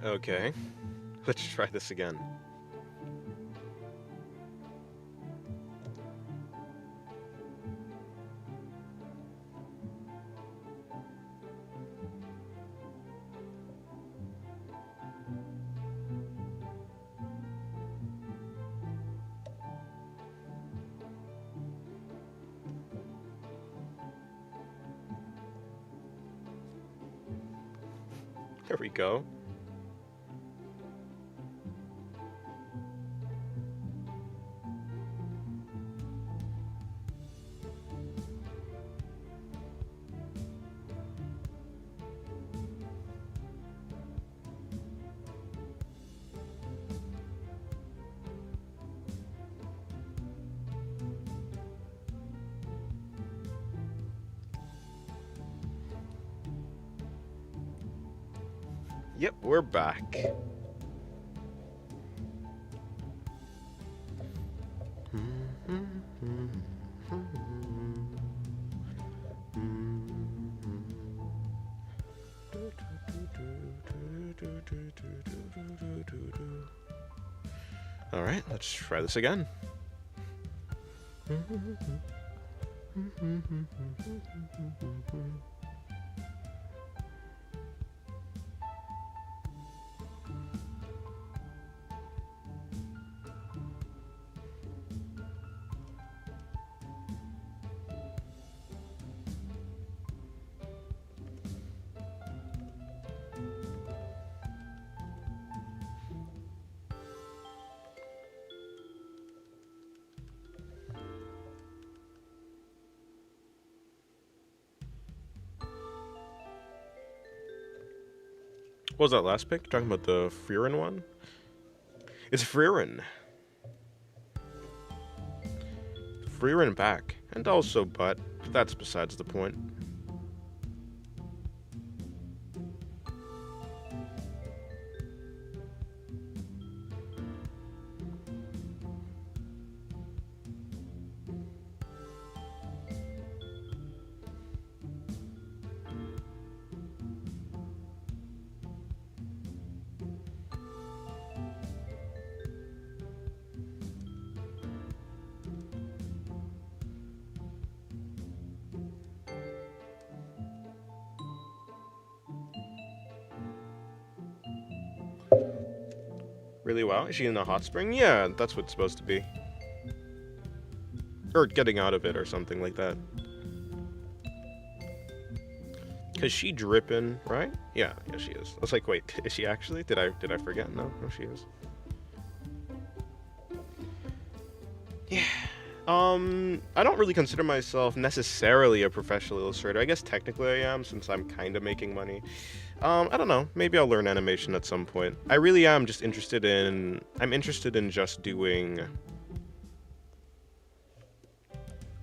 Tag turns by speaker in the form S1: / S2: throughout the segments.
S1: Okay. Let's try this again. There we go. Yep, we're back. Alright, let's try this again. What was that last pick? You're talking about the Frieren one? It's Frieren. Frieren back. And also butt. But that's besides the point. Really well. Is she in a hot spring? Yeah, that's what it's supposed to be. Or getting out of it or something like that. Cause she dripping, right? Yeah, she is. I was like, wait, is she actually? Did I forget? No, she is. Yeah. I don't really consider myself necessarily a professional illustrator. I guess technically I am, since I'm kind of making money. I don't know. Maybe I'll learn animation at some point. I really am just interested in. I'm interested in just doing.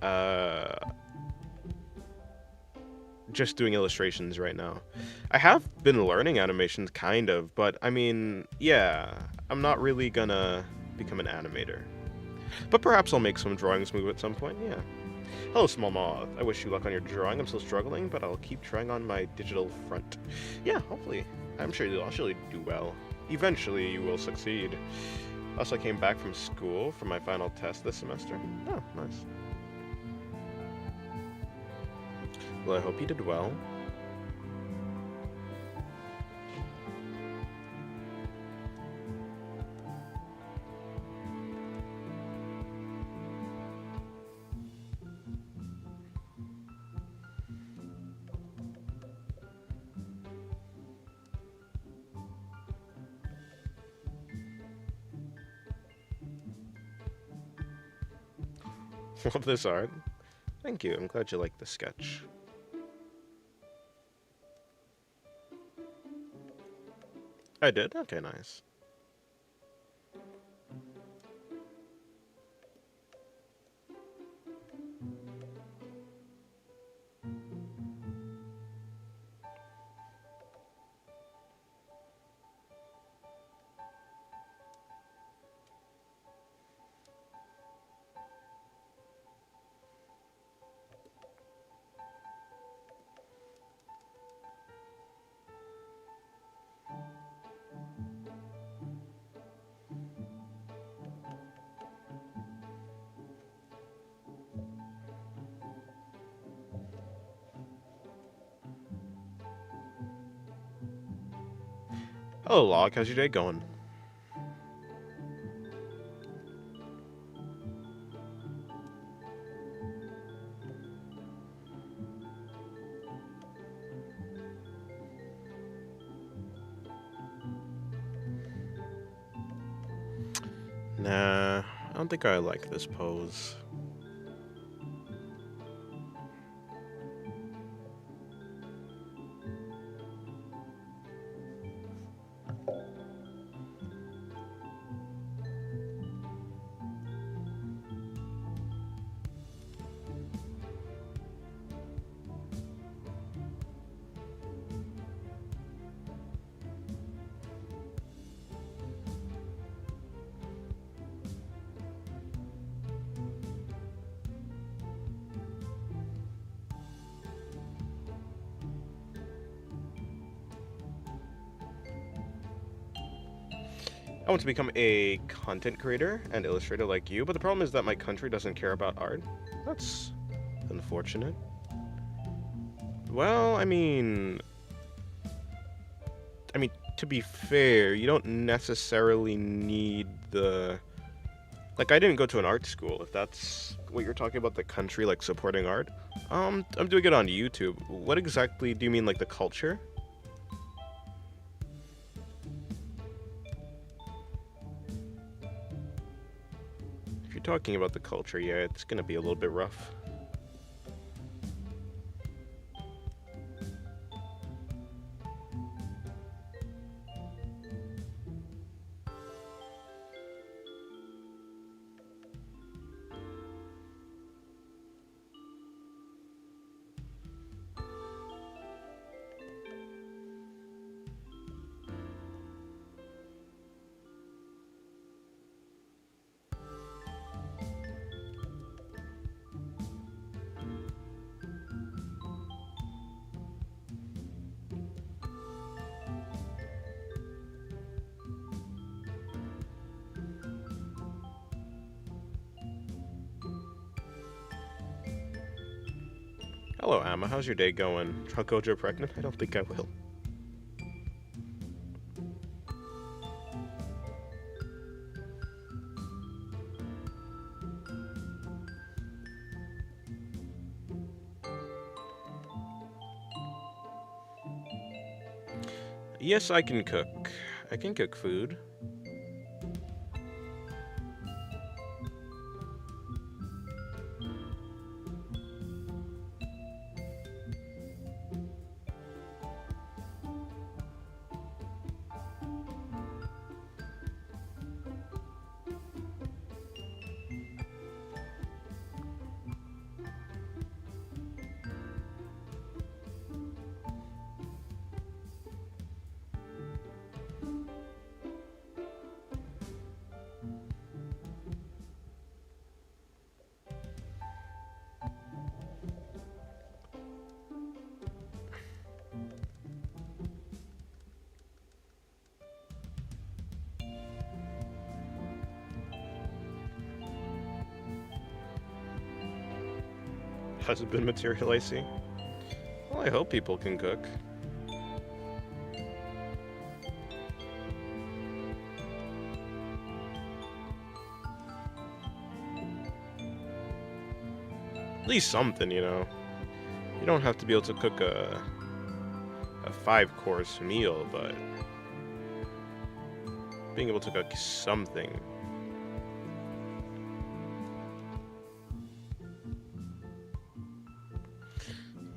S1: Uh, just doing illustrations right now. I have been learning animations, kind of, but I mean, yeah, I'm not really gonna become an animator. But perhaps I'll make some drawings move at some point, yeah. Hello, small moth. I wish you luck on your drawing. I'm still struggling, but I'll keep trying on my digital front. Yeah, hopefully. I'm sure you'll actually do well. Eventually, you will succeed. Also, I came back from school for my final test this semester. Oh, nice. Well, I hope you did well. Love this art. Thank you. I'm glad you liked the sketch. I did? Okay, nice. Hello, Log. How's your day going? Nah, I don't think I like this pose. I want to become a content creator and illustrator like you, but the problem is that my country doesn't care about art. That's unfortunate. Well, I mean, to be fair, you don't necessarily need the like. I didn't go to an art school. If that's what you're talking about, the country like supporting art. I'm doing it on YouTube. What exactly do you mean, like the culture? If you're talking about the culture, yeah, it's gonna be a little bit rough. Hello, Amma. How's your day going? I'll Gojo pregnant? I don't think I will. Yes, I can cook. I can cook food. Has it been materializing? Well, I hope people can cook. At least something, you know. You don't have to be able to cook a 5-course meal, but being able to cook something.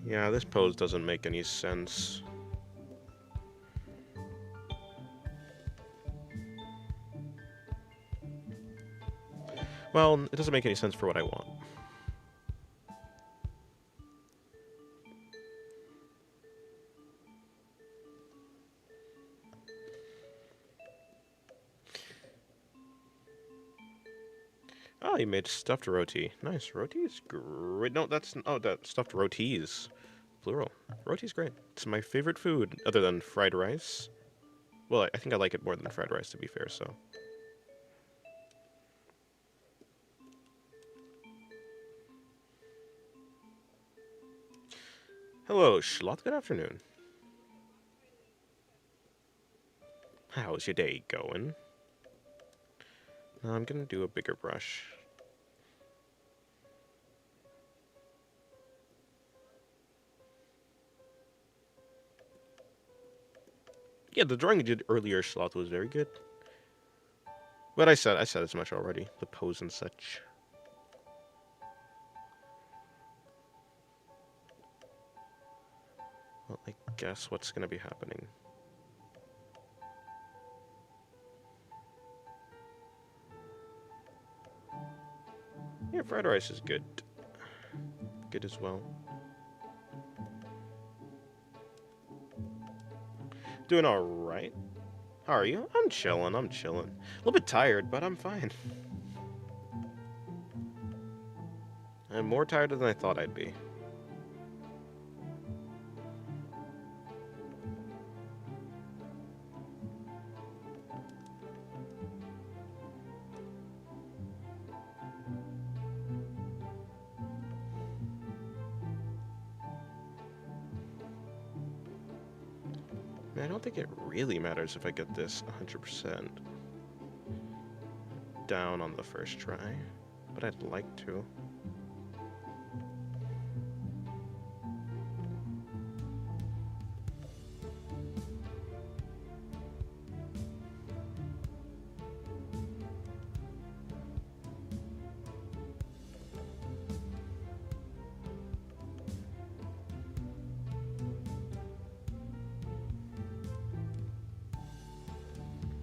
S1: Yeah, this pose doesn't make any sense. Well, it doesn't make any sense for what I want. Oh, you made stuffed roti. Nice. Roti is great. No, that stuffed rotis. Plural. Roti's great. It's my favorite food, other than fried rice. Well, I think I like it more than fried rice, to be fair, so. Hello, Schlot. Good afternoon. How's your day going? Now I'm gonna do a bigger brush. Yeah, the drawing you did earlier, Sloth, was very good. But I said as much already. The pose and such. Well, I guess what's gonna be happening. Yeah, fried rice is good. Good as well. Doing alright. How are you? I'm chilling. A little bit tired, but I'm fine. I'm more tired than I thought I'd be. Man, I don't think it really matters if I get this 100% down on the first try, but I'd like to.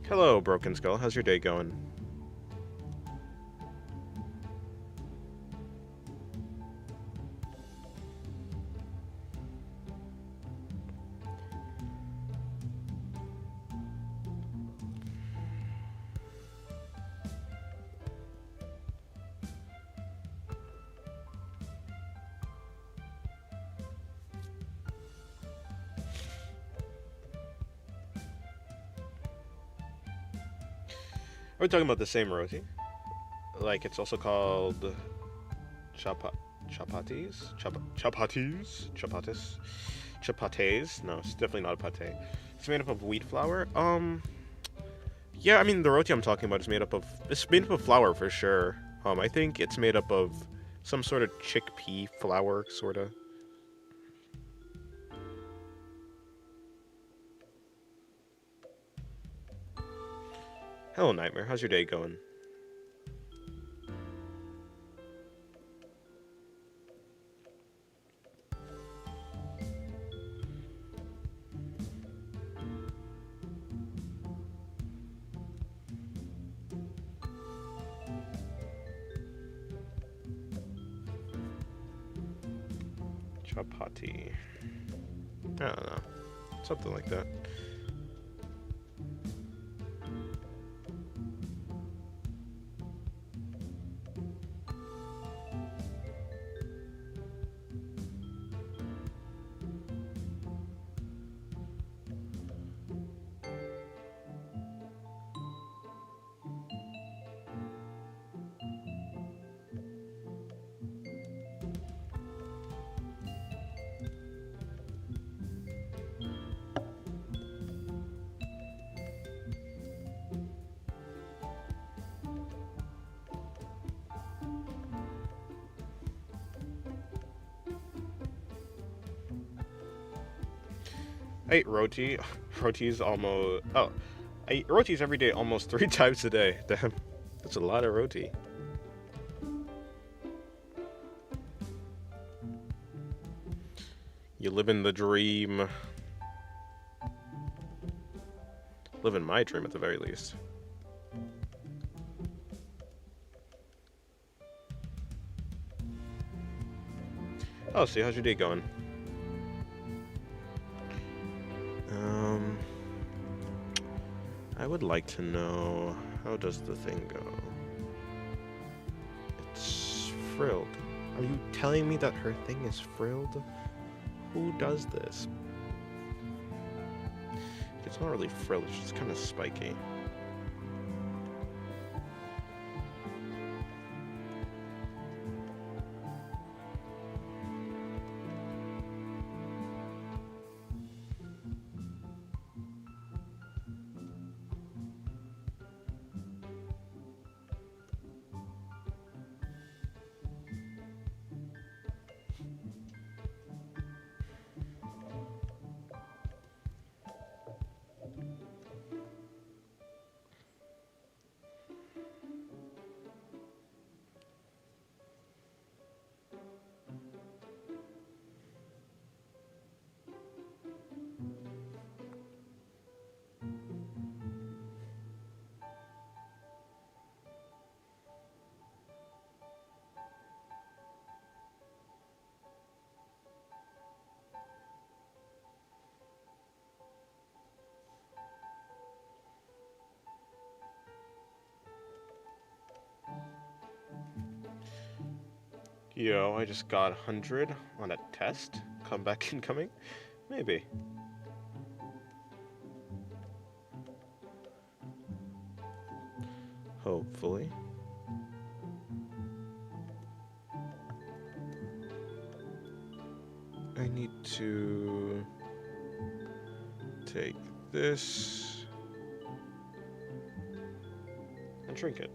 S1: Hello, Broken Skull. How's your day going? Are we talking about the same roti? Like, it's also called chapatis? Chapates? No, it's definitely not a pate. It's made up of wheat flour. Yeah, I mean, the roti I'm talking about is it's made up of flour for sure. I think it's made up of some sort of chickpea flour, sorta. Hello, Nightmare. How's your day going? Chapati. I don't know. Something like that. I ate roti. Roti's almost... Oh. I eat rotis every day almost 3 times a day. Damn. That's a lot of roti. You living the dream. Living my dream at the very least. Oh, see, how's your day going? I would like to know, how does the thing go? It's frilled. Are you telling me that her thing is frilled? Who does this? It's not really frilled, it's just kind of spiky. Yo, I just got 100 on a test. Comeback incoming? Maybe. Hopefully. I need to take this and drink it.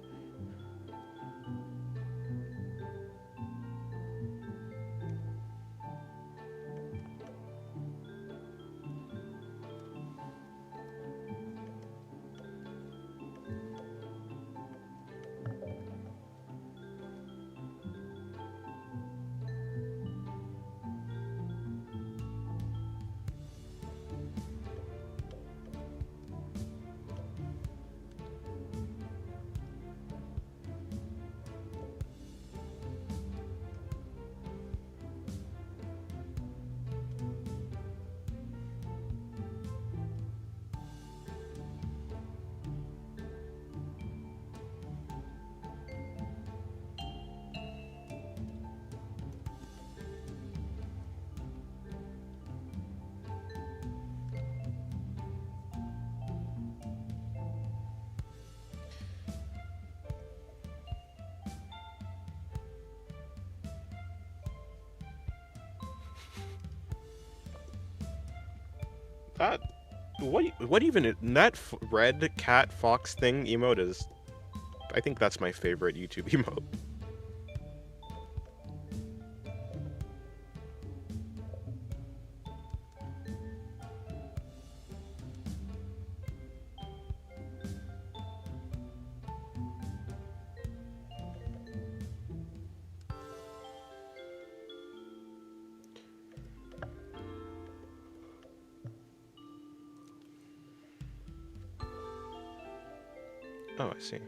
S1: That what even that red cat fox thing emote is? I think that's my favorite YouTube emote. Oh, I see.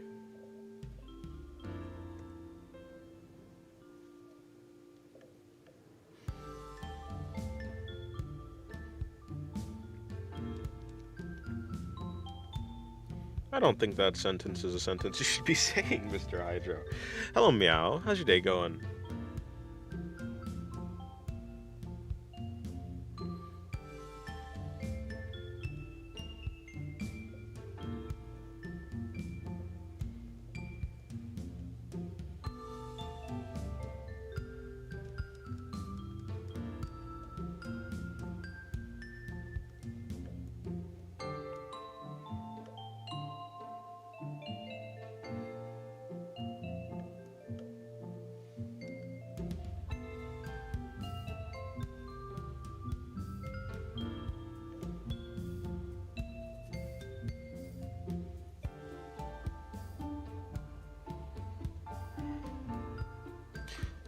S1: I don't think that sentence is a sentence you should be saying, Mr. Hydro. Hello, Meow. How's your day going?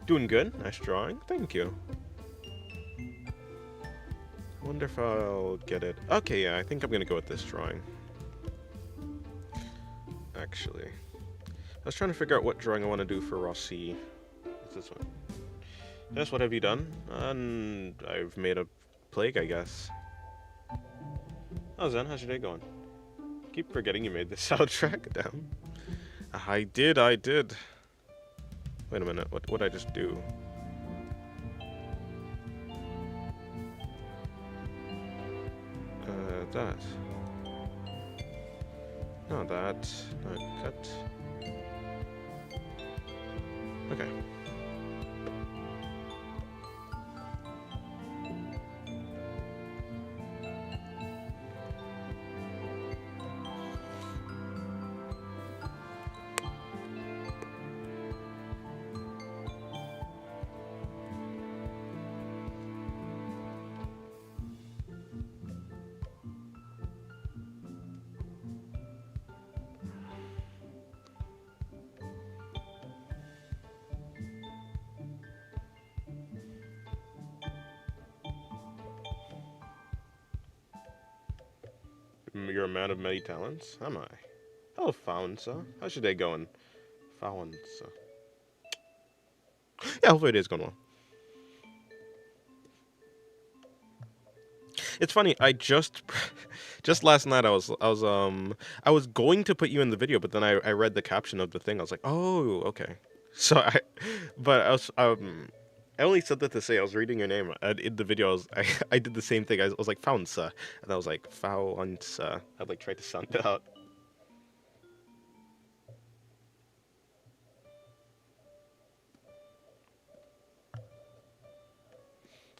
S1: Doing good. Nice drawing. Thank you. Wonder if I'll get it. Okay, yeah, I think I'm gonna go with this drawing. Actually, I was trying to figure out what drawing I want to do for Rossi. It's this one. Yes, what have you done? And I've made a plague, I guess. Oh, Zen, how's your day going? Keep forgetting you made this soundtrack. Down. I did. Wait a minute, what would I just do? That. No, that. Cut. Okay. You're a man of many talents? Am I? Hello, Faunsa. How's your day going? Faunsa. Yeah, hopefully it is going well. It's funny, I just last night I was going to put you in the video, but then I read the caption of the thing. I was like, oh, okay. So but I only said that to say I was reading your name. And in the video, I did the same thing. I was like, Faunsa. And I was like, Faunsa. I like tried to sound it out.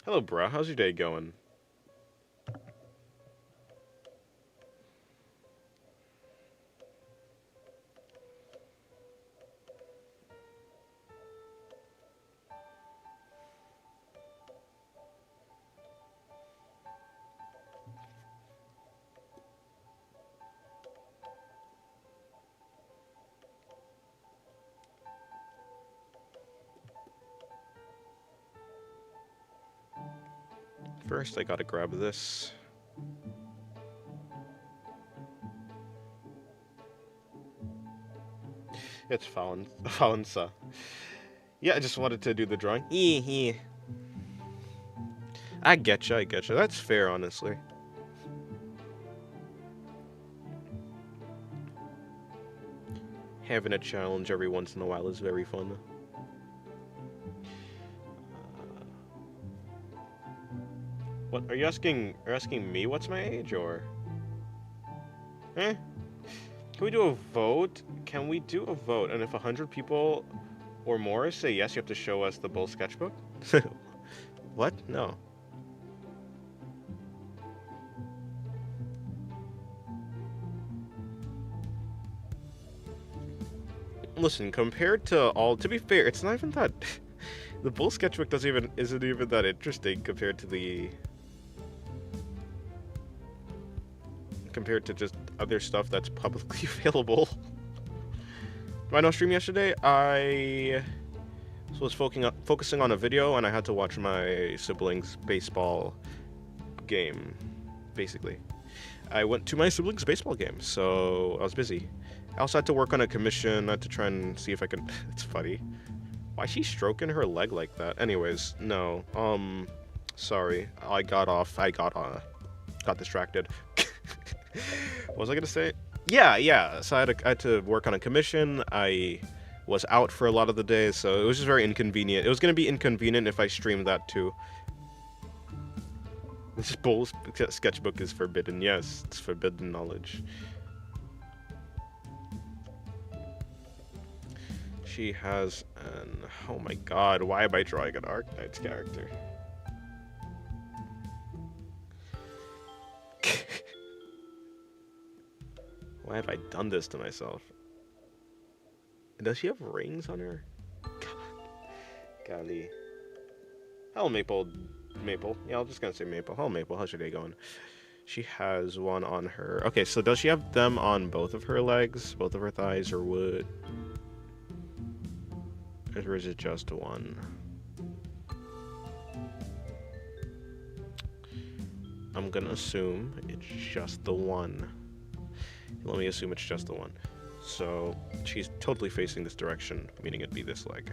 S1: Hello, bro. How's your day going? First, I gotta grab this. It's Faunsa. Yeah, I just wanted to do the drawing. I getcha, I getcha. That's fair, honestly. Having a challenge every once in a while is very fun. What are you asking? Are you asking me what's my age, or? Eh? Can we do a vote? Can we do a vote? And if 100 people or more say yes, you have to show us the bull sketchbook? What? No. Listen, compared to all, to be fair, it's not even that. The bull sketchbook isn't even that interesting compared to just other stuff that's publicly available. I know stream yesterday, I was focusing on a video and I had to watch my siblings' baseball game, basically. I went to my siblings' baseball game, so I was busy. I also had to work on a commission, I had to try and see if I could... It's funny. Why is she stroking her leg like that? Anyways, no. Sorry. I got distracted. What was I gonna say? Yeah. So I had to work on a commission. I was out for a lot of the day, so it was just very inconvenient. It was gonna be inconvenient if I streamed that too. This bull sketchbook is forbidden. Yes, it's forbidden knowledge. She has an... Oh my god, why am I drawing an Arknight's character? Why have I done this to myself? Does she have rings on her? Golly. Hello, Maple. Yeah, I'm just gonna say Maple. Hello, Maple. How's your day going? She has one on her... Okay, so does she have them on both of her legs? Both of her thighs, or would... Or is it just one? I'm gonna assume it's just the one. Let me assume it's just the one. So she's totally facing this direction, meaning it'd be this leg.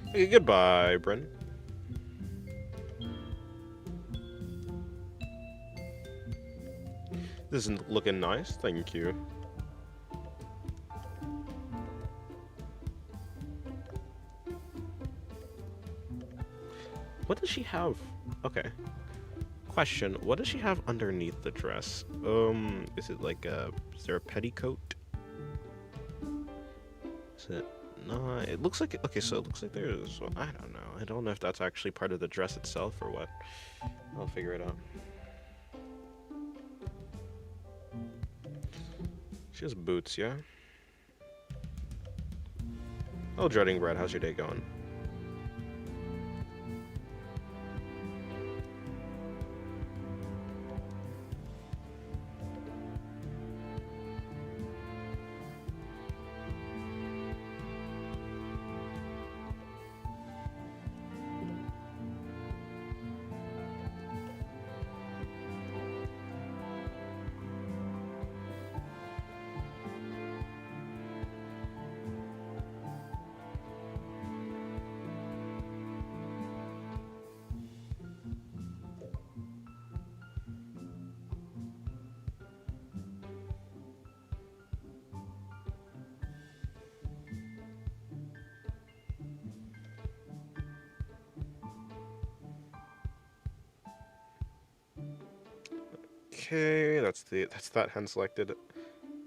S1: Okay, goodbye, Bryn. This isn't looking nice, thank you. What does she have? Okay. Question, what does she have underneath the dress? Is it like is there a petticoat? Is it? No, it looks like, okay, so it looks like there's, well, I don't know. I don't know if that's actually part of the dress itself or what. I'll figure it out. She has boots, yeah? Oh, Dreading Bread, how's your day going? Okay, that's that hand selected.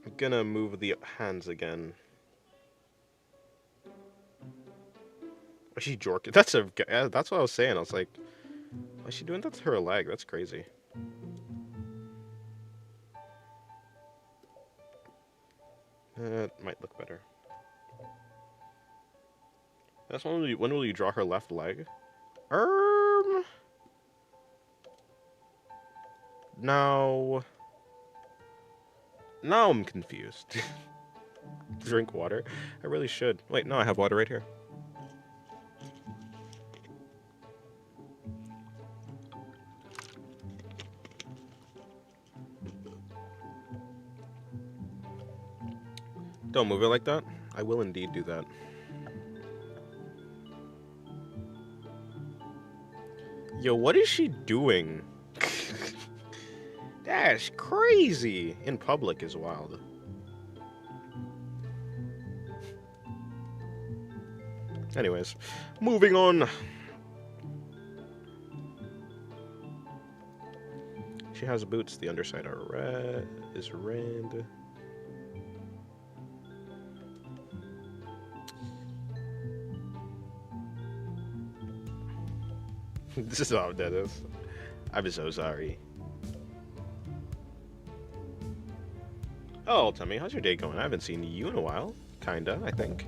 S1: I'm gonna move the hands again. Is she jorking? That's what I was saying. I was like, why is she doing that to her leg? That's crazy. That might look better. That's when will you draw her left leg? No. Now I'm confused. Drink water? I really should. Wait, no, I have water right here. Don't move it like that. I will indeed do that. Yo, what is she doing? That's crazy. In public is wild. Anyways, moving on. She has boots. The underside are red. Is red. This is how that is. I'm so sorry. Oh, tell me, how's your day going? I haven't seen you in a while. Kinda, I think.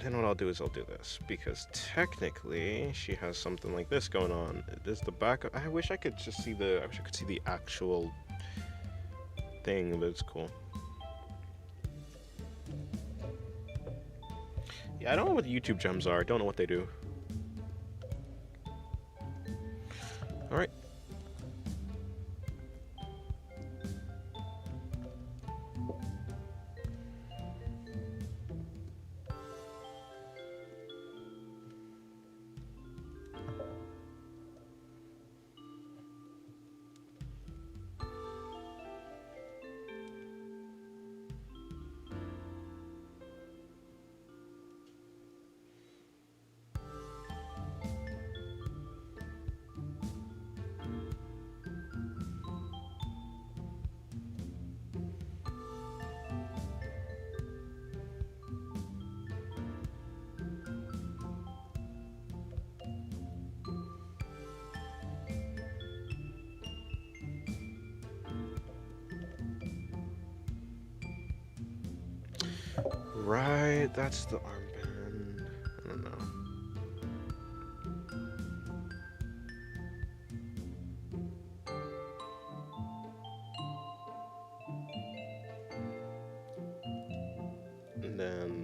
S1: Then what I'll do is I'll do this, because technically she has something like this going on. There's the back. I wish I could just see the. I wish I could see the actual thing, but it's cool. Yeah, I don't know what the YouTube gems are. I don't know what they do. All right. Right, that's the armband. I don't know. And then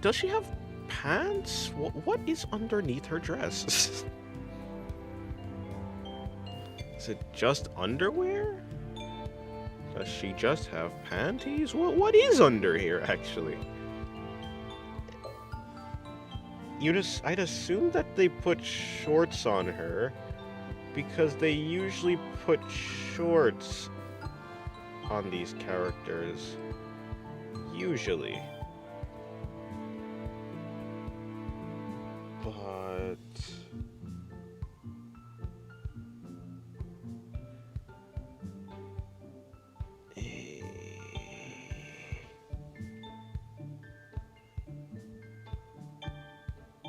S1: does she have pants? What is underneath her dress? Is it just underwear? Does she just have panties? What is under here, actually? I'd assume that they put shorts on her, because they usually put shorts on these characters. Usually. But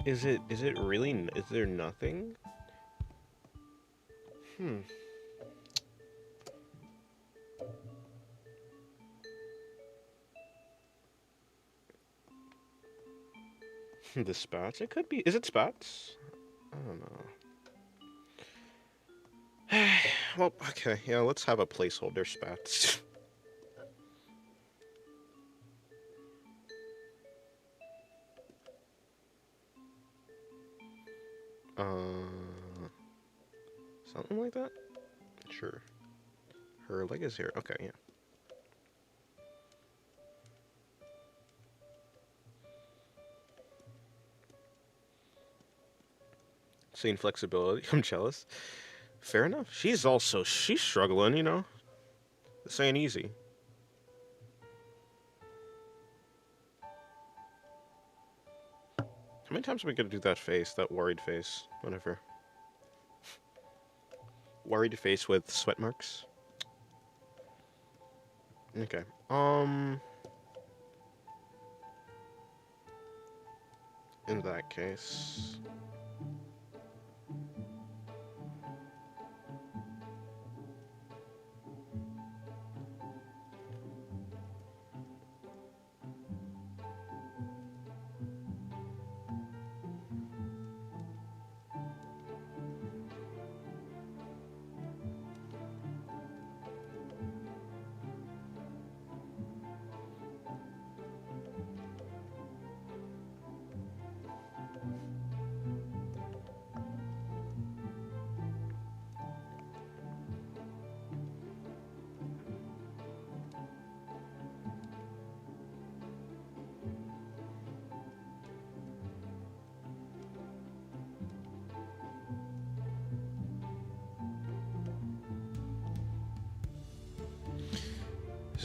S1: Is it really? Is there nothing? Hmm. The spats? It could be. Is it spats? I don't know. Well, okay. Yeah, let's have a placeholder spats. uh, Something like that. Sure. Her leg is here. Okay, yeah. Seeing flexibility. I'm jealous. Fair enough. She's struggling, you know? This ain't easy. How many times are we gonna do that face, that worried face? Whatever. Worried face with sweat marks? Okay. In that case.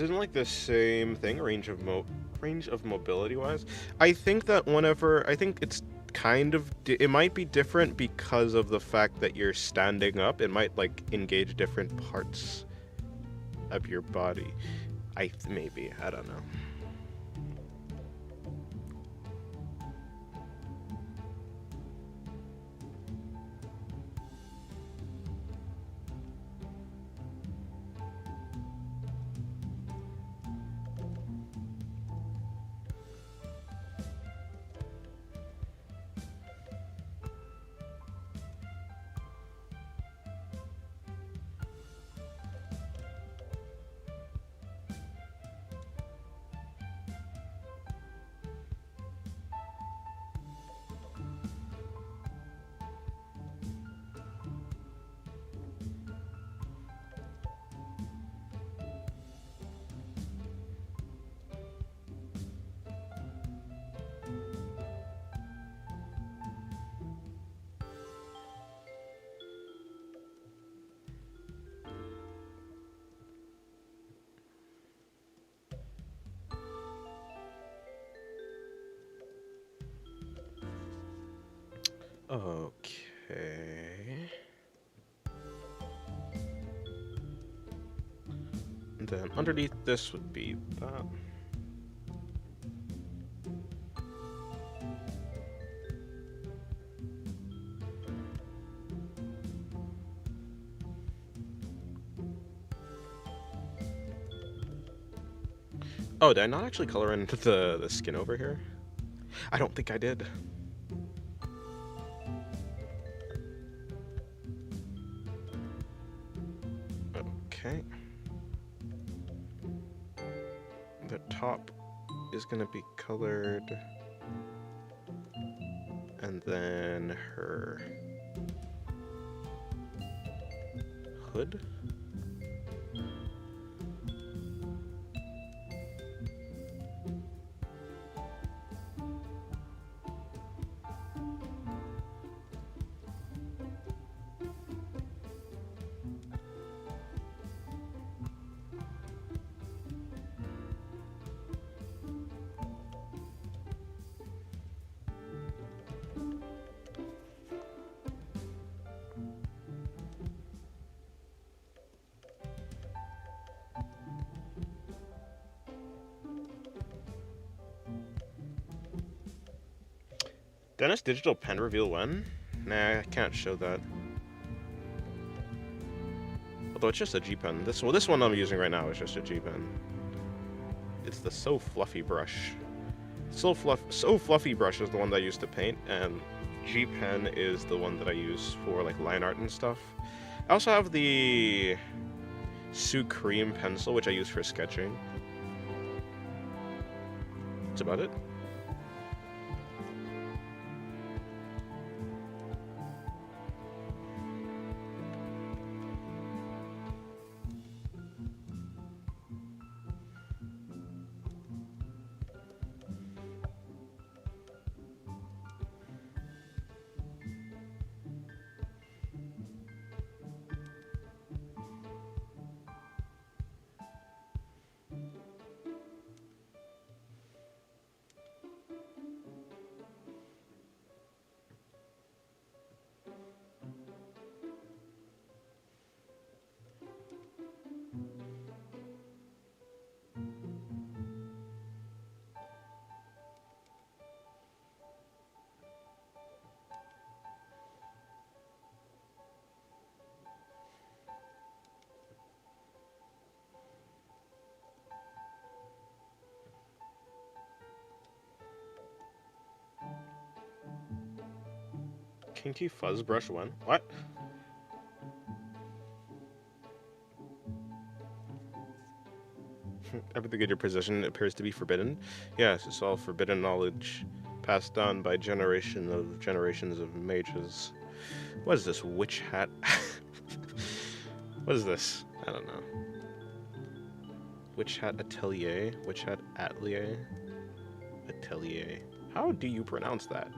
S1: Isn't like the same thing, range of mobility wise? I think that I think it's kind of it might be different because of the fact that you're standing up. It might like engage different parts of your body. Maybe, I don't know. Okay. And then underneath this would be that. Oh, did I not actually color in the skin over here? I don't think I did. Okay. The top is gonna be colored, and then her hood. Dennis digital pen reveal when? Nah, I can't show that. Although it's just a G pen. This one I'm using right now is just a G pen. It's the So Fluffy brush. So Fluffy brush is the one that I used to paint, and G pen is the one that I use for like line art and stuff. I also have the Supreme pencil, which I use for sketching. That's about it. Kinky fuzz brush when? What? Everything in your possession appears to be forbidden. Yes, it's all forbidden knowledge passed down by generations of mages. What is this witch hat? What is this? I don't know. Witch hat atelier? Witch hat atelier? Atelier. How do you pronounce that?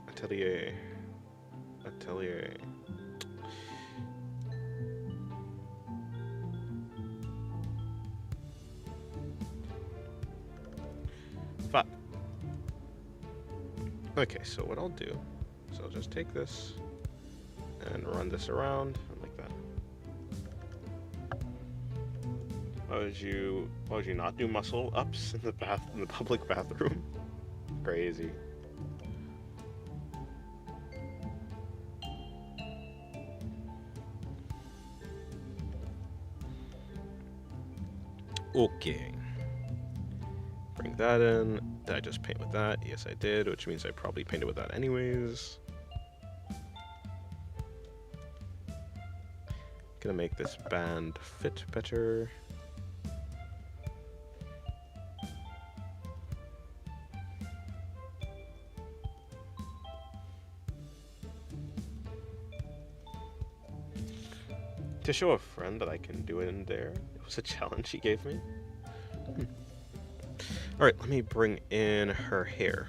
S1: Atelier. Atelier. Fuck. Okay, so what I'll do is I'll just take this and run this around like that. Why would you not do muscle ups in the public bathroom? Crazy. Okay. Bring that in. Did I just paint with that? Yes, I did, which means I probably painted with that anyways. Gonna make this band fit better. To show a friend that I can do it in there. It was a challenge he gave me. Alright, let me bring in her hair.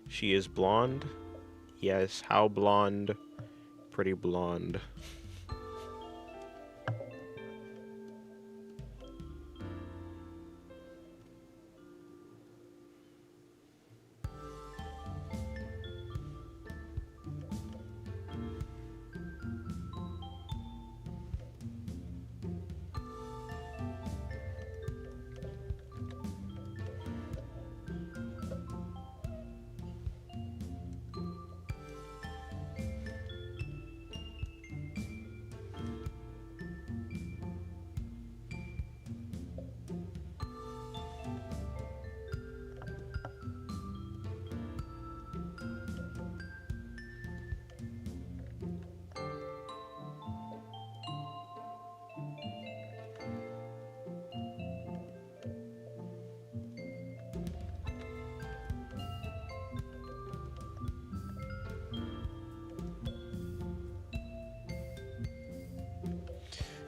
S1: She is blonde. Yes, how blonde? Pretty blonde.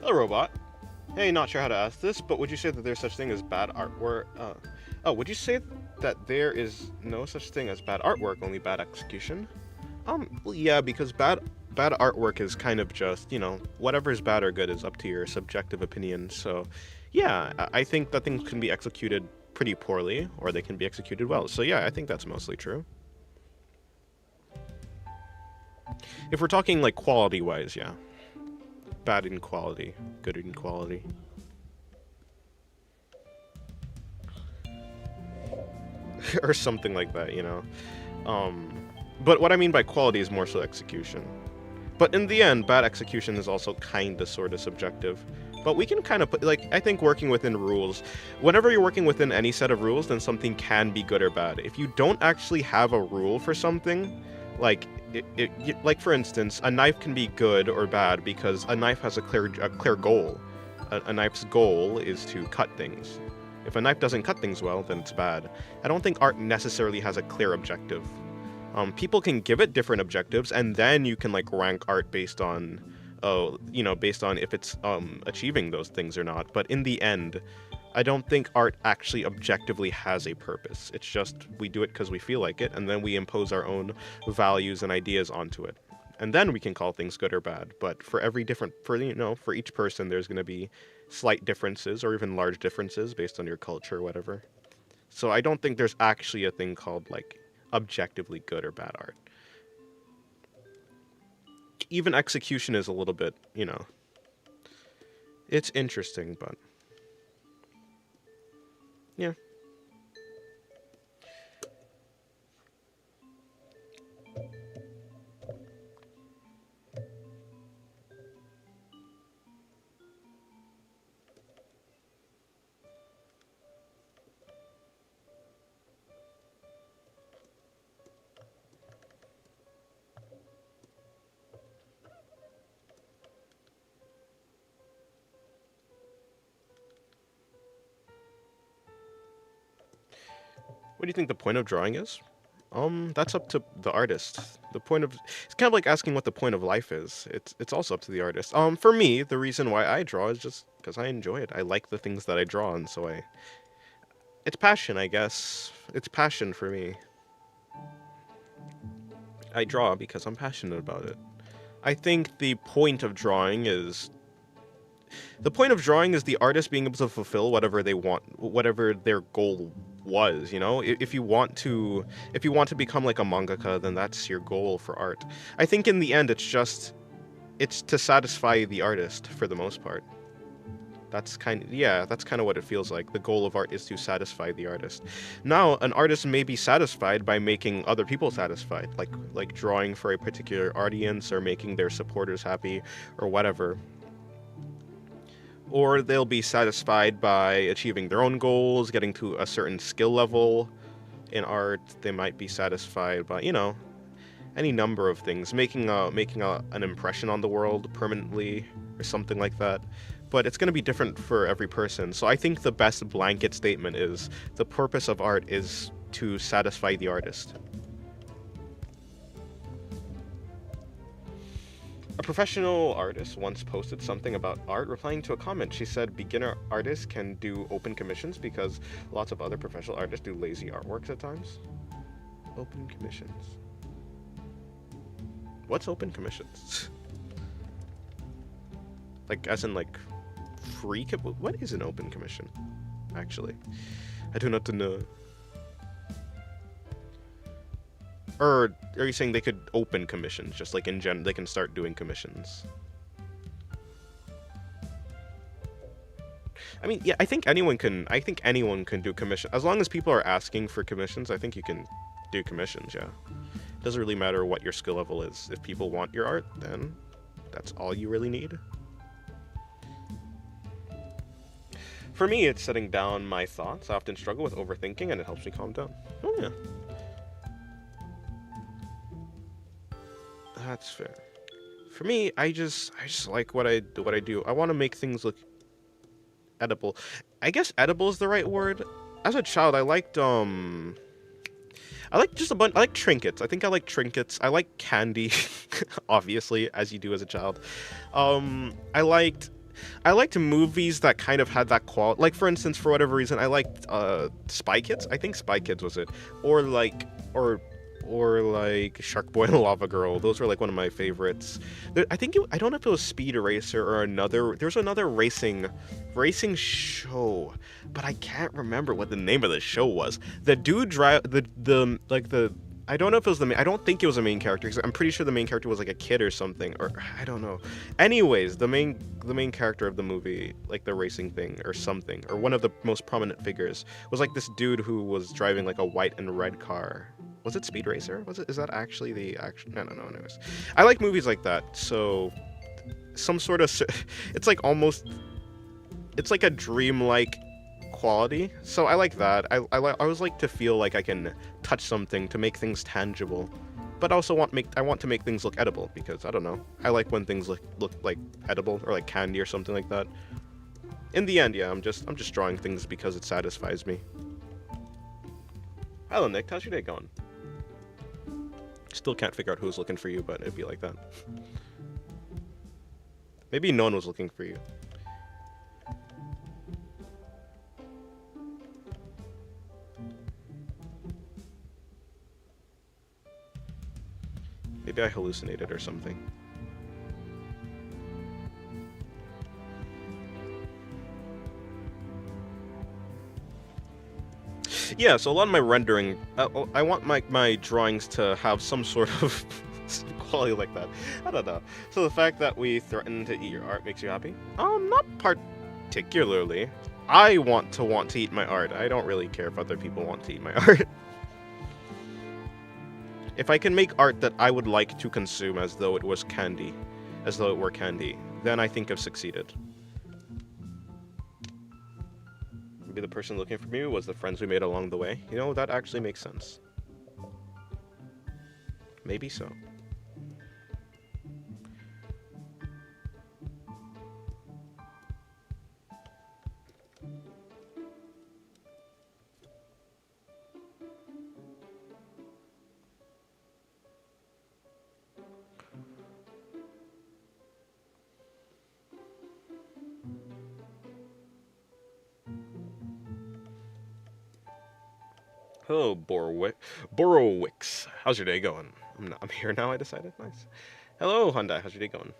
S1: Hello, robot. Hey, not sure how to ask this, but would you say that there's such thing as bad artwork? Would you say that there is no such thing as bad artwork, only bad execution? Well, yeah, because bad artwork is kind of just, you know, whatever is bad or good is up to your subjective opinion. So, Yeah, I think that things can be executed pretty poorly, or they can be executed well. So yeah, I think that's mostly true. If we're talking like quality-wise, yeah. Bad in quality, good in quality. Or something like that, you know? But what I mean by quality is more so execution. But in the end, bad execution is also kinda sorta subjective. But we can kind of put, like, I think working within rules, whenever you're working within any set of rules, then something can be good or bad. If you don't actually have a rule for something, like, like for instance, a knife can be good or bad because a knife has a clear goal. A knife's goal is to cut things. If a knife doesn't cut things well, then it's bad. I don't think art necessarily has a clear objective. People can give it different objectives, and then you can like rank art based on, based on if it's achieving those things or not. But in the end, I don't think art actually objectively has a purpose. It's just we do it because we feel like it, and then we impose our own values and ideas onto it. And then we can call things good or bad. But for for each person, there's going to be slight differences or even large differences based on your culture or whatever. So I don't think there's actually a thing called like objectively good or bad art. Even execution is a little bit, it's interesting, but yeah. What do you think the point of drawing is? That's up to the artist. It's kind of like asking what the point of life is. It's also up to the artist. For me, the reason why I draw is just because I enjoy it. I like the things that I draw, and so it's passion, I guess. It's passion for me. I draw because I'm passionate about it. I think the point of drawing is the artist being able to fulfill whatever they want, whatever their goal was, if you want to become like a mangaka, then that's your goal for art. I think in the end it's to satisfy the artist for the most part. That's kind of what it feels like. The goal of art is to satisfy the artist. Now, an artist may be satisfied by making other people satisfied, like drawing for a particular audience or making their supporters happy or whatever. Or they'll be satisfied by achieving their own goals, getting to a certain skill level in art. They might be satisfied by, any number of things, making an impression on the world permanently or something like that. But it's going to be different for every person. So I think the best blanket statement is the purpose of art is to satisfy the artist. A professional artist once posted something about art. Replying to a comment, she said beginner artists can do open commissions because lots of other professional artists do lazy artworks at times. Open commissions. What's open commissions? Like, as in, like, free? What is an open commission? Actually, I do not know. Or are you saying they could open commissions, just like in general, they can start doing commissions? I mean, yeah, I think anyone can do commission. As long as people are asking for commissions, I think you can do commissions, yeah. It doesn't really matter what your skill level is. If people want your art, then that's all you really need. For me, it's setting down my thoughts. I often struggle with overthinking, and it helps me calm down. Oh, yeah. That's fair. For me, I just like what I do. I want to make things look edible. I guess edible is the right word. As a child, I liked just a bunch. I like trinkets. I think I like trinkets. I like candy, obviously, as you do as a child. I liked movies that kind of had that quality. Like, for instance, for whatever reason, I liked Spy Kids. I think Spy Kids was it, or or like Shark Boy and Lava Girl. Those were like one of my favorites. I don't know if it was Speed Racer or another. There's another racing show, but I can't remember what the name of the show was. The dude drive the like the. I don't know if it was the main. I don't think it was the main character because I'm pretty sure the main character was like a kid or something, or I don't know. Anyways, the main character of the movie, like the racing thing or something, or one of the most prominent figures, was like this dude who was driving like a white and red car. Was it Speed Racer? Was it? Is that actually the action? I don't know. Anyways, I like movies like that. So some sort of, it's like almost, it's like a dreamlike quality. So I like that. I always like to feel like I can touch something to make things tangible, but I also want to make things look edible because I don't know. I like when things look like edible or like candy or something like that. In the end, yeah, I'm just drawing things because it satisfies me. Hello, Nick. How's your day going? Still can't figure out who's looking for you, but it'd be like that. Maybe no one was looking for you. Maybe I hallucinated or something. Yeah, so a lot of my rendering, I want my drawings to have some sort of quality like that. I don't know. So the fact that we threaten to eat your art makes you happy? Not particularly. I want to eat my art. I don't really care if other people want to eat my art. If I can make art that I would like to consume as though it was candy, as though it were candy, then I think I've succeeded. Maybe the person looking for me was the friends we made along the way. You know, that actually makes sense. Maybe so. Hello, Borowicks. How's your day going? I'm here now, I decided. Nice. Hello, Hyundai. How's your day going?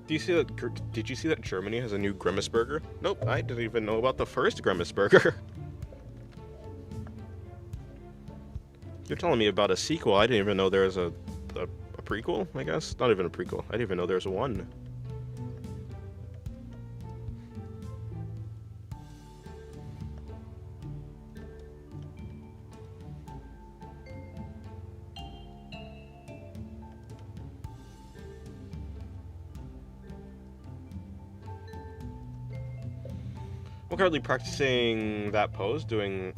S1: Do you see that? Did you see that Germany has a new Grimace burger? Nope, I didn't even know about the first Grimace burger. You're telling me about a sequel. I didn't even know there was a prequel, I guess? Not even a prequel. I didn't even know there was one. I'm currently practicing that pose, doing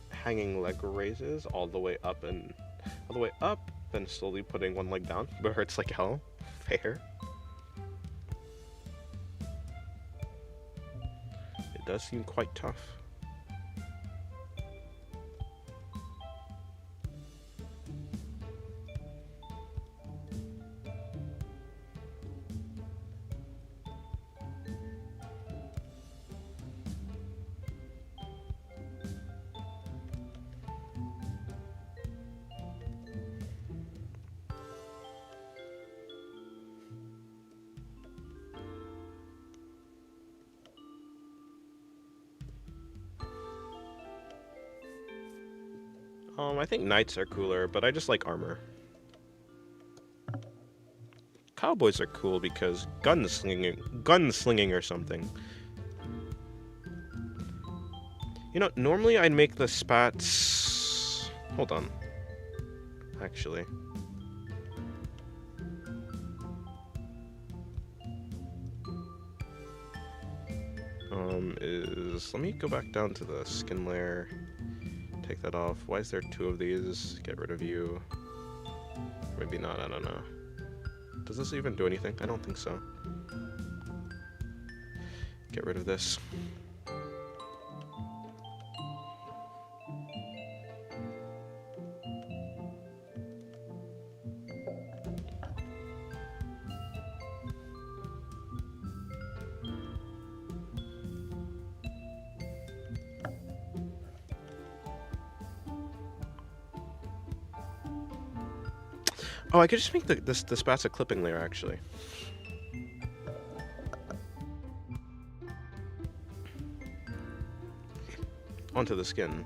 S1: hanging leg raises all the way up, then slowly putting one leg down, but it hurts like hell. Fair. It does seem quite tough. I think knights are cooler, but I just like armor. Cowboys are cool because gunslinging or something. You know, normally I'd make the spats... Hold on. Actually. Let me go back down to the skin layer. Take that off. Why is there 2 of these? Get rid of you. Maybe not, I don't know. Does this even do anything? I don't think so. Get rid of this. Oh, I could just make the spats a clipping layer, actually. Onto the skin.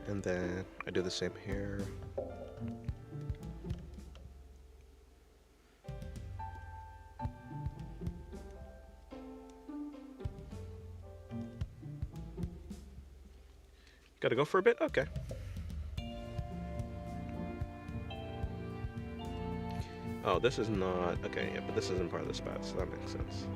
S1: And then I do the same here. Gotta go for a bit? Okay. Oh, this is not... Okay, yeah, but this isn't part of the spats, so that makes sense.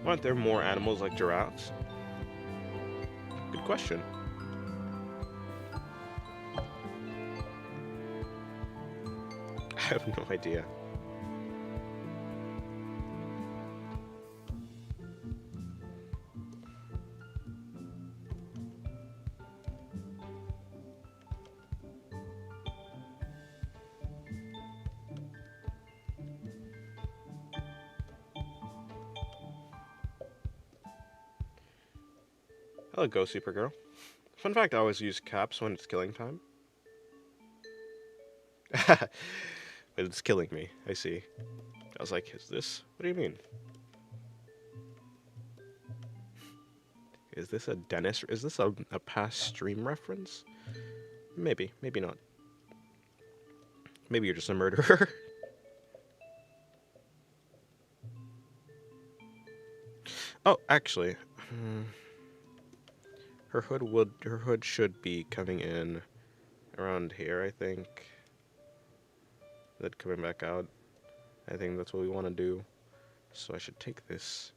S1: Aren't there more animals like giraffes? Good question. I have no idea. Hello, go Supergirl. Fun fact, I always use caps when it's killing time. But it's killing me, I see. I was like, is this? What do you mean? Is this a Dennis? Is this a past stream reference? Maybe, maybe not. Maybe you're just a murderer. Oh, actually. Her hood should be coming in around here, I think. Then coming back out. I think that's what we want to do. So I should take this.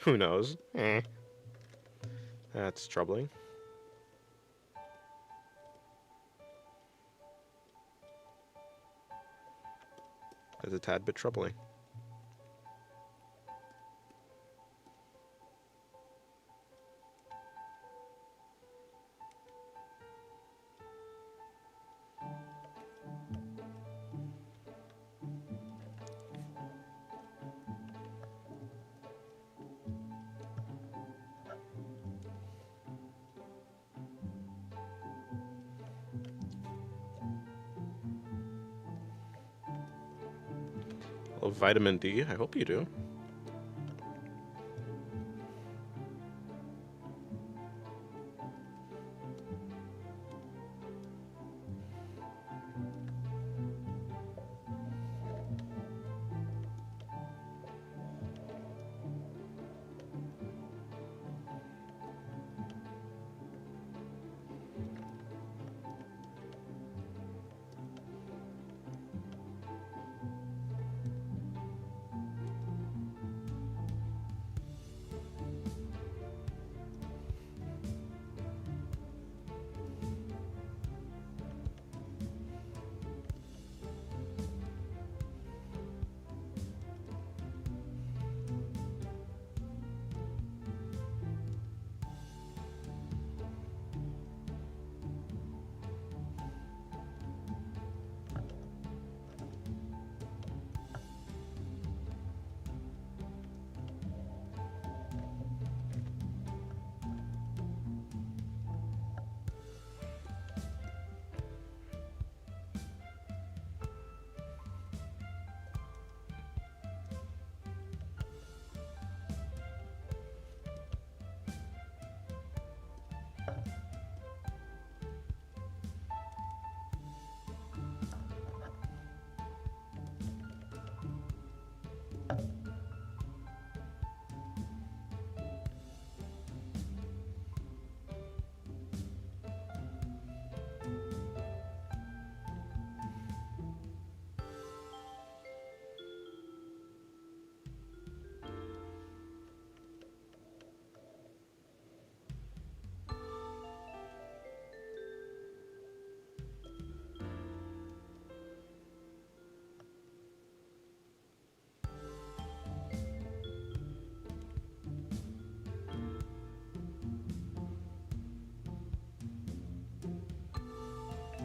S1: Who knows? That's troubling. That's a tad bit troubling. Well, vitamin D, I hope you do.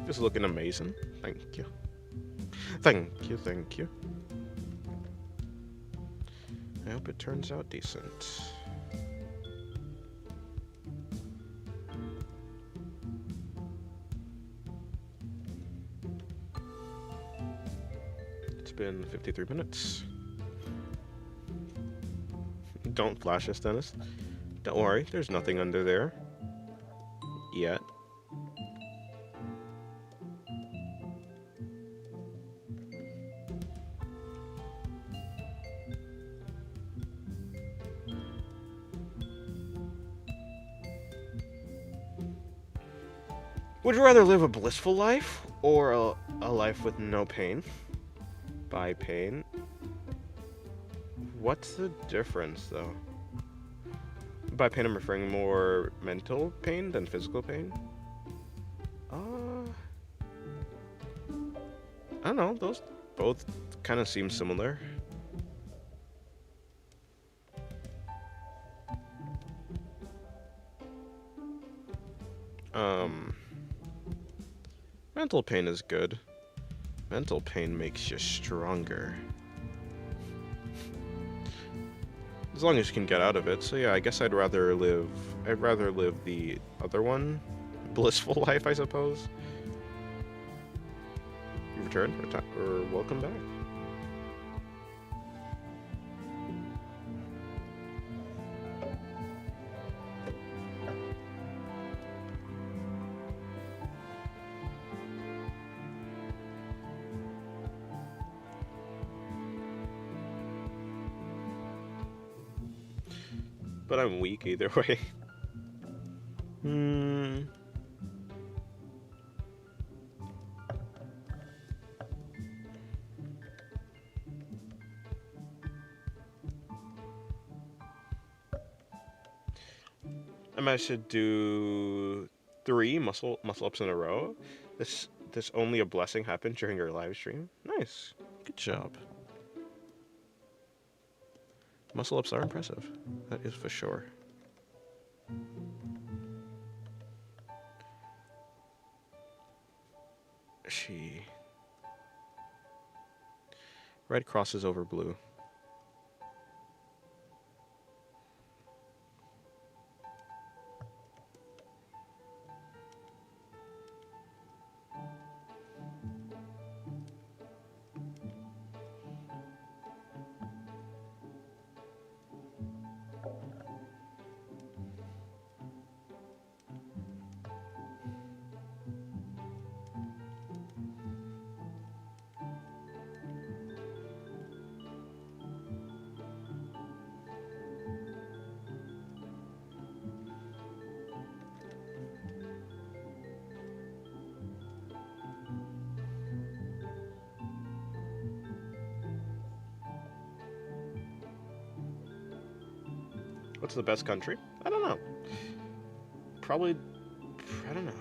S1: Just looking amazing. Thank you. Thank you, thank you. I hope it turns out decent. It's been 53 minutes. Don't flash us, Dennis. Don't worry, there's nothing under there. Yet. Would you rather live a blissful life or a life with no pain? By pain? What's the difference, though? By pain, I'm referring more mental pain than physical pain. I don't know. Those both kind of seem similar. Mental pain is good. Mental pain makes you stronger. As long as you can get out of it. So yeah, I guess I'd rather live the other one. Blissful life, I suppose. You return or welcome back. But I'm weak either way. I might should do 3 muscle ups in a row. This only a blessing happened during your live stream. Nice. Good job. Muscle ups are impressive. That is for sure. Red crosses over blue. What's the best country? I don't know. Probably, I don't know.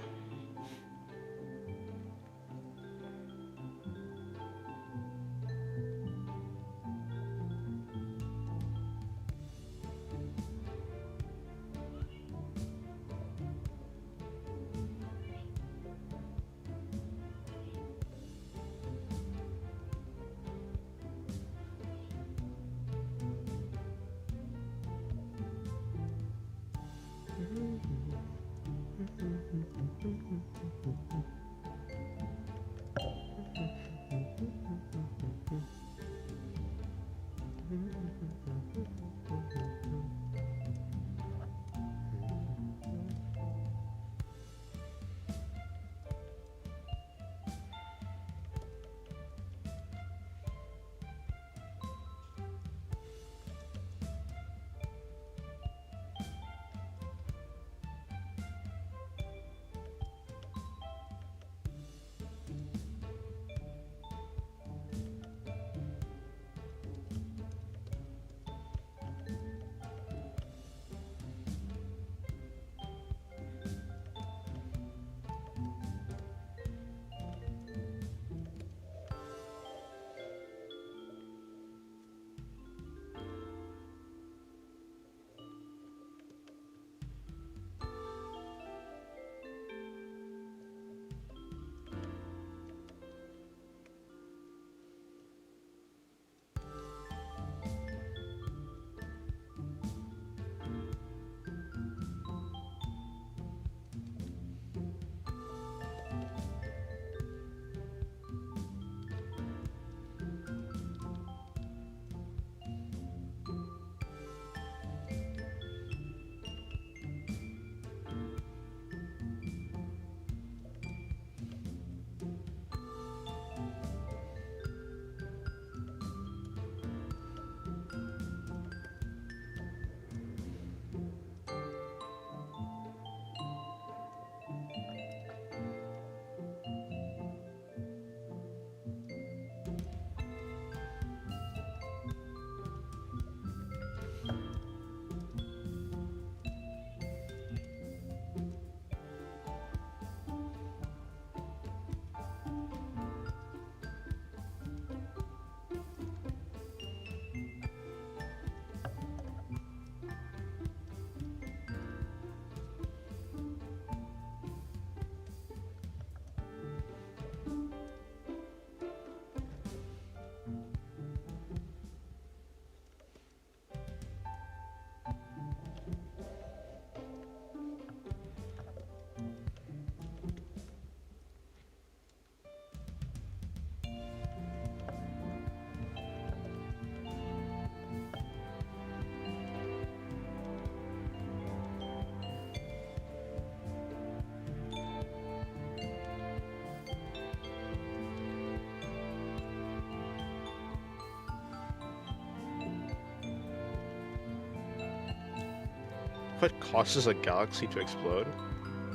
S1: What causes a galaxy to explode?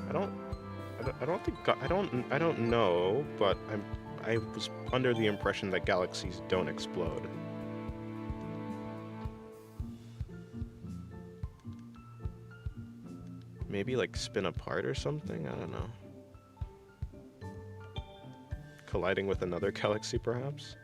S1: I don't, I don't think, I don't know, but I was under the impression that galaxies don't explode. Maybe like spin apart or something? I don't know. Colliding with another galaxy, perhaps?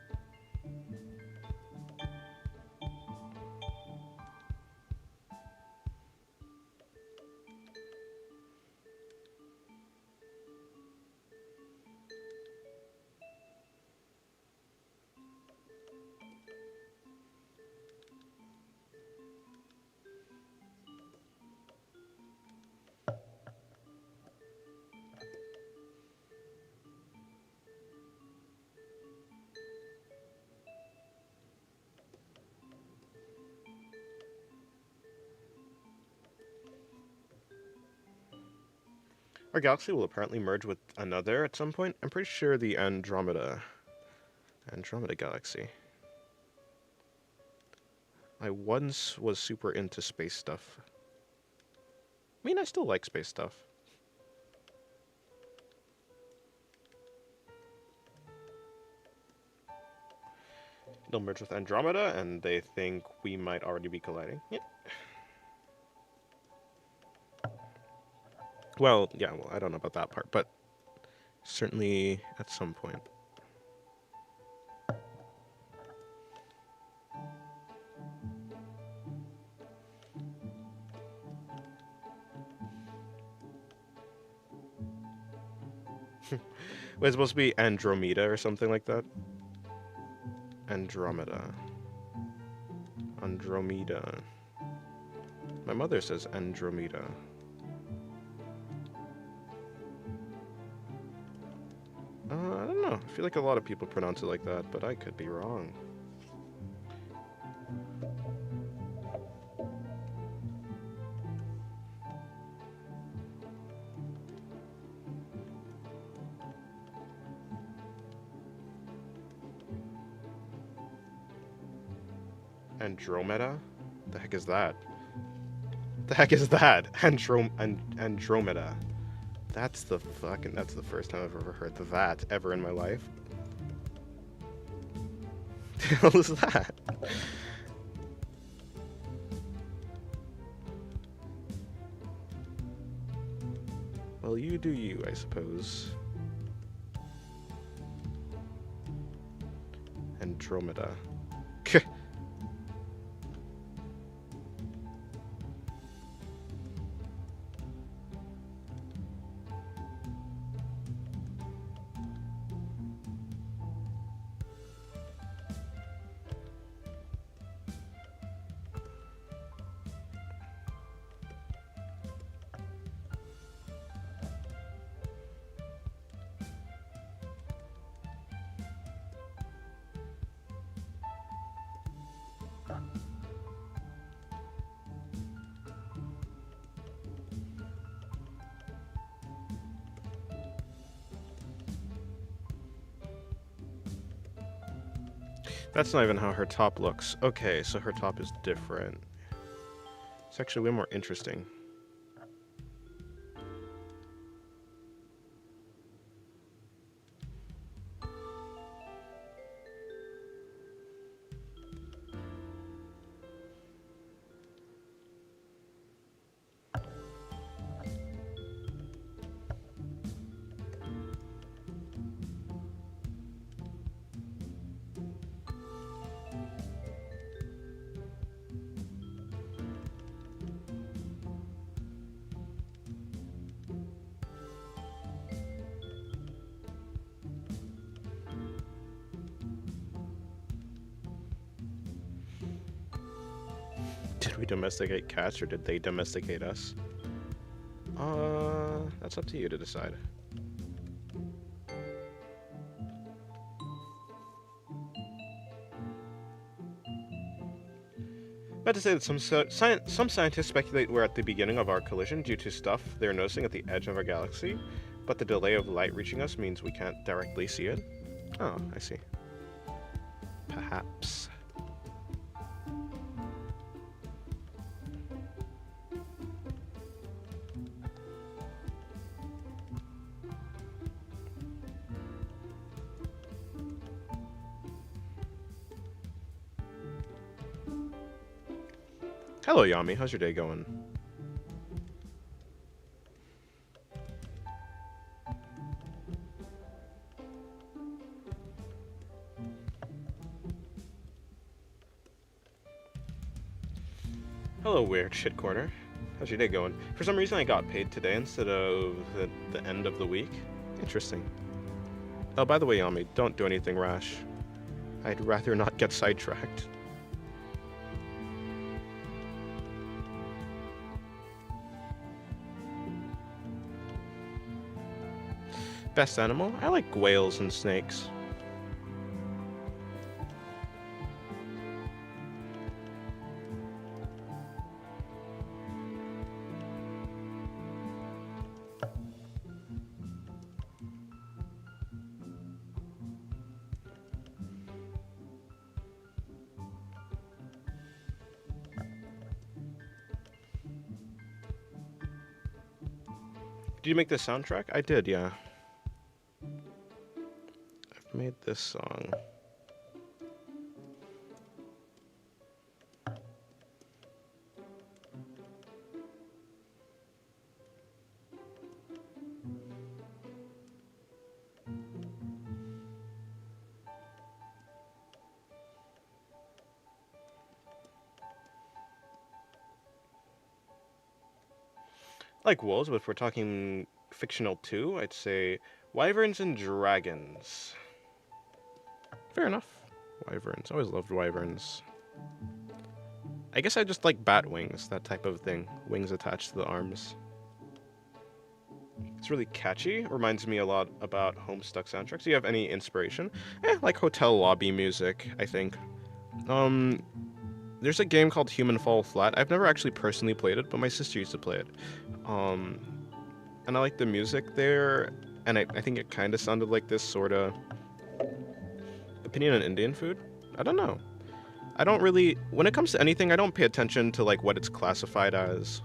S1: Our galaxy will apparently merge with another at some point. I'm pretty sure the Andromeda galaxy. I once was super into space stuff. I mean, I still like space stuff. They'll merge with Andromeda, and they think we might already be colliding. Yeah. Well, yeah, well, I don't know about that part, but certainly at some point. Wait, it's supposed to be Andromeda or something like that? Andromeda. Andromeda. My mother says Andromeda. I don't know. I feel like a lot of people pronounce it like that, but I could be wrong. Andromeda? The heck is that? The heck is that? Andromeda. That's the first time I've ever heard that ever in my life. The hell is that? Well, you do you, I suppose. Andromeda. That's not even how her top looks. Okay, so her top is different. It's actually way more interesting. Did we domesticate cats or did they domesticate us? That's up to you to decide. About to say that some scientists speculate we're at the beginning of our collision due to stuff they're noticing at the edge of our galaxy, but the delay of light reaching us means we can't directly see it. Oh, I see. Perhaps. Hello, Yami. How's your day going? Hello, Weird Shit Corner. How's your day going? For some reason, I got paid today instead of the end of the week. Interesting. Oh, by the way, Yami, don't do anything rash. I'd rather not get sidetracked. Best animal? I like whales and snakes. Did you make the soundtrack? I did, yeah. I've made this song. Like wolves, but if we're talking fictional too, I'd say wyverns and dragons. Fair enough. Wyverns. Always loved wyverns. I guess I just like bat wings, that type of thing. Wings attached to the arms. It's really catchy. Reminds me a lot about Homestuck soundtracks. Do you have any inspiration? Like hotel lobby music, I think. There's a game called Human Fall Flat. I've never actually personally played it, but my sister used to play it. And I like the music there, and I think it kind of sounded like this sort of opinion on Indian food. I don't know. I don't really, when it comes to anything, I don't pay attention to like what it's classified as.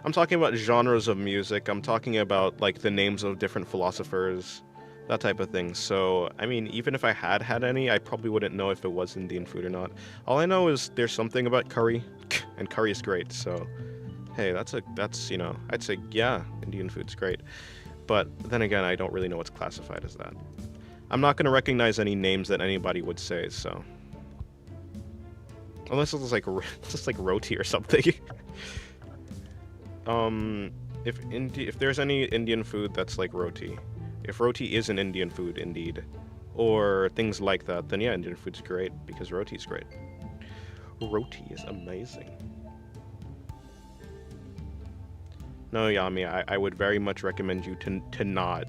S1: I'm talking about genres of music. I'm talking about like the names of different philosophers, that type of thing. So, I mean, even if I had any, I probably wouldn't know if it was Indian food or not. All I know is there's something about curry, and curry is great. So, hey, that's you know, I'd say yeah, Indian food's great. But then again, I don't really know what's classified as that. I'm not gonna recognize any names that anybody would say. So, unless it's like just like roti or something. If there's any Indian food that's like roti. If roti is an Indian food, indeed, or things like that, then yeah, Indian food's great, because roti's great. Roti is amazing. No, Yami, I would very much recommend you to not.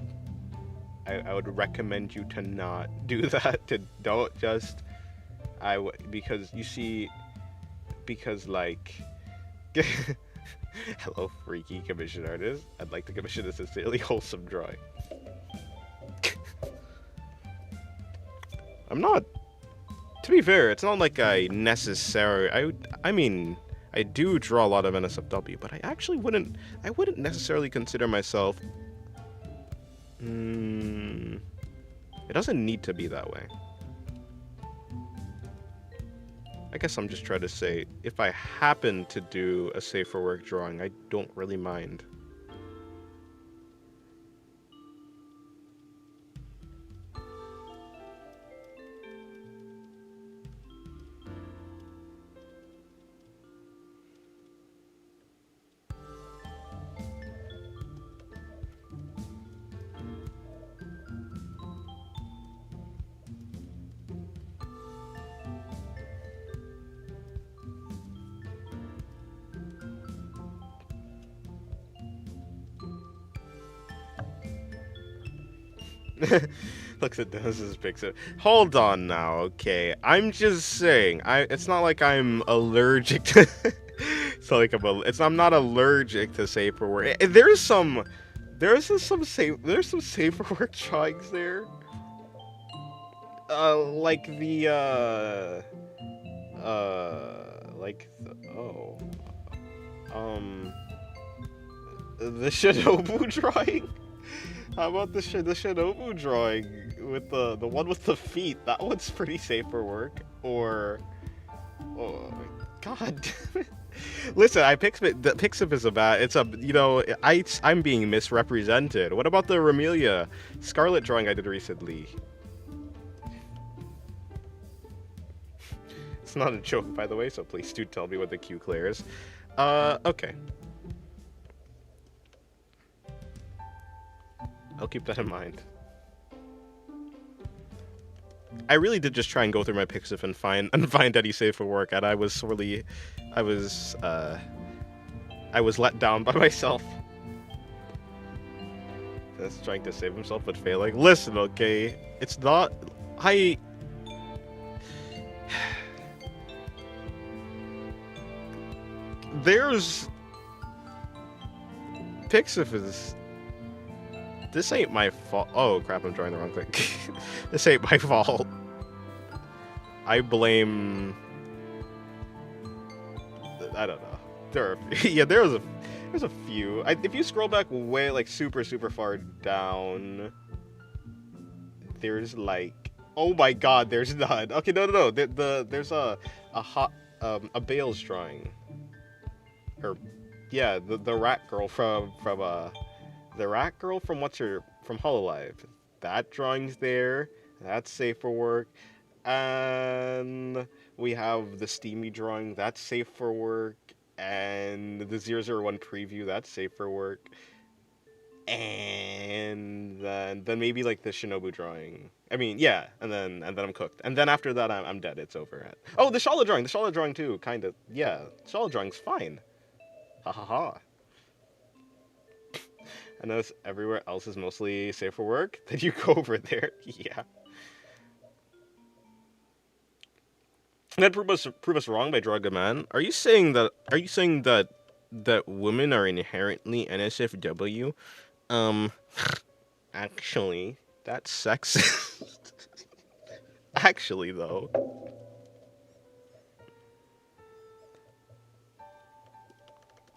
S1: I would recommend you to not do that. Don't just. Because you see, because like. Hello, freaky commission artist. I'd like to commission a sincerely wholesome drawing. I'm not. To be fair, it's not like I necessarily. I mean, I do draw a lot of NSFW, but I actually wouldn't. I wouldn't necessarily consider myself. It doesn't need to be that way. I guess I'm just trying to say, if I happen to do a safe for work drawing, I don't really mind. Looks at Dennis's picture. Hold on now, okay? I'm just saying. It's not like I'm allergic to. I'm not allergic to safe for work. There's some safe for work drawings there. Like the the Shinobu drawing. How about the Shinobu drawing with the one with the feet? That one's pretty safe for work. Or, oh my god, damn it. Listen, the Pixip is about. It's a I'm being misrepresented. What about the Remelia Scarlet drawing I did recently? It's not a joke, by the way. So please do tell me what the Q clears. Okay. I'll keep that in mind. I really did just try and go through my Pixif and find any save for work, and I was let down by myself. Just trying to save himself but failing. Listen, okay, it's not. There's Pixif is. This ain't my fault. Oh crap! I'm drawing the wrong thing. This ain't my fault. I blame. I don't know. There are yeah. There's a few. If you scroll back way like super far down, there's like oh my god. There's none. Okay, no. There's a Bale's drawing. Or yeah, the rat girl from the rat girl from from Hololive. That drawing's there. That's safe for work. And we have the Steamy drawing. That's safe for work. And the 001 preview. That's safe for work. And then maybe like the Shinobu drawing. I mean, yeah. And then I'm cooked. And then after that, I'm dead. It's over. Oh, the Shala drawing. The Shala drawing too. Kind of. Yeah. Shala drawing's fine. Ha ha ha. I notice everywhere else is mostly safe for work. Then you go over there. Yeah. And then prove us wrong by Draw Good Man. Are you saying that women are inherently NSFW? Actually, that's sexist. Actually, though.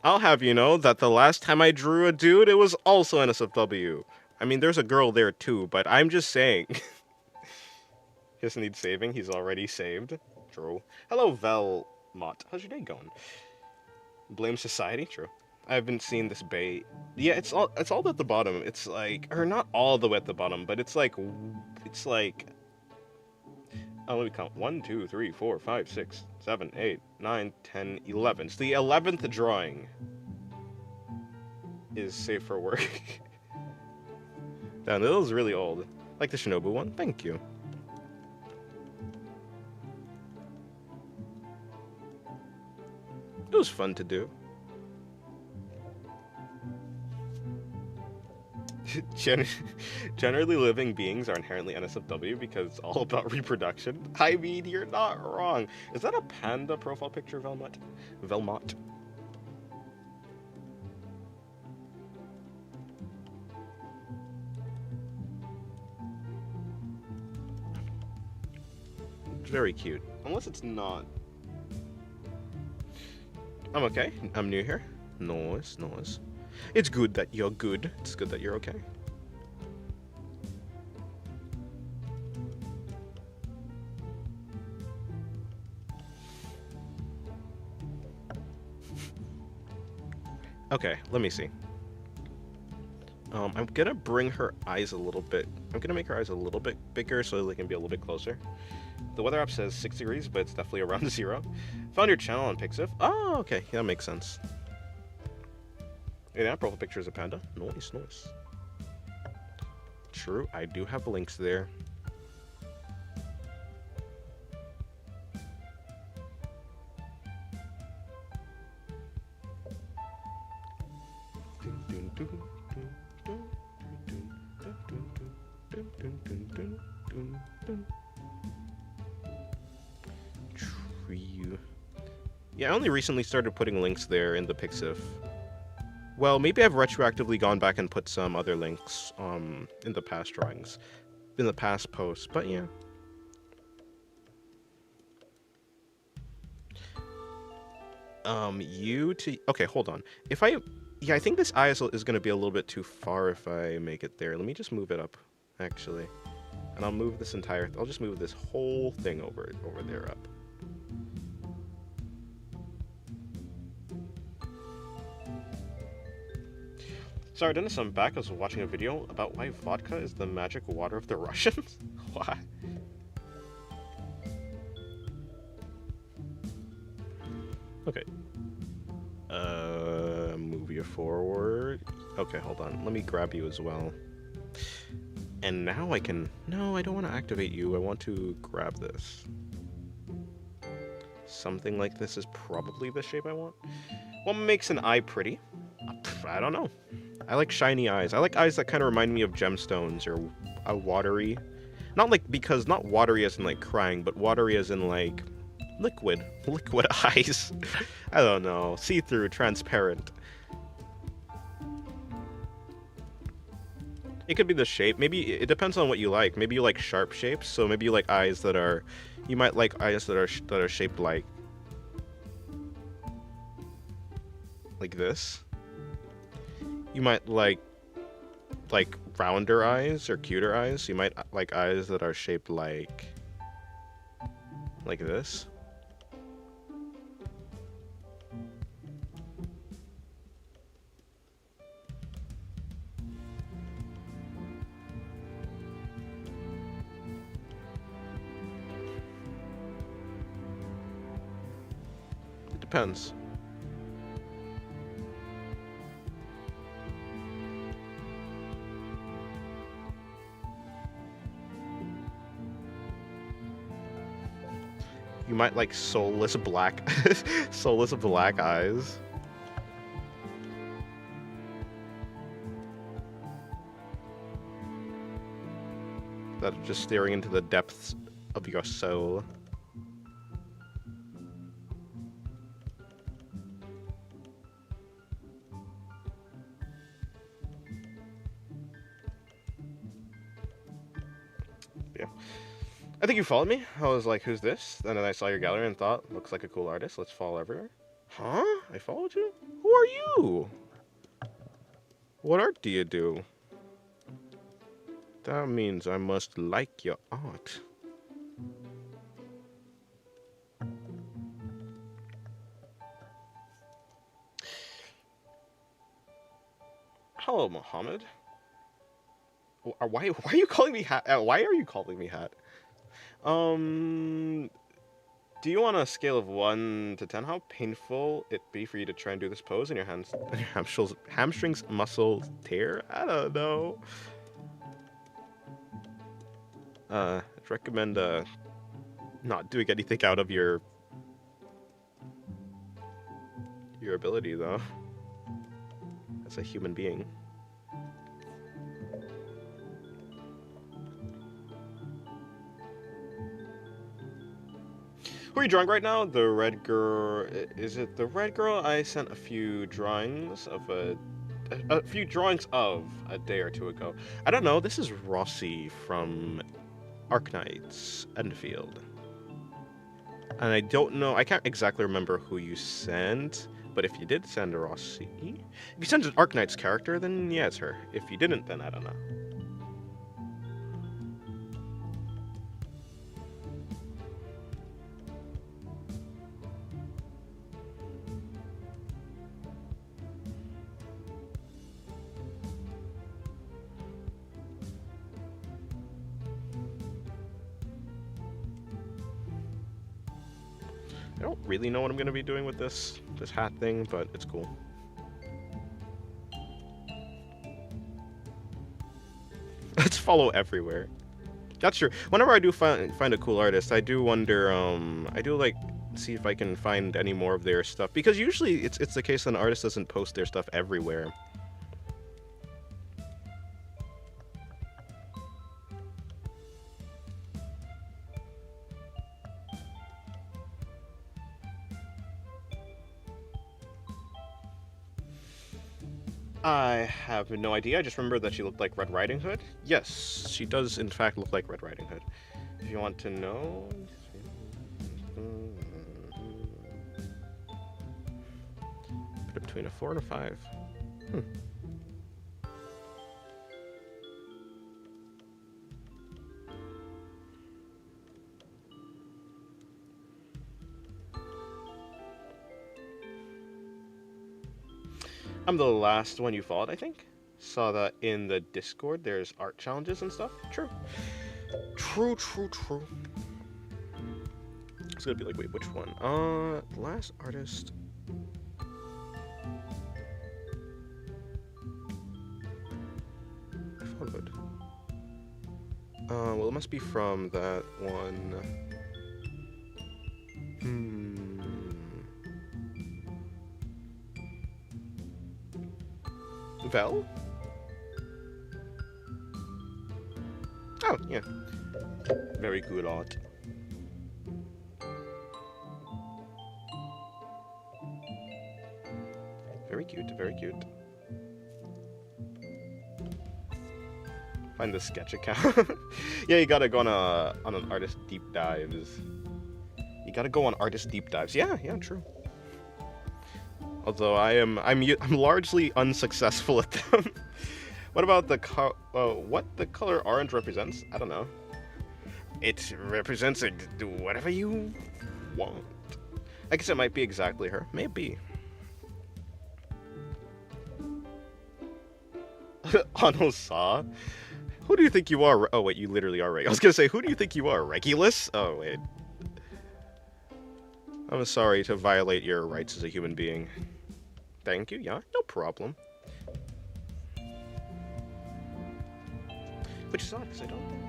S1: I'll have you know that the last time I drew a dude, it was also NSFW. I mean, there's a girl there too, but I'm just saying. He doesn't need saving. He's already saved. True. Hello, Velmot. How's your day going? Blame society. True. I haven't seen this bait. Yeah, it's all at the bottom. It's like, or not all the way at the bottom, but it's like. Oh, let me count. 1, 2, 3, 4, 5, 6, 7, 8, 9, 10, 11. So the 11th drawing is safe for work. Damn, that was really old. Like the Shinobu one. Thank you. It was fun to do. Generally, living beings are inherently NSFW because it's all about reproduction. I mean, you're not wrong. Is that a panda profile picture, Velmot? Velmot. Very cute. Unless it's not. I'm okay. I'm new here. Nice. It's good that you're good. It's good that you're okay. Okay, let me see. I'm gonna bring her eyes a little bit. I'm gonna make her eyes a little bit bigger so they can be a little bit closer. The weather app says 6 degrees, but it's definitely around 0. Found your channel on Pixif. Oh, okay. Yeah, that makes sense. Yeah, that profile picture is a panda. Nice. True, I do have links there. Yeah, I only recently started putting links there in the Pixif. Well, maybe I've retroactively gone back and put some other links in the past drawings, in the past posts, but yeah. Okay, hold on. I think this ISO is going to be a little bit too far if I make it there. Let me just move it up, actually. And I'll move this I'll just move this whole thing over there up. Sorry, Dennis, I'm back. I was watching a video about why vodka is the magic water of the Russians. Why? Okay. Move you forward. Okay, hold on. Let me grab you as well. And now I can... No, I don't want to activate you. I want to grab this. Something like this is probably the shape I want. What makes an eye pretty? I don't know. I like shiny eyes. I like eyes that kind of remind me of gemstones or a watery. Not like, because not watery as in like crying, but watery as in like liquid. Liquid eyes. I don't know. See-through, transparent. It could be the shape. Maybe it depends on what you like. Maybe you like sharp shapes, so maybe you like eyes that are... You might like eyes that are shaped like this. You might like rounder eyes or cuter eyes. You might like eyes that are shaped like this. It depends. You might like soulless black soulless black eyes. That are just staring into the depths of your soul. Yeah. I think you followed me. I was like, who's this? And then I saw your gallery and thought, looks like a cool artist. Let's follow everywhere. Huh? I followed you? Who are you? What art do you do? That means I must like your art. Hello, Mohammed. Why are you calling me Hat? Why are you calling me Hat? Do you on a scale of 1 to 10 how painful it be for you to try and do this pose and your hamstrings muscle tear? I don't know. I'd recommend not doing anything out of your ability though. As a human being. Who are you drawing right now? The red girl. Is it the red girl? I sent a few drawings of a day or two ago. I don't know. This is Rossi from Arknights Enfield. And I don't know. I can't exactly remember who you sent. But if you did send a Rossi, if you sent an Arknights character, then yeah, it's her. If you didn't, then I don't know. I don't really know what I'm going to be doing with this hat thing, but it's cool. Let's follow everywhere. That's true. Whenever I do find a cool artist, I do wonder, I do like see if I can find any more of their stuff, because usually it's the case that an artist doesn't post their stuff everywhere. I have no idea. I just remember that she looked like Red Riding Hood. Yes, she does in fact look like Red Riding Hood. If you want to know... Put it between a 4 and a 5. I'm the last one you followed, I think. saw that in the Discord. There's art challenges and stuff. True. True. It's gonna be like, wait, which one? Last artist. I followed. Well, it must be from that one. Vel? Oh, yeah. Very good art. Very cute, very cute. Find the sketch account. Yeah, you gotta go on an artist deep dives. You gotta go on artist deep dives. Yeah, true. Although I'm largely unsuccessful at them. What about what the color orange represents? I don't know. It represents whatever you want. I guess it might be exactly her. Maybe. Anosa? Who do you think you are? Oh wait, you literally are right. I was gonna say, who do you think you are? Regulus? Oh wait. I'm sorry to violate your rights as a human being. Thank you, yeah, no problem. Which is odd, because I don't think...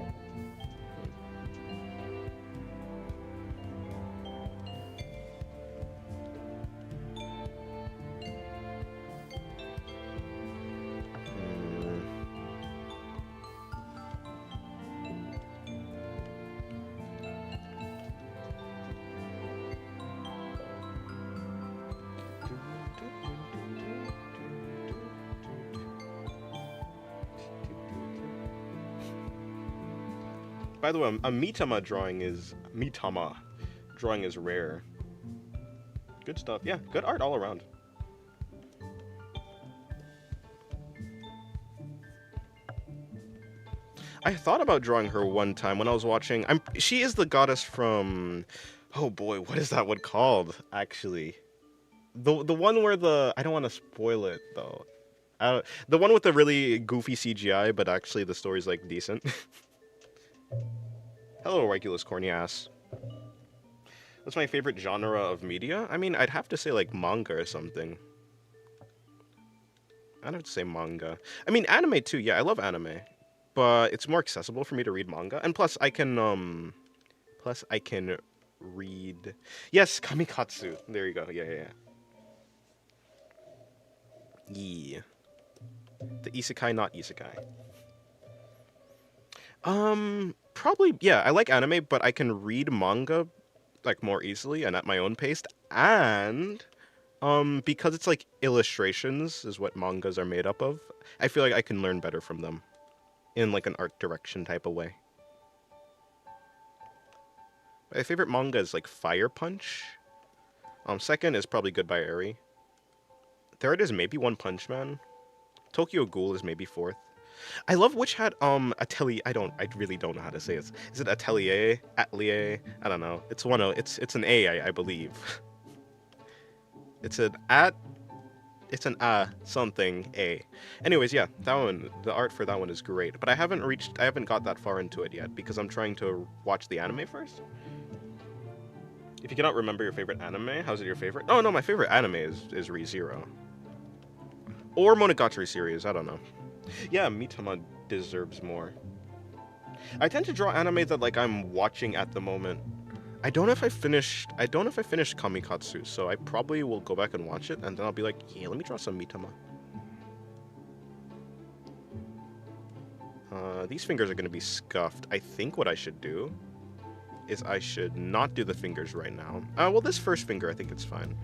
S1: By the way, a Mitama drawing is rare. Good stuff. Yeah, good art all around. I thought about drawing her one time when I was watching. She is the goddess from, oh boy, what is that one called? Actually, the one where I don't want to spoil it though. The one with the really goofy CGI, but actually the story's like decent. Hello, Regulus corny ass. What's my favorite genre of media? I mean, I'd have to say like manga or something. I'd have to say manga. I mean, anime too. Yeah, I love anime, but it's more accessible for me to read manga, and plus I can read. Yes, Kamikatsu. There you go. Yeah. Yeah. The isekai, not isekai. Probably, yeah, I like anime, but I can read manga, like, more easily and at my own pace, and, because it's, like, illustrations is what mangas are made up of, I feel like I can learn better from them in, like, an art direction type of way. My favorite manga is, like, Fire Punch. Second is probably Goodbye Eri. Third is maybe One Punch Man. Tokyo Ghoul is maybe fourth. I love Witch Hat, Atelier, I really don't know how to say it. Is it Atelier? Atelier? I don't know. It's it's an A, I believe. It's an something A. Anyways, yeah, that one, the art for that one is great, but I haven't got that far into it yet, because I'm trying to watch the anime first. If you cannot remember your favorite anime, how's it your favorite? Oh no, my favorite anime is ReZero. Or Monogatari series, I don't know. Yeah, Mitama deserves more. I tend to draw anime that like I'm watching at the moment. I don't know if I finished Kamikatsu, so I probably will go back and watch it, and then I'll be like, yeah, let me draw some Mitama. These fingers are gonna be scuffed. I think what I should do is I should not do the fingers right now. Well, this first finger, I think it's fine.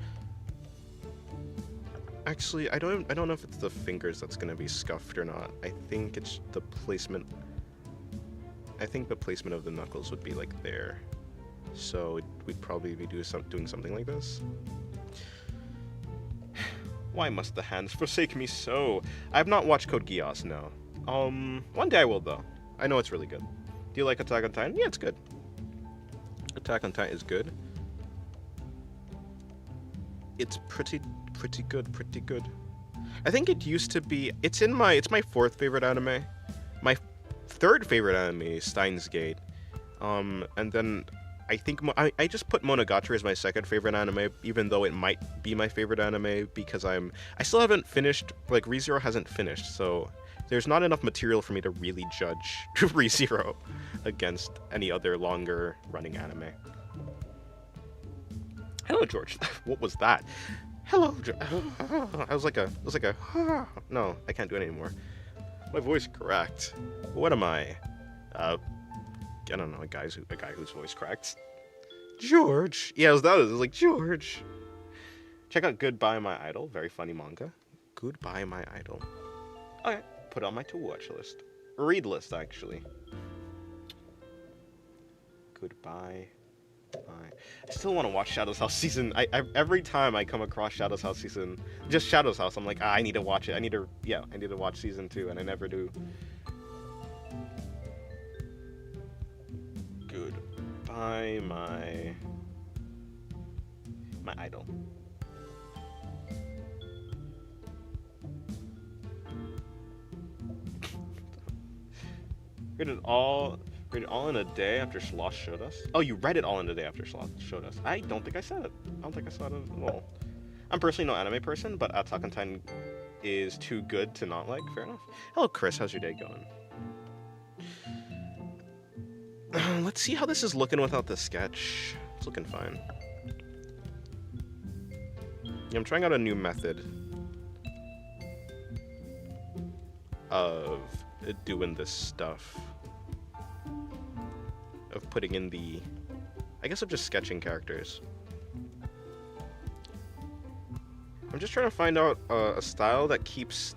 S1: Actually, I don't know if it's the fingers that's gonna be scuffed or not. I think it's the placement. I think the placement of the knuckles would be like there. So we'd probably be doing something like this. Why must the hands forsake me so? I have not watched Code Geass, no. One day I will though. I know it's really good. Do you like Attack on Titan? Yeah, it's good. Attack on Titan is good. It's pretty good. I think it used to be. It's my fourth favorite anime. My third favorite anime is Steins Gate. And then I think I just put Monogatari as my second favorite anime, even though it might be my favorite anime because I still haven't finished, like, ReZero hasn't finished, so there's not enough material for me to really judge ReZero against any other longer running anime. Hello, George. What was that? Hello, George. I was like a no, I can't do it anymore. My voice cracked. What am I? I don't know, a guy whose voice cracked. George. Yeah, it was like George. Check out Goodbye My Idol. Very funny manga. Goodbye My Idol. Okay, put it on my to-watch list. Read list, actually. Goodbye. I still want to watch Shadow's House season. Every time I come across Shadow's House season, just Shadow's House, I'm like, I need to watch it. I need to watch season 2, and I never do. Goodbye, my idol. Read it all in a day after Sloth showed us? Oh, you read it all in a day after Sloth showed us. I don't think I said it. I don't think I saw it at all. I'm personally no anime person, but Attack on Titan is too good to not like. Fair enough. Hello, Chris. How's your day going? Let's see how this is looking without the sketch. It's looking fine. Yeah, I'm trying out a new method of doing this stuff. Of putting in the... I guess of just sketching characters. I'm just trying to find out a style that keeps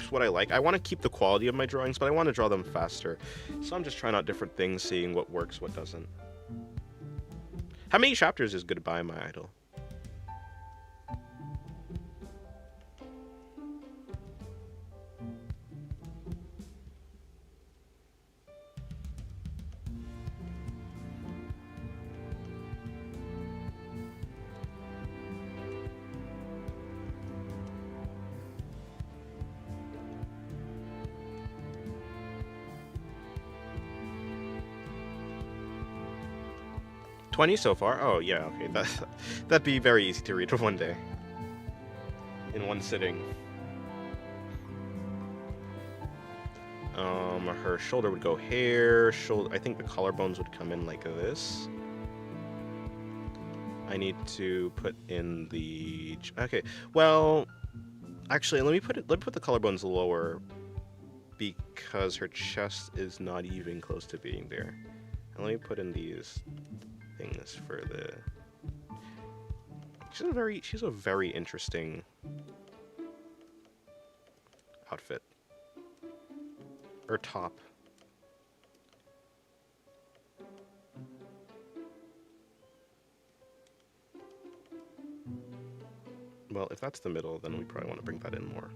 S1: what I like. I want to keep the quality of my drawings, but I want to draw them faster. So I'm just trying out different things, seeing what works, what doesn't. How many chapters is Goodbye My Idol? $20 so far? Oh, yeah, okay. That'd be very easy to read for one day. In one sitting. Her shoulder would go here. I think the collarbones would come in like this. I need to put in the... Okay, well... Actually, let me put the collarbones lower because her chest is not even close to being there. And let me put in these things for the... She's a very interesting outfit. Or top. Well, if that's the middle, then we probably want to bring that in more.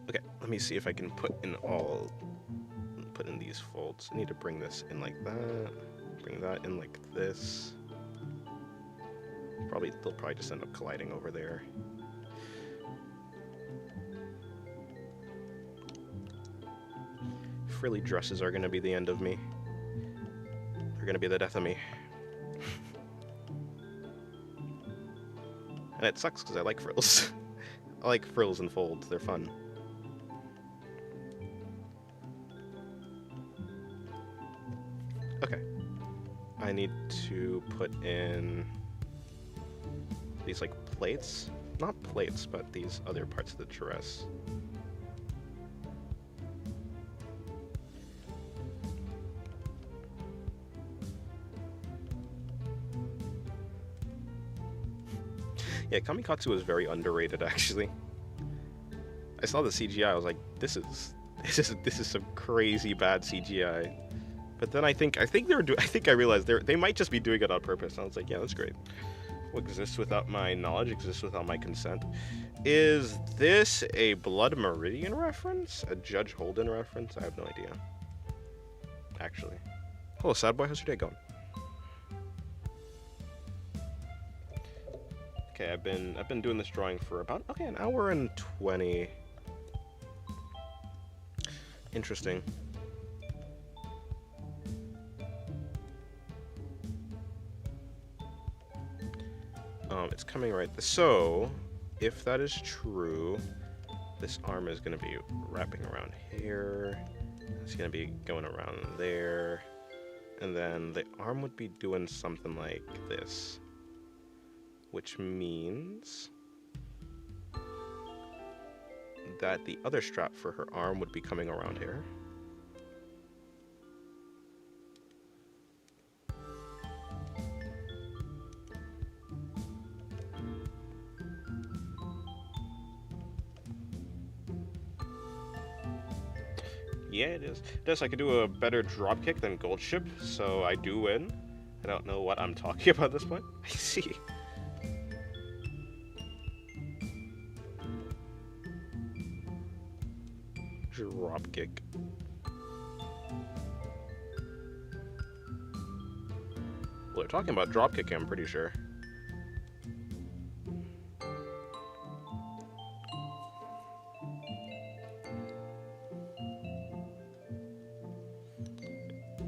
S1: Okay, let me see if I can put in these folds. I need to bring this in like that. Bring that in like this. They'll probably just end up colliding over there. Frilly dresses are gonna be the end of me. They're gonna be the death of me. And it sucks because I like frills. I like frills and folds, they're fun. Okay. I need to put in these like plates. Not plates, but these other parts of the dress. Yeah, Kamikatsu is very underrated, actually. I saw the CGI, I was like, this is some crazy bad CGI. But then I think I realized they might just be doing it on purpose. And I was like, yeah, that's great. What exists without my knowledge exists without my consent. Is this a Blood Meridian reference? A Judge Holden reference? I have no idea. Actually. Hello, sad boy. How's your day going? Okay, I've been doing this drawing for about an hour and 20. Interesting. It's coming right. So, if that is true, this arm is gonna be wrapping around here. It's gonna be going around there, and then the arm would be doing something like this, which means that the other strap for her arm would be coming around here. Yeah, it is. This, I could do a better drop kick than Gold Ship, so I do win. I don't know what I'm talking about at this point. I see. Drop kick. Well, they're talking about drop kicking, I'm pretty sure.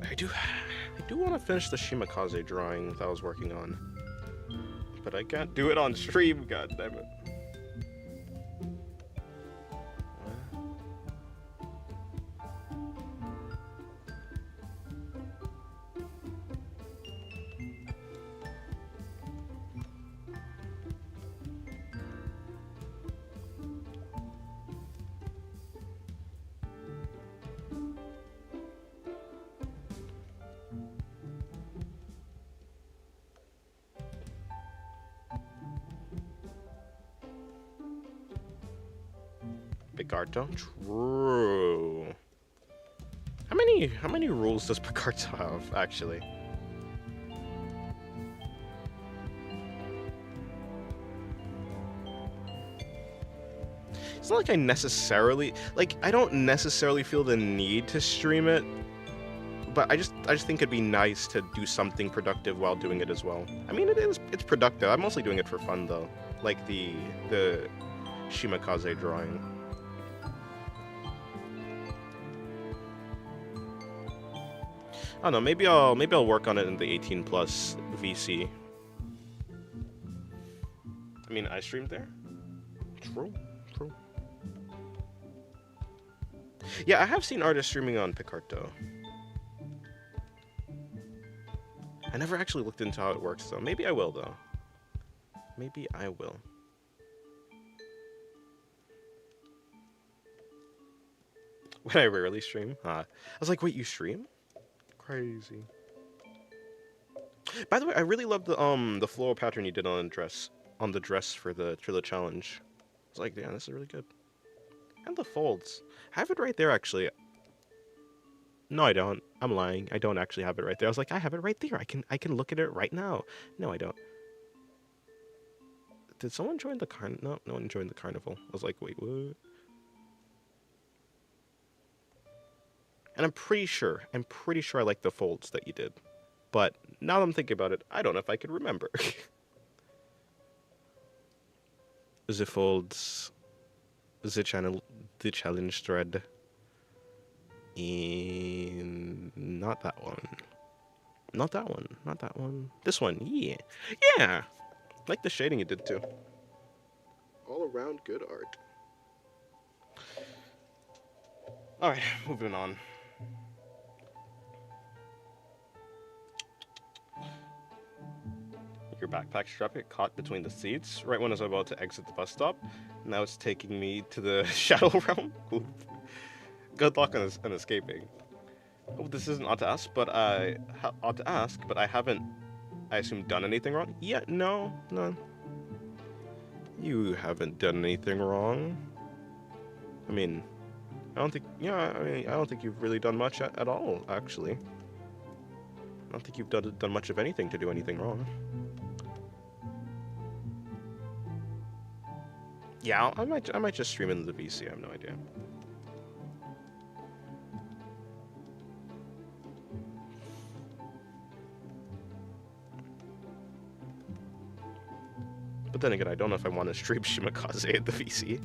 S1: I do want to finish the Shimakaze drawing that I was working on, but I can't do it on stream, god damn it. Picarto? True. How many rules does Picarto have, actually? It's not like I don't necessarily feel the need to stream it, but I just think it'd be nice to do something productive while doing it as well. I mean, it's productive. I'm mostly doing it for fun though, like the Shimakaze drawing. I don't know, maybe I'll work on it in the 18 plus VC. I mean, I streamed there. True. Yeah, I have seen artists streaming on Picarto. I never actually looked into how it works though. Maybe I will though. Maybe I will. Would I rarely stream? I was like, wait, you stream? Crazy. By the way, I really love the floral pattern you did on the dress for the challenge. I was like, yeah, this is really good. And the folds. I have it right there actually. No, I don't. I'm lying. I don't actually have it right there. I was like, I have it right there. I can look at it right now. No, I don't. Did someone join the carnival? No one joined the carnival. I was like, wait, what? And I'm pretty sure I like the folds that you did. But now that I'm thinking about it, I don't know if I could remember. The folds, the challenge thread. In not that one. Not that one. Not that one. This one. Yeah. Yeah. Like the shading you did too. All around good art. Alright, moving on. Your backpack strap get caught between the seats right when I was about to exit the bus stop. Now it's taking me to the Shadow Realm. Good luck on escaping. Oh, this isn't ought to ask, but I haven't, I assume, done anything wrong? Yeah, no. You haven't done anything wrong. I mean, I don't think, yeah, I mean, I don't think you've really done much at all, actually. I don't think you've done much of anything to do anything wrong. Yeah, I might just stream into the VC, I have no idea. But then again, I don't know if I want to stream Shimakaze at the VC.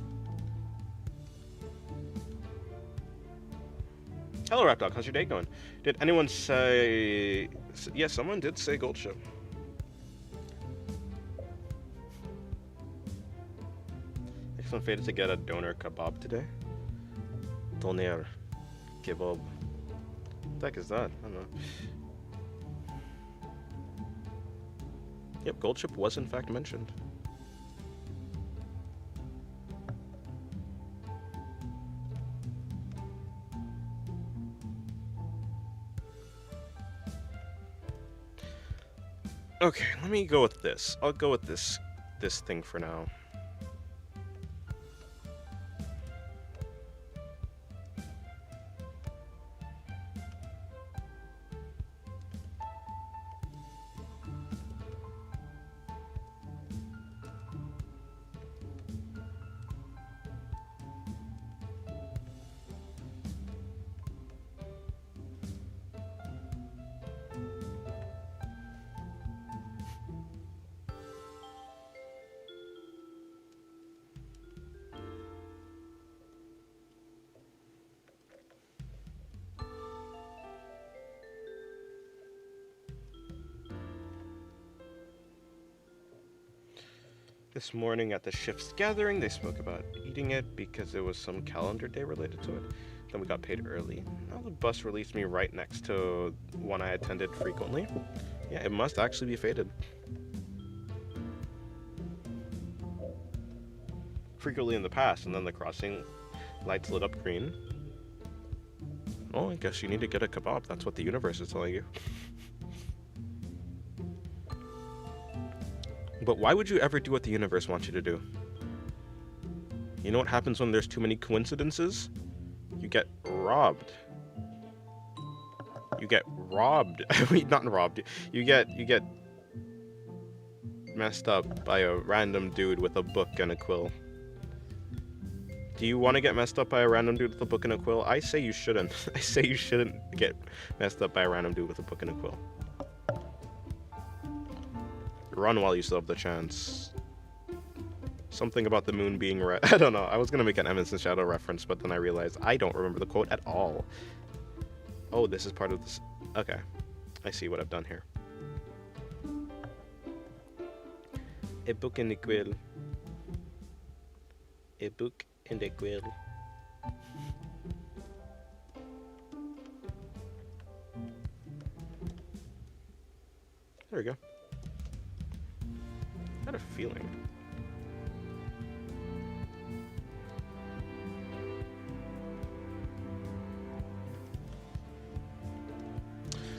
S1: Hello, Rapdog. How's your day going? Did anyone say... Yeah, someone did say gold ship. Someone faded to get a doner kebab today. Doner kebab. What the heck is that? I don't know. Yep, gold ship was in fact mentioned. Okay, let me go with this. I'll go with this thing for now. This morning at the shift's gathering, they spoke about eating it because it was some calendar day related to it. Then we got paid early. Now the bus released me right next to one I attended frequently. Yeah, it must actually be faded. Frequently in the past, and then the crossing lights lit up green. Oh, I guess you need to get a kebab. That's what the universe is telling you. But why would you ever do what the universe wants you to do? You know what happens when there's too many coincidences? You get robbed. You get robbed. Wait, not robbed. You get messed up by a random dude with a book and a quill. Do you want to get messed up by a random dude with a book and a quill? I say you shouldn't. I say you shouldn't get messed up by a random dude with a book and a quill. Run while you still have the chance. Something about the moon being red. I don't know. I was going to make an Emerson Shadow reference, but then I realized I don't remember the quote at all. Oh, this is part of this. Okay. I see what I've done here. A book and a quill. A book and a quill. There we go. I had a feeling.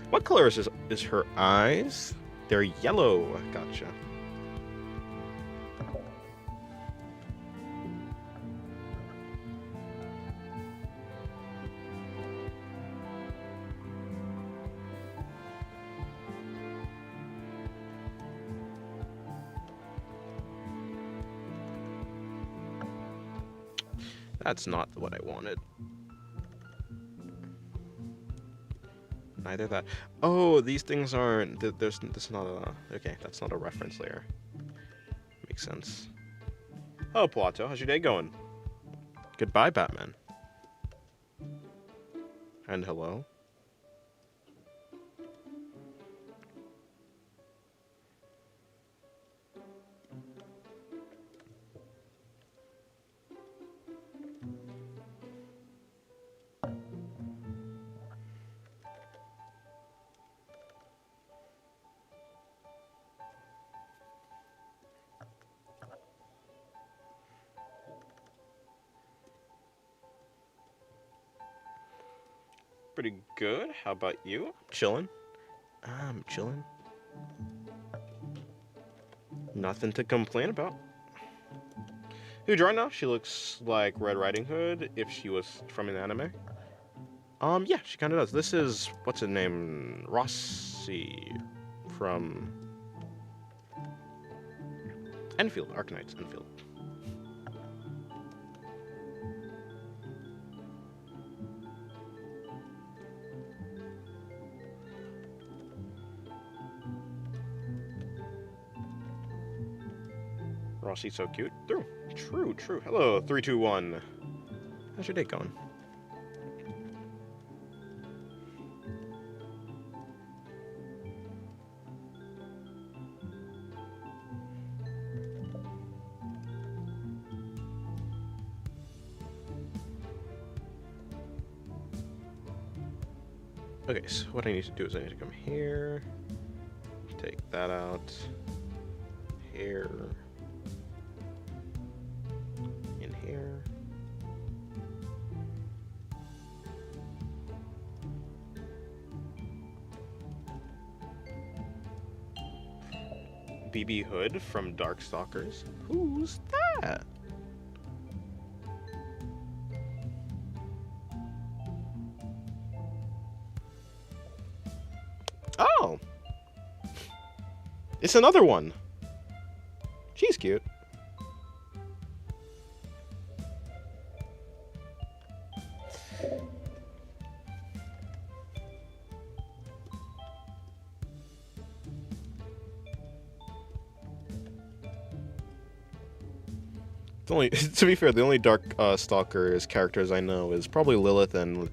S1: What color is her eyes? They're yellow. Gotcha. That's not what I wanted. Neither that. Oh, these things aren't. There's not a. Okay, that's not a reference layer. Makes sense. Oh, Plato, how's your day going? Goodbye, Batman. And hello. Pretty good. How about you? Chilling. I'm chilling. Nothing to complain about. Who drawing now? She looks like Red Riding Hood if she was from an anime. Yeah, she kind of does. This is, what's her name? Rossi from Enfield, Arknights, Enfield. Rossi's so cute. True. Hello, 321. How's your day going? Okay, so what I need to do is I need to come here, take that out, here, in here. BB Hood from Darkstalkers. Who's that? Oh! It's another one! She's cute. It's only, to be fair, the only Dark Stalkers characters I know is probably Lilith and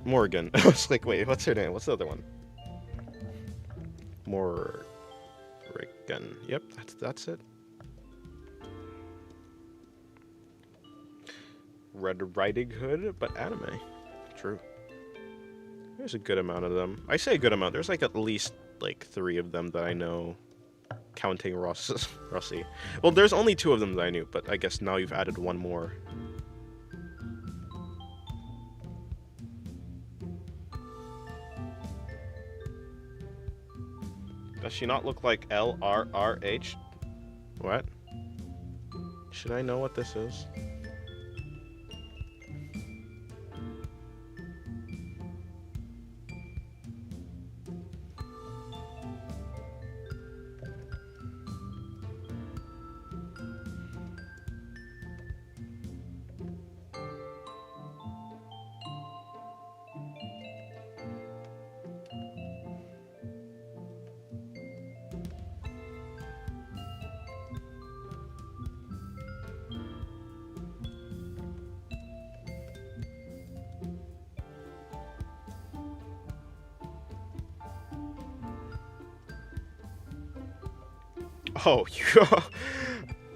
S1: Morgan. I was like, wait, what's her name? What's the other one? Morrigan. Yep, that's it. Red Riding Hood, but anime. True. There's a good amount of them. I say a good amount. There's like at least like 3 of them that I know, counting Rossi. Well, there's only 2 of them that I knew, but I guess now you've added 1 more. Does she not look like LRRH? What? Should I know what this is?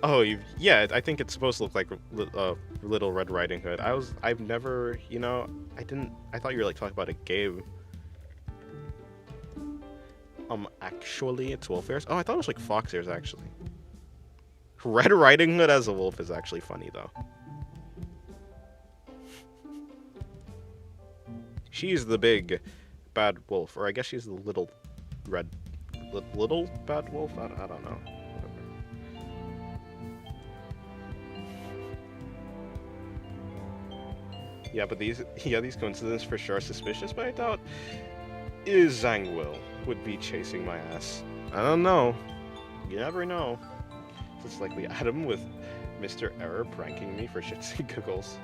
S1: Oh, yeah. I think it's supposed to look like Little Red Riding Hood. I've never, I thought you were like talking about a game. Actually, it's wolf ears. Oh, I thought it was like fox ears actually. Red Riding Hood as a wolf is actually funny though. She's the big bad wolf, or I guess she's the little bad wolf. I don't know. Yeah, but these coincidences for sure are suspicious, but I doubt Zangwill would be chasing my ass. I don't know. You never know. It's likely Adam with Mr. Error pranking me for shits and giggles.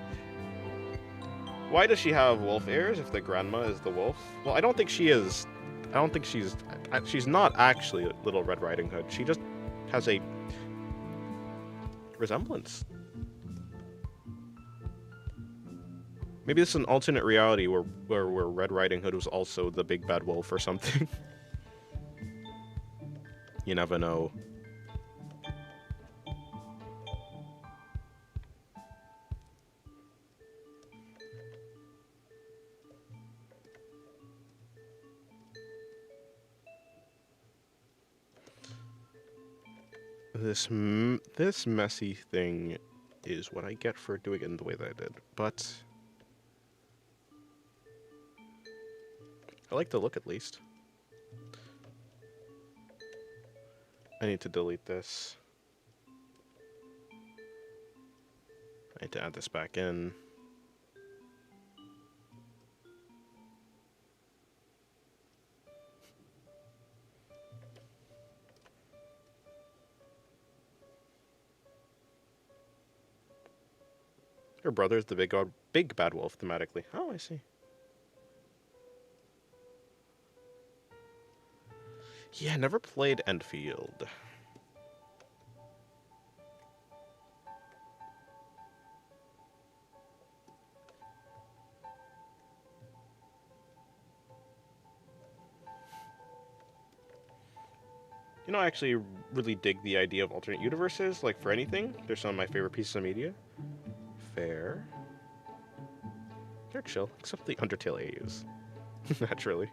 S1: Why does she have wolf ears if the grandma is the wolf? Well, I don't think she is. I don't think she's not actually Little Red Riding Hood. She just has a resemblance. Maybe this is an alternate reality where Red Riding Hood was also the big bad wolf or something. You never know. This messy thing is what I get for doing it the way that I did, but I like the look at least. I need to delete this. I need to add this back in. Her brother's the big bad wolf thematically. Oh, I see. Yeah, never played Enfield. You know, I actually really dig the idea of alternate universes, like for anything. They're some of my favorite pieces of media. Fair. They're chill, except the Undertale AUs. Naturally.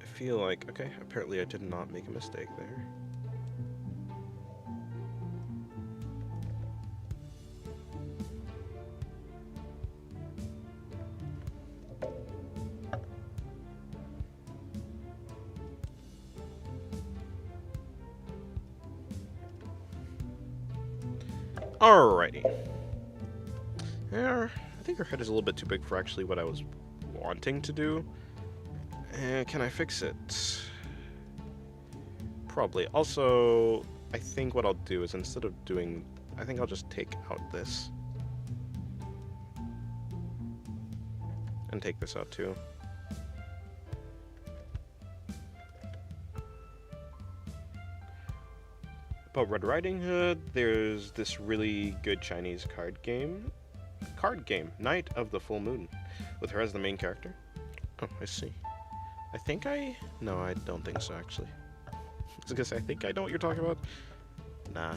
S1: I feel like, okay, apparently I did not make a mistake there. Alrighty. Yeah, I think her head is a little bit too big for actually what I was wanting to do. Can I fix it? Probably. Also, I think what I'll do is instead of doing... I think I'll just take out this. And take this out too. About Red Riding Hood, there's this really good Chinese card game, Night of the Full Moon, with her as the main character. Oh, I see. No, I don't think so, actually. I was gonna say, I think I know what you're talking about. Nah.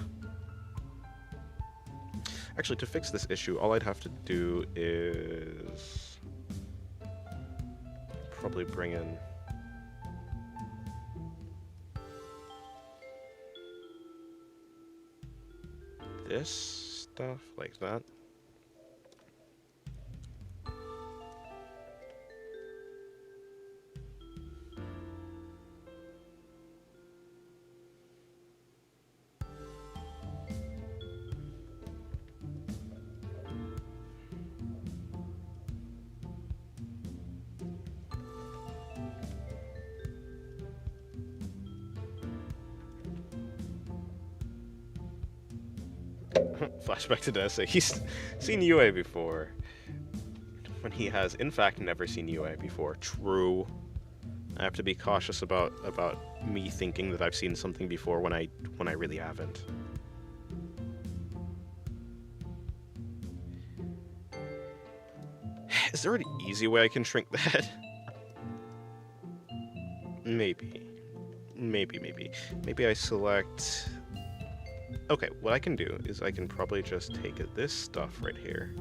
S1: Actually, to fix this issue, all I'd have to do is... probably bring in... this stuff, like that. Flashback to Dessa. He's seen UA before. When he has, in fact, never seen UA before. True. I have to be cautious about me thinking that I've seen something before when I really haven't. Is there an easy way I can shrink that? Maybe. Maybe I select... Okay, what I can do is I can probably just take this stuff right here.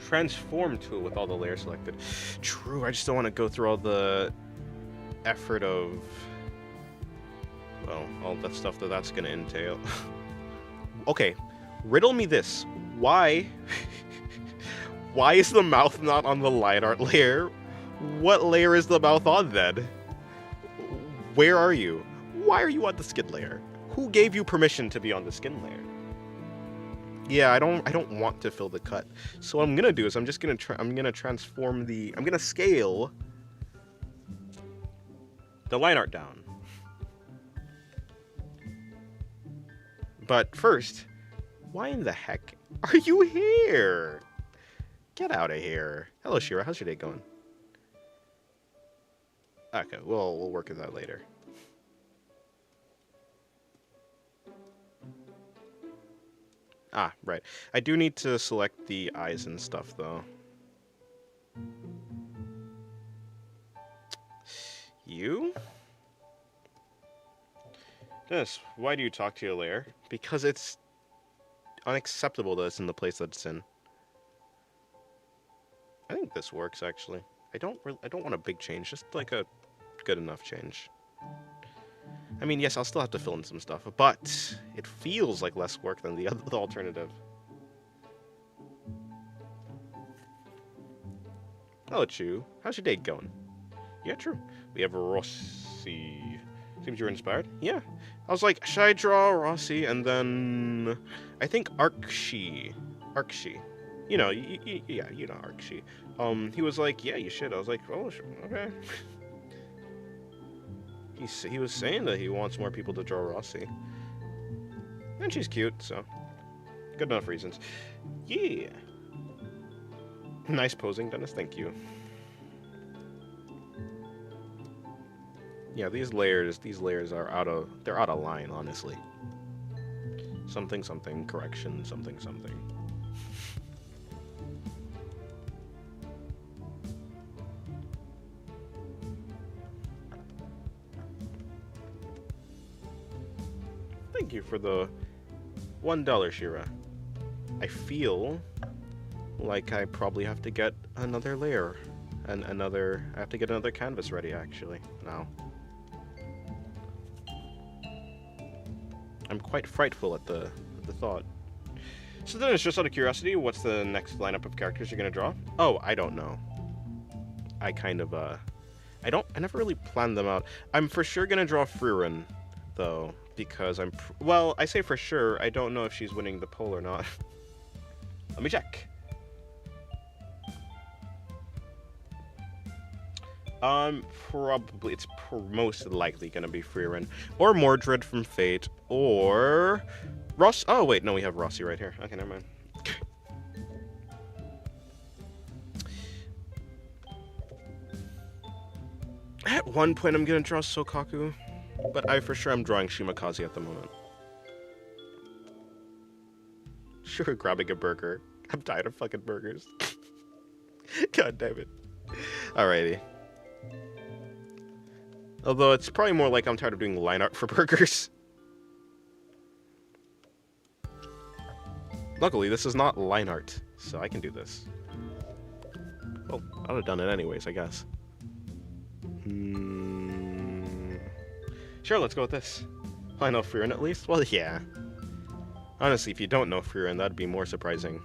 S1: Transform tool with all the layers selected. True, I just don't want to go through all the effort of, well, all that stuff that's going to entail. Okay, riddle me this. Why is the mouth not on the line art layer? What layer is the mouth on then? Where are you? Why are you on the skin layer? Who gave you permission to be on the skin layer? Yeah, I don't want to fill the cut. So what I'm gonna do is I'm gonna transform I'm gonna scale the line art down. But first, why in the heck are you here? Get out of here. Hello, Shira. How's your day going? Okay, we'll work with that later. Ah, right. I do need to select the eyes and stuff, though. You? Dennis, why do you talk to your lair? Because it's unacceptable that it's in the place that it's in. I think this works, actually. I don't want a big change, just like a good enough change. I mean, yes, I'll still have to fill in some stuff, but it feels like less work than the alternative. Hello, Chu. How's your day going? Yeah, true. We have Rossi. Seems you're inspired. Yeah. I was like, should I draw Rossi? And then I think Archie. You know, yeah, you know Archie. He was like, yeah, you should. I was like, oh, okay. He was saying that he wants more people to draw Rossi. And she's cute, so good enough reasons. Yeah. Nice posing, Dennis. Thank you. Yeah, these layers are out of line, honestly. Something correction, something. Thank you for the $1, Shira. I feel like I probably have to get another layer and I have to get another canvas ready actually now. I'm quite frightful at the thought. So then it's just out of curiosity, what's the next lineup of characters you're gonna draw? Oh, I don't know. I kind of I never really planned them out. I'm for sure gonna draw Frieren though, because well, I say for sure, I don't know if she's winning the poll or not. Let me check. Probably, it's most likely gonna be Frieren, or Mordred from Fate, or Ross. Oh wait, no, we have Rossi right here. Okay, never mind. At one point, I'm gonna draw Sokaku, but I for sure am drawing Shimakaze at the moment. Sure, grabbing a burger. I'm tired of fucking burgers. God damn it. Alrighty. Although it's probably more like I'm tired of doing line art for burgers. Luckily, this is not line art, so I can do this. Well, I would have done it anyways, I guess. Sure, let's go with this. I know Frieren at least? Well, yeah. Honestly, if you don't know Frieren, that'd be more surprising.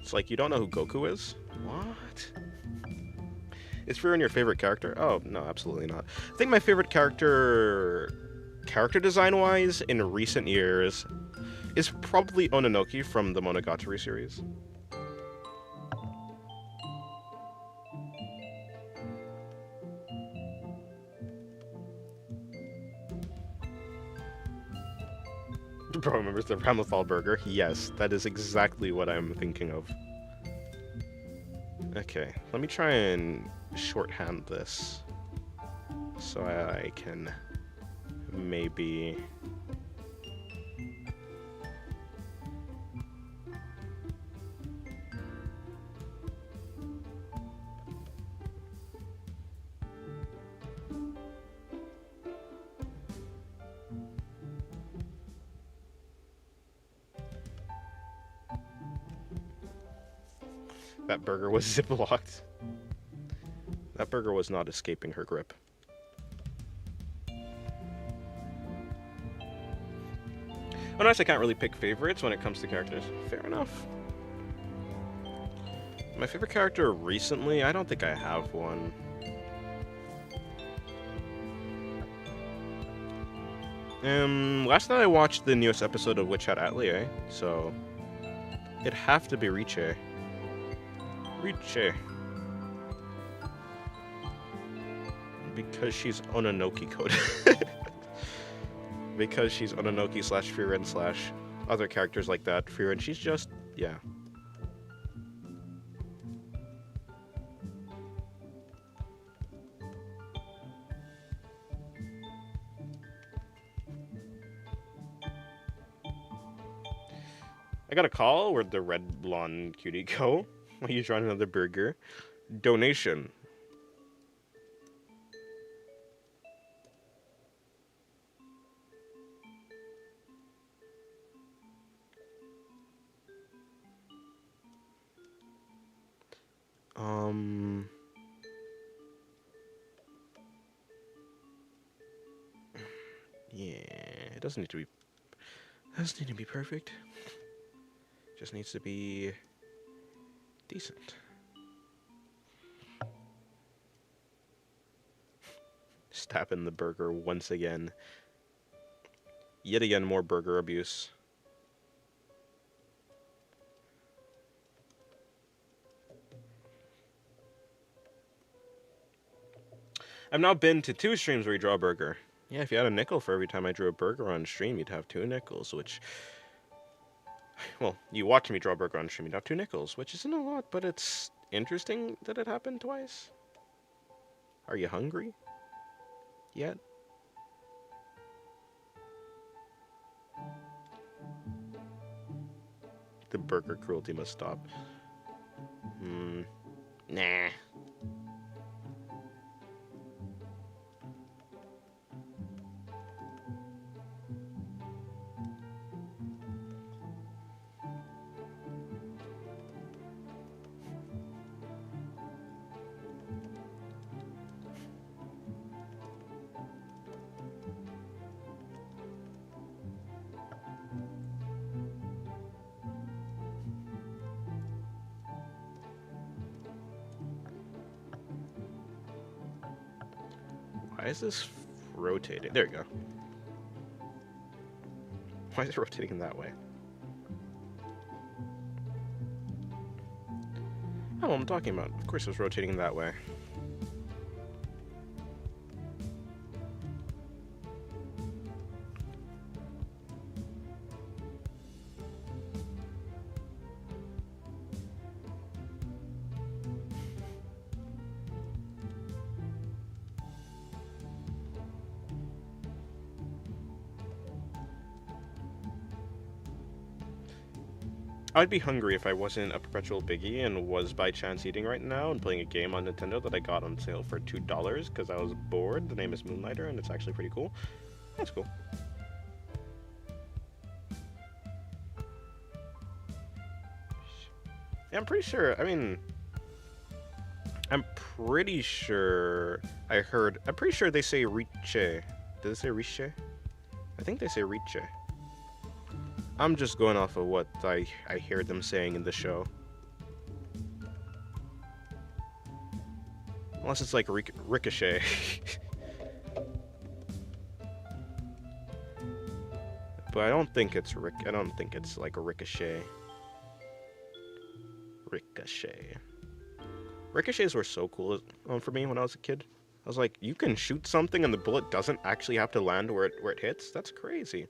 S1: It's like, you don't know who Goku is? What? Is Frieren your favorite character? Oh, no, absolutely not. I think my favorite character design-wise, in recent years, is probably Ononoki from the Monogatari series. Bro remembers the Ramlethal burger? Yes, that is exactly what I'm thinking of. Okay, let me try and shorthand this so I can maybe... That burger was zip-locked. That burger was not escaping her grip. Unless I can't really pick favorites when it comes to characters. Fair enough. My favorite character recently? I don't think I have one. Last night I watched the newest episode of Witch Hat Atelier, so it'd have to be Riche. Riche. Because she's Ononoki coded. Because she's Ononoki / Frieren / other characters like that. Frieren, she's just, yeah. I got a call. Where'd the red blonde cutie go? Are you trying another burger? Donation. Yeah, it doesn't need to be. Doesn't need to be perfect. Just needs to be decent. Stabbing the burger once again. Yet again, more burger abuse. I've now been to 2 streams where you draw a burger. Yeah, if you had a nickel for every time I drew a burger on stream, you'd have 2 nickels, which... Well, you watch me draw a burger on stream, you'd have 2 nickels, which isn't a lot, but it's interesting that it happened twice. Are you hungry? Yet? The burger cruelty must stop. Nah. Why is this rotating? There you go. Why is it rotating that way? Oh, what I'm talking about. Of course it was rotating that way. I'd be hungry if I wasn't a perpetual biggie and was by chance eating right now and playing a game on Nintendo that I got on sale for $2 because I was bored. The name is Moonlighter and it's actually pretty cool. That's cool. Yeah, I'm pretty sure, I'm pretty sure I'm pretty sure they say Riche. Did they say Riche? I think they say Riche. I'm just going off of what I hear them saying in the show. Unless it's like Ricochet. But I don't think it's I don't think it's like a Ricochet. Ricochet. Ricochets were so cool for me when I was a kid. I was like, you can shoot something and the bullet doesn't actually have to land where it hits? That's crazy.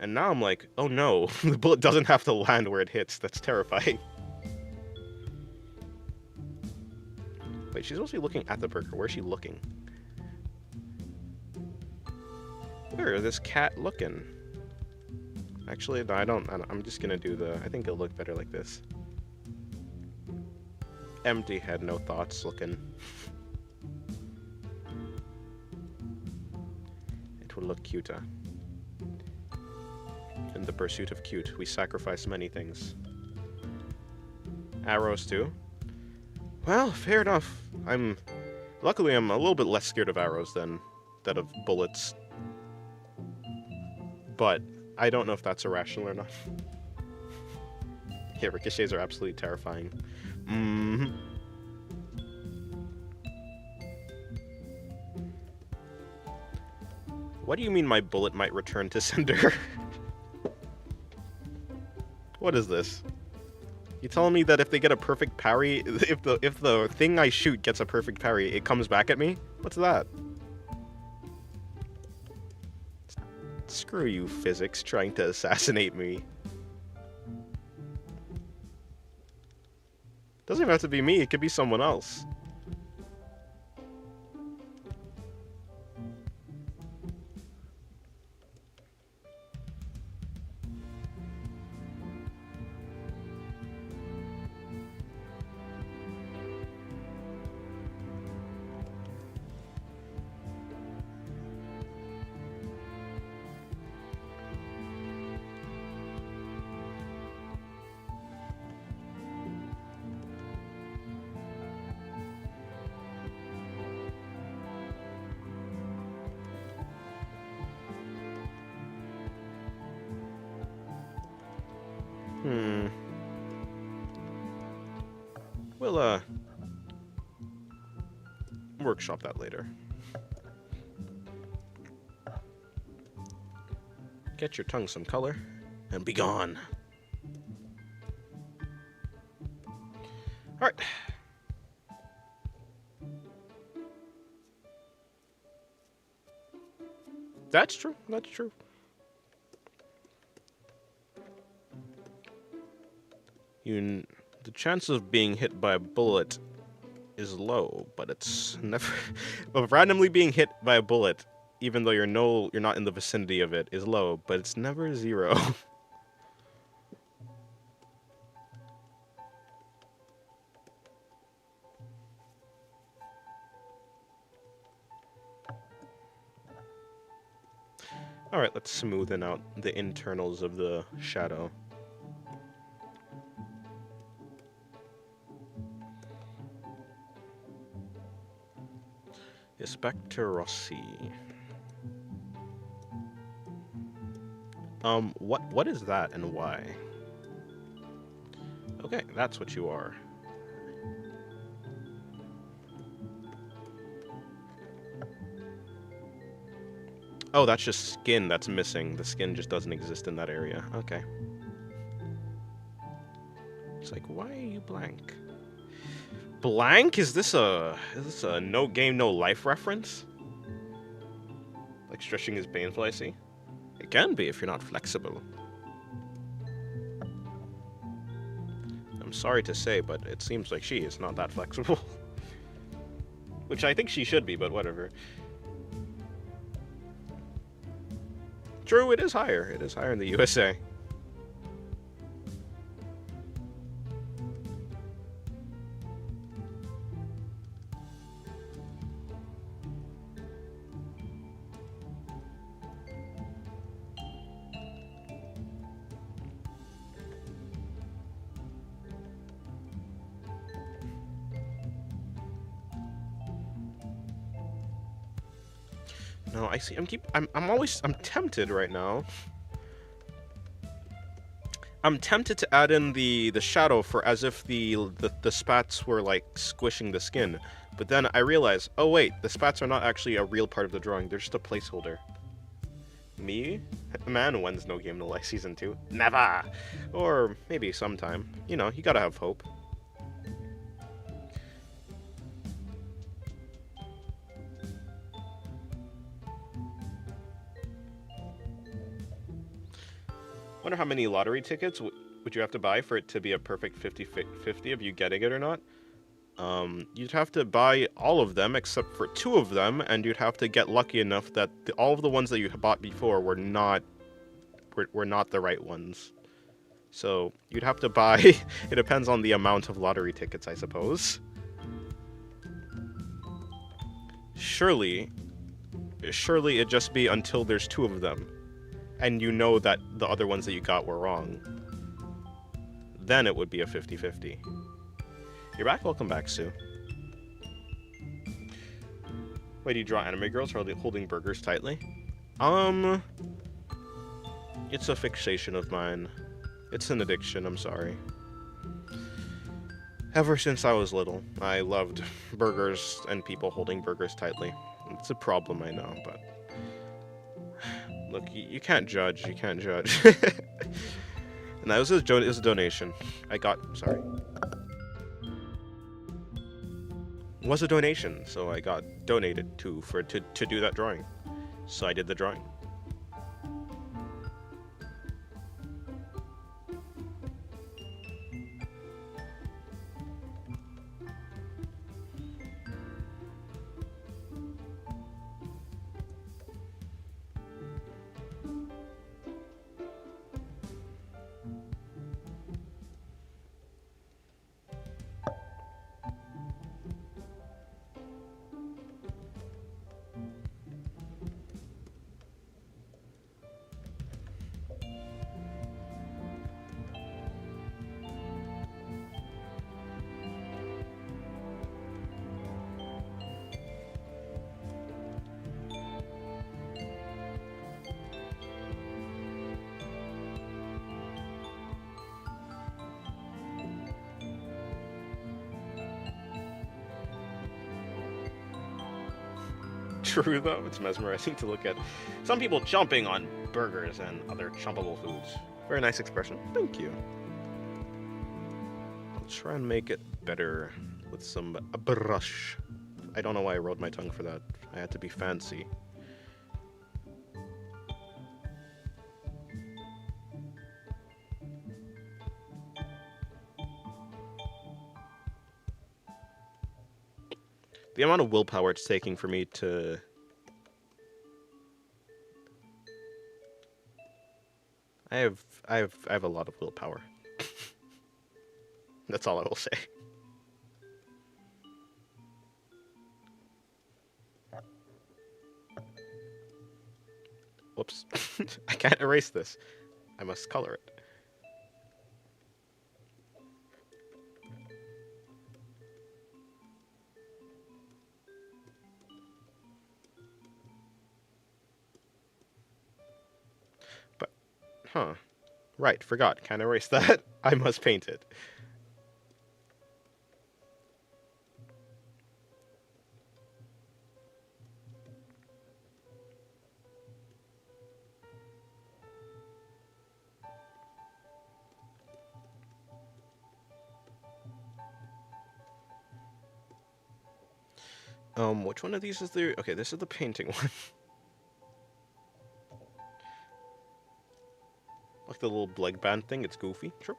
S1: And now I'm like, oh no, the bullet doesn't have to land where it hits. That's terrifying. Wait, she's supposed to be looking at the burger. Where's she looking? Where is this cat looking? Actually, no, I don't. I'm just gonna do I think it'll look better like this. Empty head, no thoughts looking. It will look cuter. In the pursuit of cute, we sacrifice many things. Arrows too? Well, fair enough. Luckily I'm a little bit less scared of arrows than that of bullets. But I don't know if that's irrational or not. Yeah, ricochets are absolutely terrifying. What do you mean my bullet might return to sender? What is this? You telling me that if they get a perfect parry, if the thing I shoot gets a perfect parry, it comes back at me? What's that? Screw you, physics, trying to assassinate me. Doesn't even have to be me, it could be someone else. We'll, workshop that later. Get your tongue some color, and be gone. Alright. That's true, that's true. The chance of being hit by a bullet is low, but it's never of randomly being hit by a bullet, even though you're not in the vicinity of it, is low, but it's never 0. Alright, let's smoothen out the internals of the shadow. Inspector Rossi. What is that and why? Okay, that's what you are. Oh, that's just skin that's missing. The skin just doesn't exist in that area. Okay. It's like, why are you blank? Blank? Is this a no game, no life reference? Like stretching is painful, I see. It can be if you're not flexible. I'm sorry to say, but it seems like she is not that flexible. Which I think she should be, but whatever. True, it is higher. It is higher in the USA. No, I see. I'm tempted right now. I'm tempted to add in the shadow for as if the spats were like squishing the skin, but then I realize, oh wait, the spats are not actually a real part of the drawing. They're just a placeholder. Me? Man, when's No Game No Life Season 2? Never! Or maybe sometime. You know, you gotta have hope. Wonder how many lottery tickets would you have to buy for it to be a perfect 50-50 of you getting it or not? You'd have to buy all of them except for 2 of them, and you'd have to get lucky enough that all of the ones that you bought before were not the right ones. So you'd have to buy. It depends on the amount of lottery tickets, I suppose. Surely it'd just be until there's 2 of them, and you know that the other ones that you got were wrong. Then it would be a 50-50. You're back? Welcome back, Sue. Wait, do you draw anime girls holding burgers tightly? It's a fixation of mine. It's an addiction, I'm sorry. Ever since I was little, I loved burgers and people holding burgers tightly. It's a problem, I know, but Look, you can't judge. You can't judge. And that was it was a donation. I got sorry. It was a donation, so I got donated to do that drawing. So I did the drawing. True, though, it's mesmerizing to look at some people jumping on burgers and other chumpable foods. Very nice expression. Thank you. I'll try and make it better with some a brush. I don't know why I rolled my tongue for that. I had to be fancy. The amount of willpower it's taking for me to... I have a lot of willpower. That's all I will say. Whoops. I can't erase this. I must color it. But, huh. Right, forgot. Can't erase that. I must paint it. Which one of these is the... Okay, this is the painting one. Like the little leg band thing, it's goofy. Sure.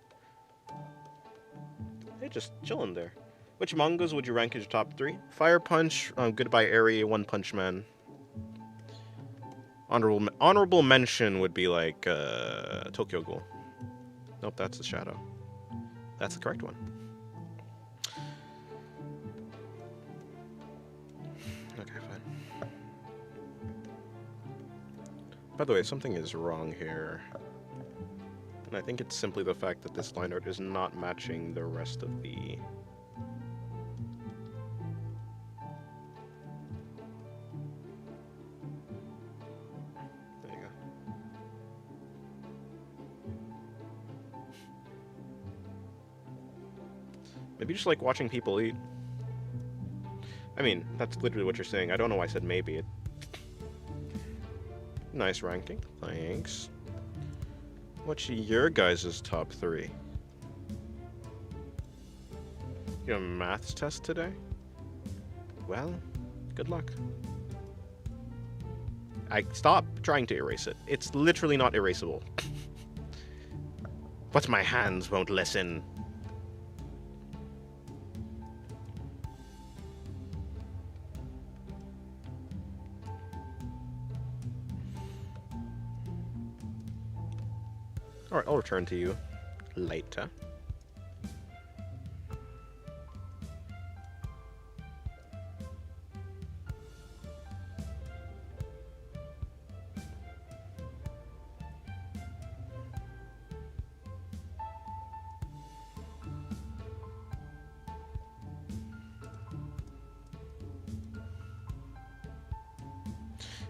S1: Hey, just chilling there. Which mangas would you rank as your top 3? Fire Punch, Goodbye Eri, One Punch Man. Honorable mention would be like Tokyo Ghoul. Nope, that's the Shadow. That's the correct one. Okay, fine. By the way, something is wrong here. And I think it's simply the fact that this line art is not matching the rest of the... There you go. Maybe you just like watching people eat. I mean, that's literally what you're saying. I don't know why I said maybe. Nice ranking. Thanks. What's your guys' top 3? You have a maths test today? Well, good luck. Stop trying to erase it. It's literally not erasable. But my hands won't listen. Alright, I'll return to you later.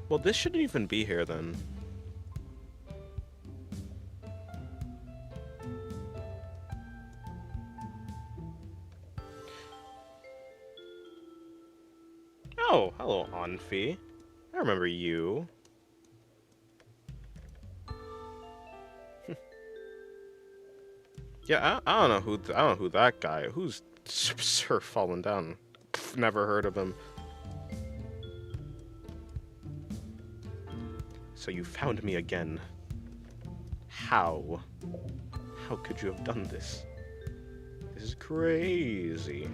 S1: Well, this shouldn't even be here then. Oh, hello, Anfi. I remember you. Yeah, I don't know I don't know who that guy. Who's Sir Fallen Down? Pff, never heard of him. So you found me again. How? How could you have done this? This is crazy.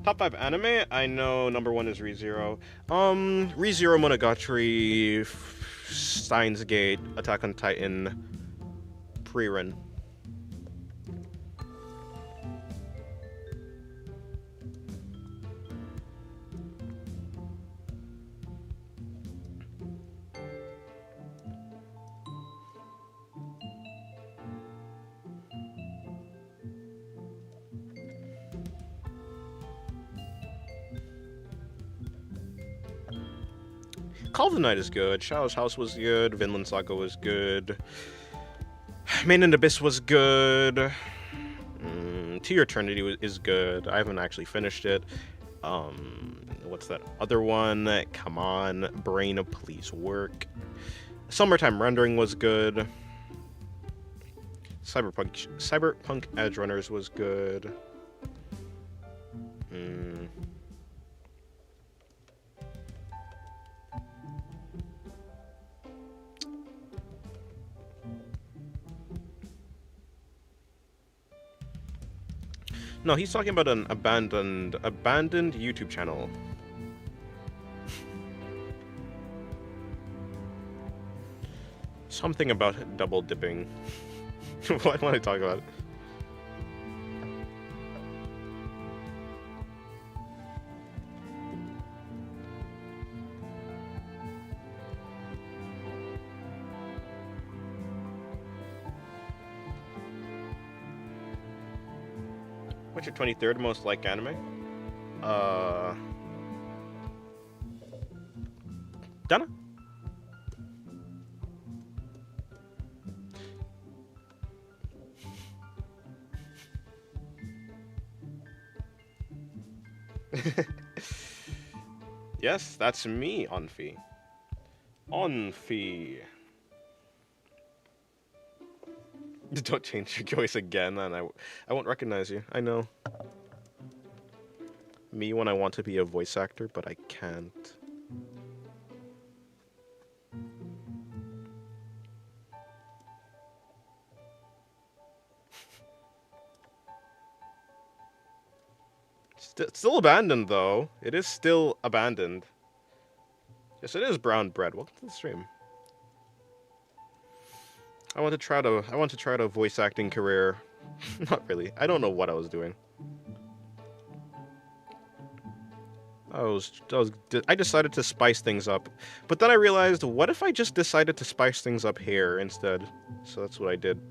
S1: Top 5 anime? I know number 1 is ReZero. ReZero Monogatari, Steins Gate, Attack on Titan, Frieren. Call of the Night is good. Shadow's House was good. Vinland Saga was good. Main and Abyss was good. To Your Eternity is good. I haven't actually finished it. What's that other one? Come on, brain, please work. Summertime Rendering was good. Cyberpunk Edge Runners was good. No, he's talking about an abandoned YouTube channel. Something about double dipping. What want to talk about? What's your 23rd most liked anime? Donna? Yes, that's me, Onfi. Onfi. Don't change your voice again, and I won't recognize you. I know. Me when I want to be a voice actor, but I can't. Still abandoned, though. It is still abandoned. Yes, it is brown bread. Welcome to the stream. I want to try to voice acting career. Not really. I don't know what I was doing. I decided to spice things up, but then I realized, what if I just decided to spice things up here instead? So that's what I did.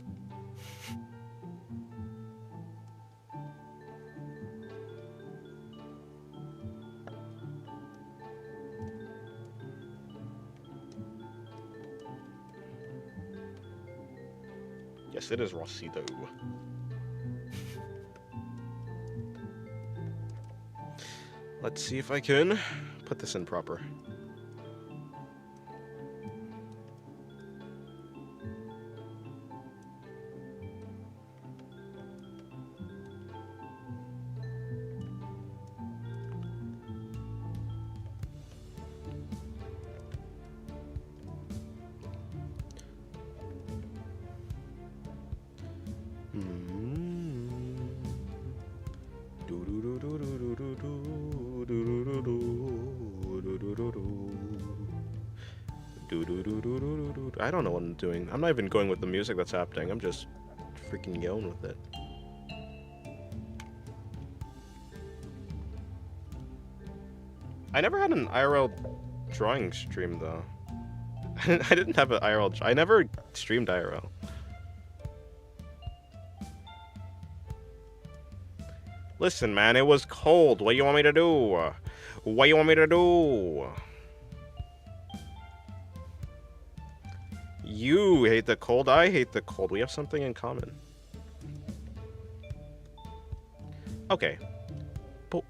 S1: Yes, it is Rosito. Let's see if I can put this in proper. I don't know what I'm doing. I'm not even going with the music that's happening. I'm just freaking yelling with it. I never had an IRL drawing stream, though. I didn't have an IRL... I never streamed IRL. Listen, man, it was cold. What do you want me to do? What do you want me to do? You hate the cold, I hate the cold. We have something in common. Okay. But...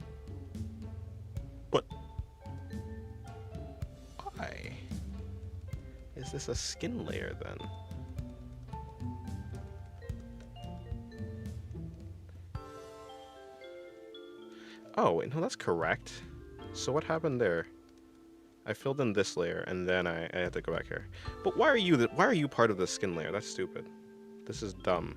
S1: Why? Is this a skin layer, then? Oh, wait, no, that's correct. So what happened there? I filled in this layer, and then I had to go back here. But why are you part of the skin layer? That's stupid. This is dumb.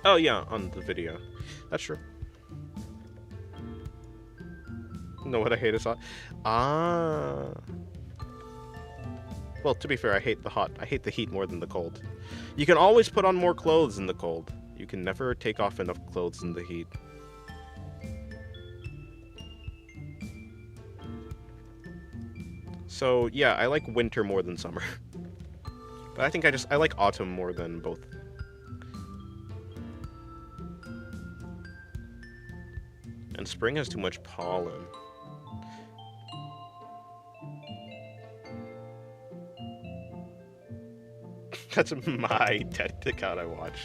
S1: Oh, yeah, on the video. That's true. Know what I hate is hot? Ah. Well, to be fair, I hate the heat more than the cold. You can always put on more clothes in the cold. You can never take off enough clothes in the heat. So, yeah, I like winter more than summer. But I think I like autumn more than both. And spring has too much pollen. That's my TED account I watch.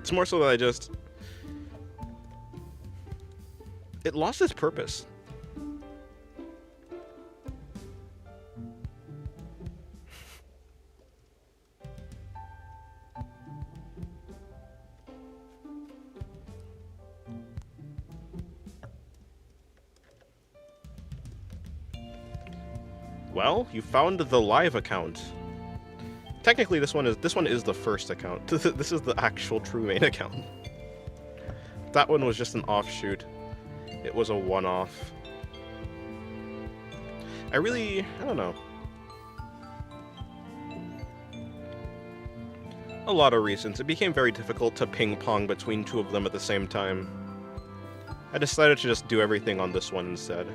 S1: It's more so that it lost its purpose. Well, you found the live account. Technically, this one is the first account. This is the actual true main account. That one was just an offshoot. It was a one-off. I don't know. A lot of reasons. It became very difficult to ping-pong between two of them at the same time. I decided to just do everything on this one instead.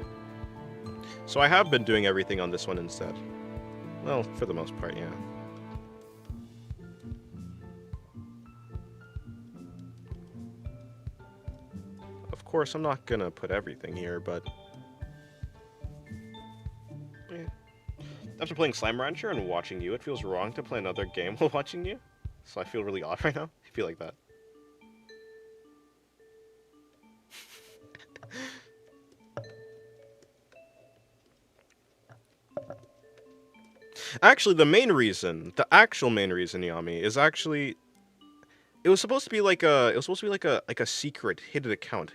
S1: So I have been doing everything on this one instead. Well, for the most part, yeah. Of course, I'm not gonna put everything here, but... yeah. After playing Slime Rancher and watching you, it feels wrong to play another game while watching you. So I feel really odd right now. I feel like that. Actually, the actual main reason, Yami, is actually... It was supposed to be like a secret hidden account.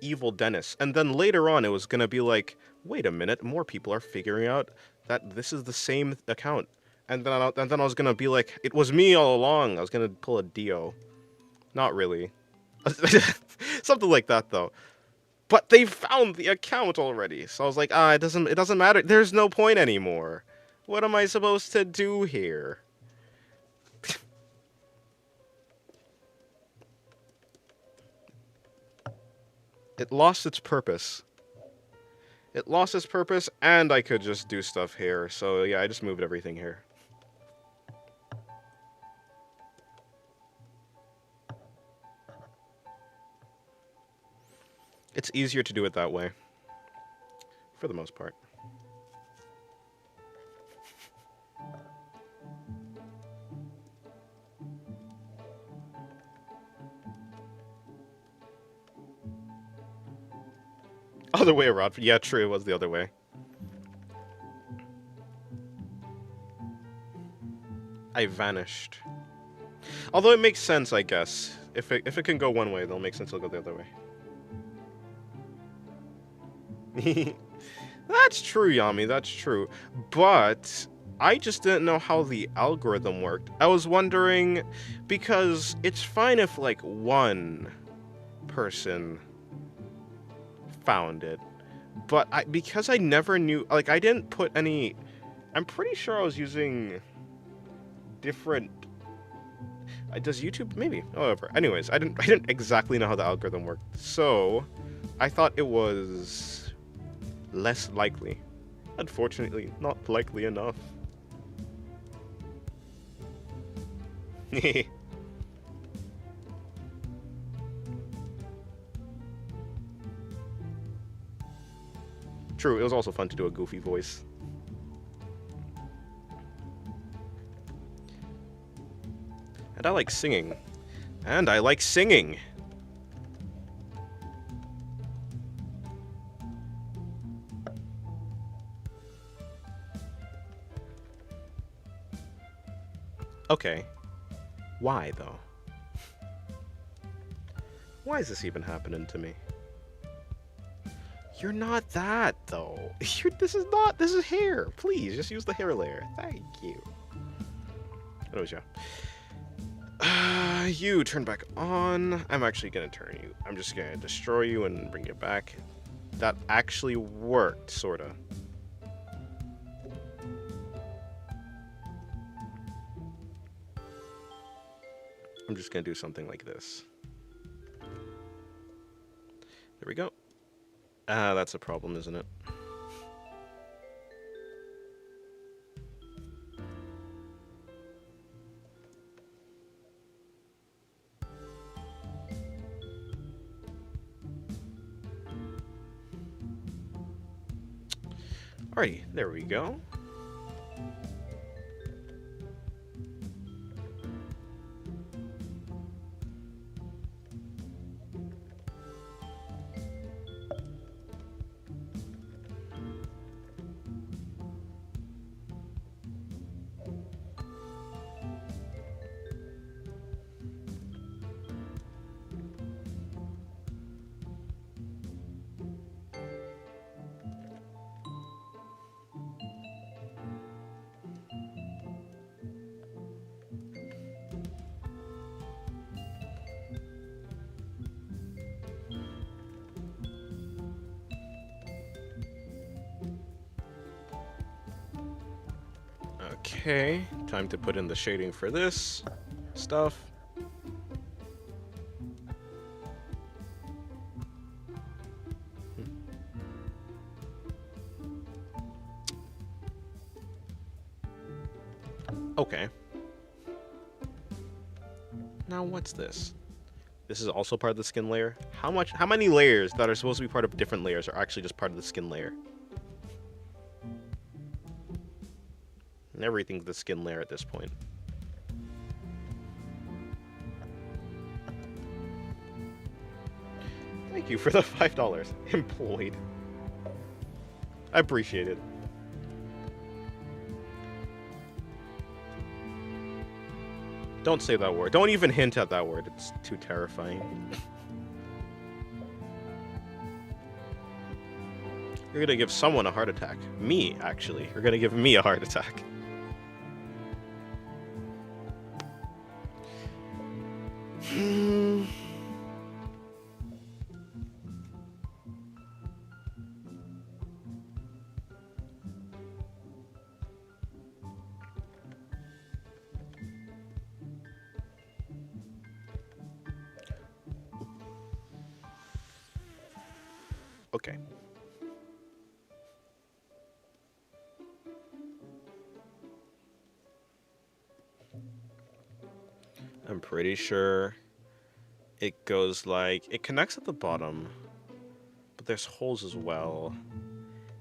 S1: Evil Dennis. And then later on, it was gonna be like, wait a minute, more people are figuring out that this is the same account. And then I was gonna be like, it was me all along. I was gonna pull a Dio. Not really. Something like that, though. But they found the account already. So I was like, it doesn't matter. There's no point anymore. What am I supposed to do here? It lost its purpose. It lost its purpose, and I could just do stuff here. So yeah, I just moved everything here. It's easier to do it that way. For the most part. Other way around. Yeah, true, it was the other way. I vanished. Although it makes sense, I guess. If it can go one way, it'll make sense it'll go the other way. That's true, Yami, that's true. But I just didn't know how the algorithm worked. I was wondering, because it's fine if, like, one person found it. But because I never knew, like, I didn't put any... I'm pretty sure I was using different... Does YouTube? Maybe. However, anyways, I didn't exactly know how the algorithm worked. So, I thought it was less likely. Unfortunately, not likely enough. True, it was also fun to do a goofy voice. And I like singing. And I like singing! Okay. Why, though? Why is this even happening to me? You're not that, though. This is hair. Please, just use the hair layer. Thank you. Anyways, yeah. You turn back on. I'm actually gonna turn you. I'm just gonna destroy you and bring you back. That actually worked, sorta. I'm just gonna do something like this. There we go. That's a problem, isn't it? Alrighty, there we go. Okay, time to put in the shading for this stuff. Okay. Now what's this? This is also part of the skin layer? How many layers that are supposed to be part of different layers are actually just part of the skin layer? And everything's the skin layer at this point. Thank you for the $5. Employed. I appreciate it. Don't say that word. Don't even hint at that word. It's too terrifying. You're gonna give someone a heart attack. Me, actually. You're gonna give me a heart attack. Okay. I'm pretty sure it goes like... It connects at the bottom, but there's holes as well.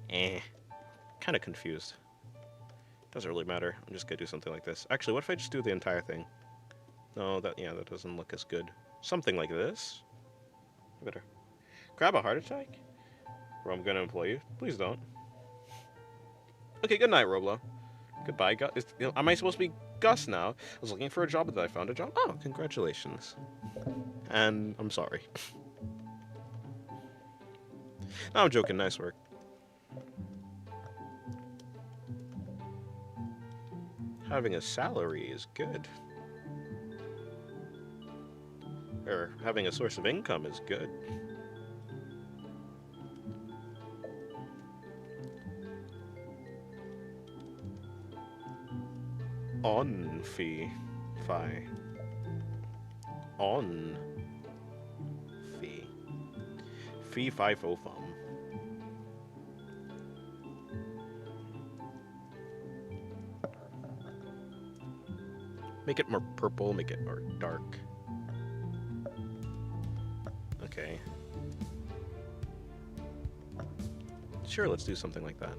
S1: Kind of confused. Doesn't really matter. I'm just gonna do something like this. Actually, what if I just do the entire thing? No, that doesn't look as good. Something like this. Better. Grab a heart attack? Or I'm gonna employ you. Please don't. Okay, good night, Roblo. Goodbye, Gus. Am I supposed to be Gus now? I was looking for a job, and then I found a job. Oh, congratulations. And I'm sorry. No, I'm joking. Nice work. Having a salary is good. Or having a source of income is good. On fee. Fi. On fee. Fee fi fo fum. Make it more purple, make it more dark. Okay. Sure, let's do something like that.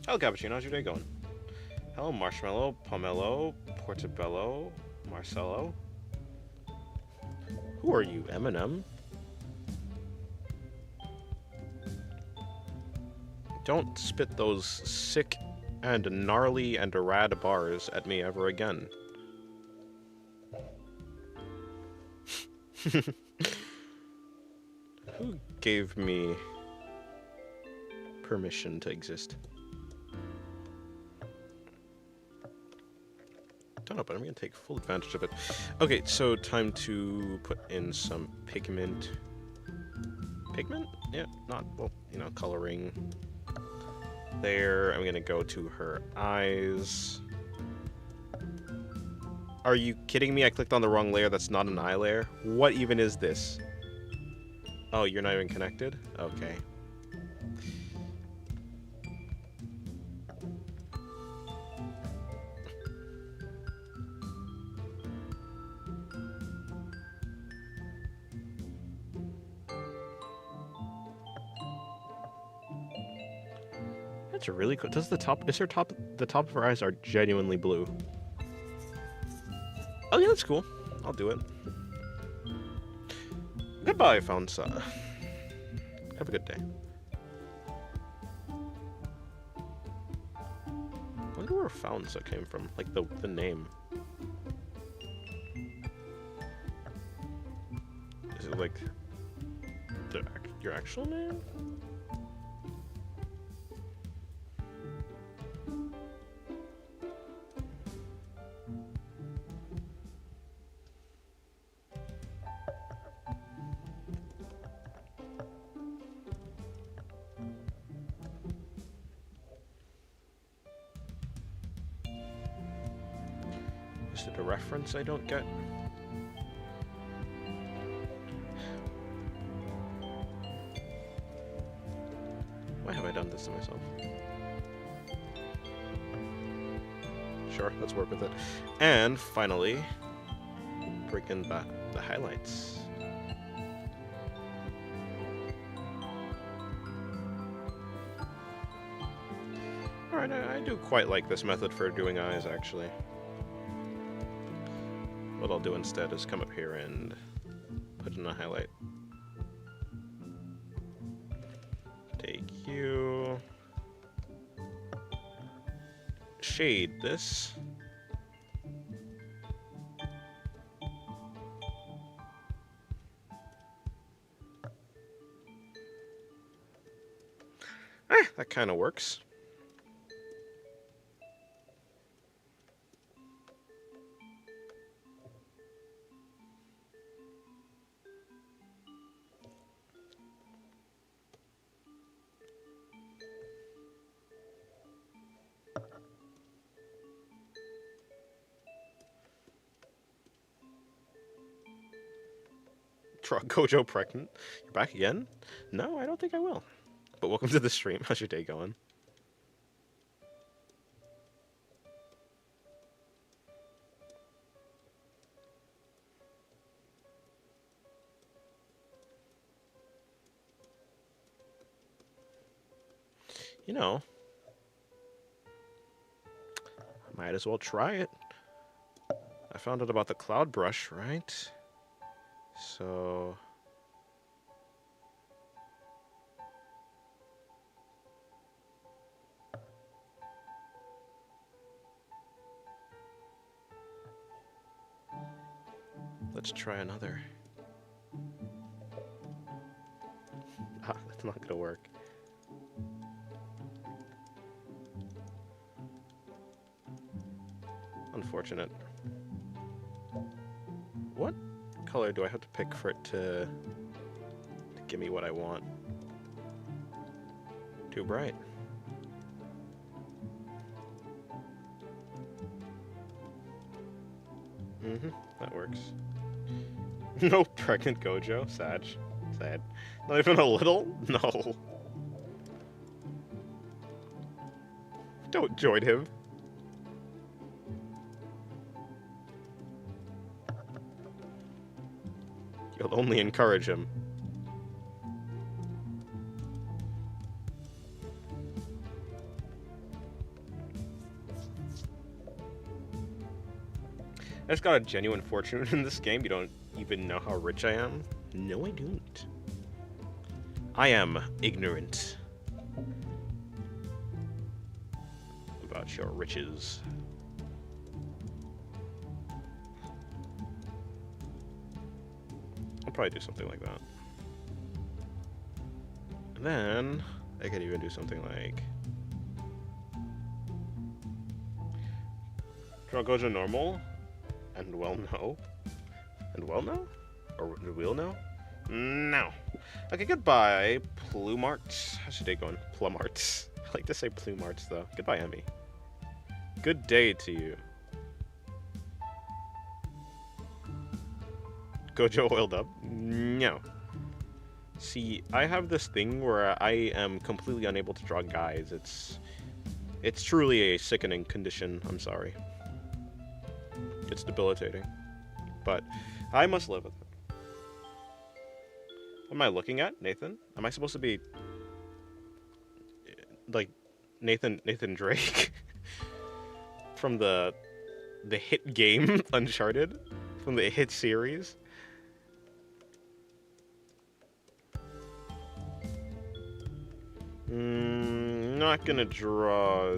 S1: Hello, Cappuccino. How's your day going? Hello, Marshmallow, Pomelo, Portobello, Marcello. Who are you, Eminem? Don't spit those sick and gnarly and rad bars at me ever again. Who gave me permission to exist? Don't know, but I'm gonna take full advantage of it. Okay, so time to put in some pigment. Pigment? Yeah, not, well, you know, coloring. There, I'm gonna go to her eyes. Are you kidding me? I clicked on the wrong layer. That's not an eye layer. What even is this? Oh, you're not even connected? Okay. That's really cool. Does the top, is her top, the top of her eyes are genuinely blue. Oh yeah, that's cool. I'll do it. Goodbye, Founsa. Have a good day. I wonder where Founsa came from. Like the name. Is it like your actual name? Is it a reference I don't get? Why have I done this to myself? Sure, let's work with it. And finally, bring in the highlights. Alright, I do quite like this method for doing eyes, actually. What I'll do instead is come up here and put in a highlight. Take you. Shade this. That kind of works. Gojo pregnant? You're back again? No, I don't think I will. But welcome to the stream. How's your day going? You know, I might as well try it. I found out about the cloud brush, right? So... let's try another. Ah, that's not gonna work. Unfortunate. What color do I have to pick for it to give me what I want? Too bright. Mm-hmm, that works. No pregnant Gojo? Sad. Sad. Not even a little? No. Don't join him. You'll only encourage him. just got a genuine fortune in this game. You don't even know how rich I am? No, I don't. I am ignorant about your riches. I'll probably do something like that. And then I could even do something like draw Gojo normal and well no. And well no? Or we'll know? No. Okay, goodbye, Plumart. How's your day going? Plumart. I like to say Plumart though. Goodbye, Emmy. Good day to you. Gojo oiled up? No. See, I have this thing where I am completely unable to draw guys. It's truly a sickening condition. I'm sorry. It's debilitating. But I must live with it. What am I looking at, Nathan? Am I supposed to be like Nathan Drake from the hit game Uncharted, from the hit series? Not gonna draw.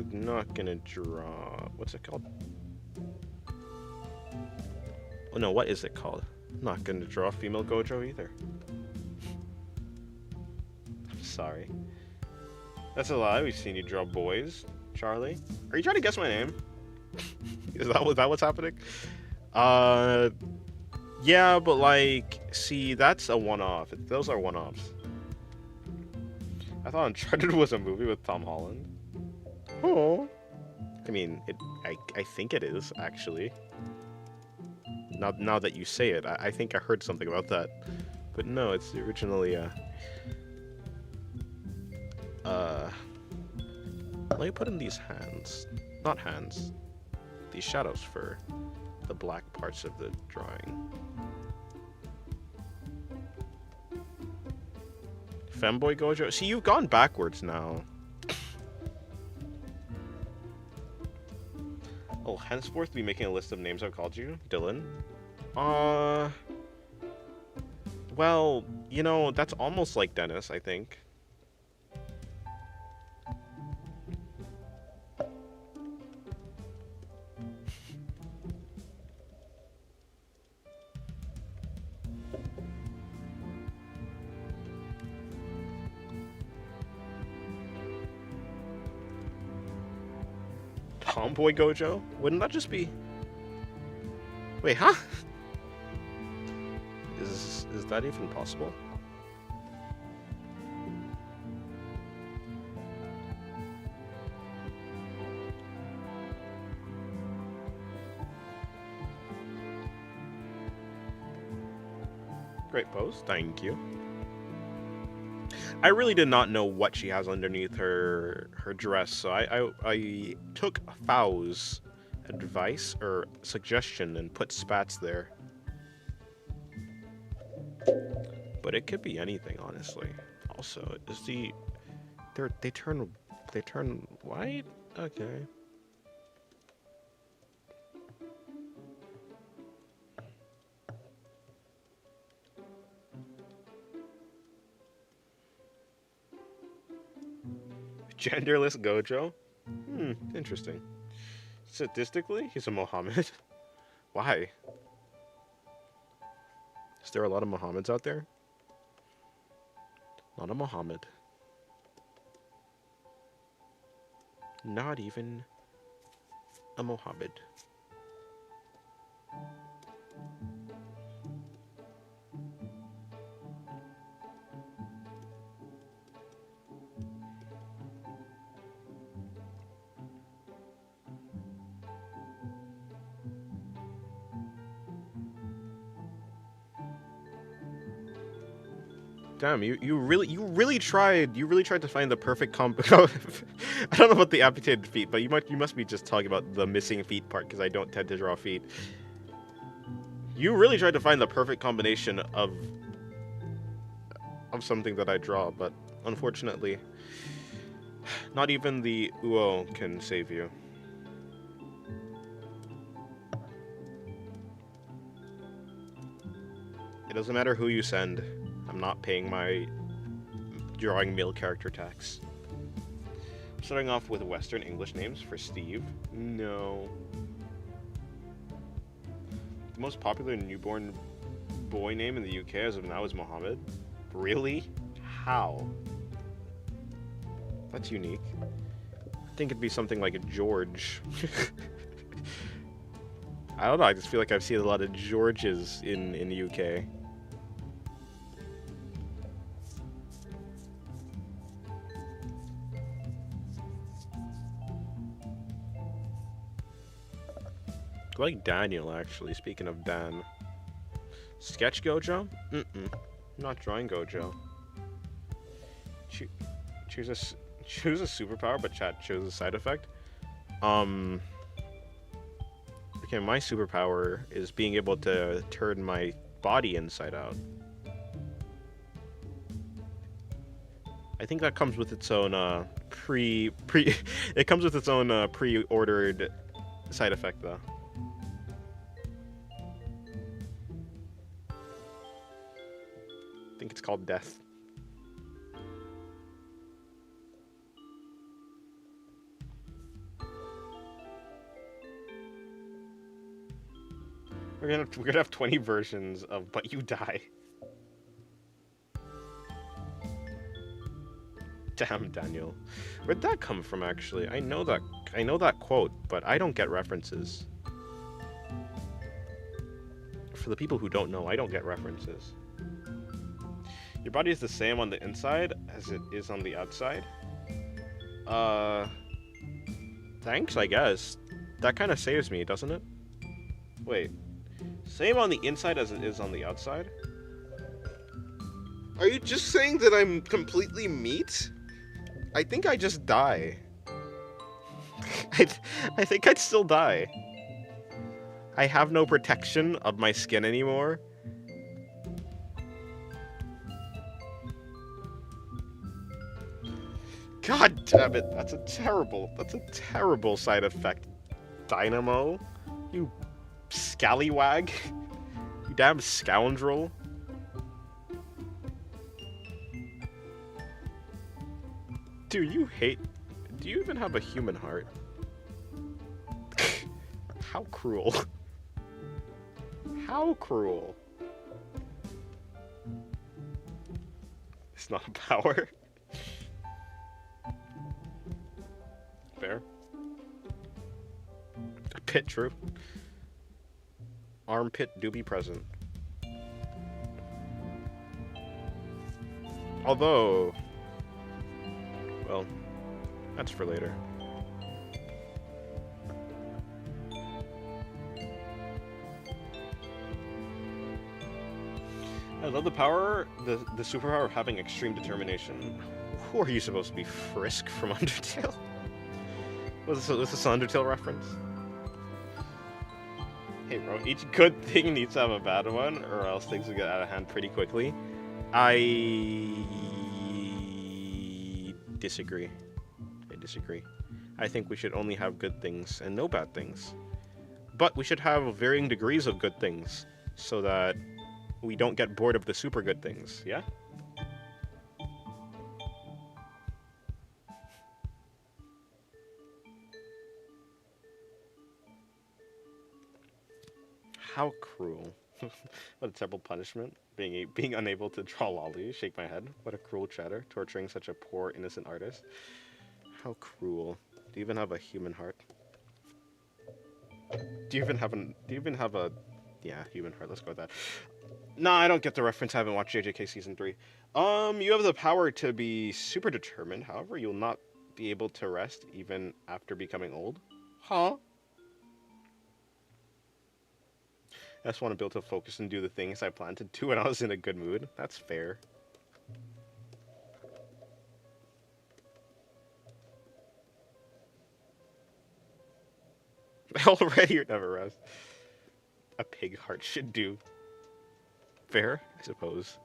S1: What's it called? Oh no, what is it called? Not gonna draw female Gojo either. I'm sorry. That's a lie. We've seen you draw boys, Charlie. Are you trying to guess my name? Is that what's happening? Yeah, but like, see, that's a one-off. Those are one-offs. I thought Uncharted was a movie with Tom Holland. Oh. I mean, I think it is, actually. Now that you say it, I think I heard something about that. But no, it's originally, let me put in these hands. Not hands. These shadows for the black parts of the drawing. Femboy Gojo? See, you've gone backwards now. I'll henceforth be making a list of names I've called you. Dylan. Well, you know, that's almost like Dennis, I think. Tomboy Gojo? Wouldn't that just be... Wait, huh? Is that even possible? Great pose, thank you. I really did not know what she has underneath her dress, so I took Fao's advice or suggestion and put spats there. But it could be anything, honestly. Also, is they turn white? Okay. Genderless Gojo? Interesting. Statistically, he's a Mohammed. Why? Is there a lot of Mohammeds out there? Not a Mohammed. Not even a Mohammed. Damn, you really tried to find the perfect comp. I don't know about the amputated feet, but you must be just talking about the missing feet part, because I don't tend to draw feet. You really tried to find the perfect combination of something that I draw, but unfortunately, not even the Uo can save you. It doesn't matter who you send. I'm not paying my drawing male character tax. Starting off with Western English names for Steve. No. The most popular newborn boy name in the UK as of now is Mohammed. Really? How? That's unique. I think it'd be something like a George. I don't know, I just feel like I've seen a lot of Georges in the UK. I like Daniel, actually, speaking of Dan. Sketch Gojo? Mm-mm. Not drawing Gojo. Choose a superpower, but chat chose a side effect. Okay, my superpower is being able to turn my body inside out. I think that comes with its own it comes with its own pre-ordered side effect though. I think it's called death. We're gonna have 20 versions of But You Die. Damn, Daniel. Where'd that come from, actually? I know that quote, but I don't get references. For the people who don't know, I don't get references. Your body is the same on the inside as it is on the outside? Thanks, I guess. That kind of saves me, doesn't it? Wait. Same on the inside as it is on the outside? Are you just saying that I'm completely meat? I think I just die. I think I'd still die. I have no protection of my skin anymore. God damn it, that's a terrible side effect. Dynamo? You scallywag? You damn scoundrel. Dude, do you even have a human heart? How cruel. How cruel. It's not a power. Fair. A pit, true. Armpit do be present. Although, well, that's for later. I love the superpower of having extreme determination. Who are you supposed to be, Frisk from Undertale? Was this an Undertale reference? Hey bro, each good thing needs to have a bad one, or else things will get out of hand pretty quickly. I disagree. I think we should only have good things and no bad things. But we should have varying degrees of good things, so that we don't get bored of the super good things, yeah? How cruel. What a terrible punishment. Being unable to draw lolly. Shake my head. What a cruel cheddar. Torturing such a poor, innocent artist. How cruel. Do you even have a human heart? Do you even have a... Yeah, human heart. Let's go with that. Nah, I don't get the reference. I haven't watched JJK Season 3. You have the power to be super determined. However, you'll not be able to rest even after becoming old. Huh? I just want to be able to focus and do the things I planned to do when I was in a good mood. That's fair. Already you're never rest. A pig heart should do. Fair, I suppose.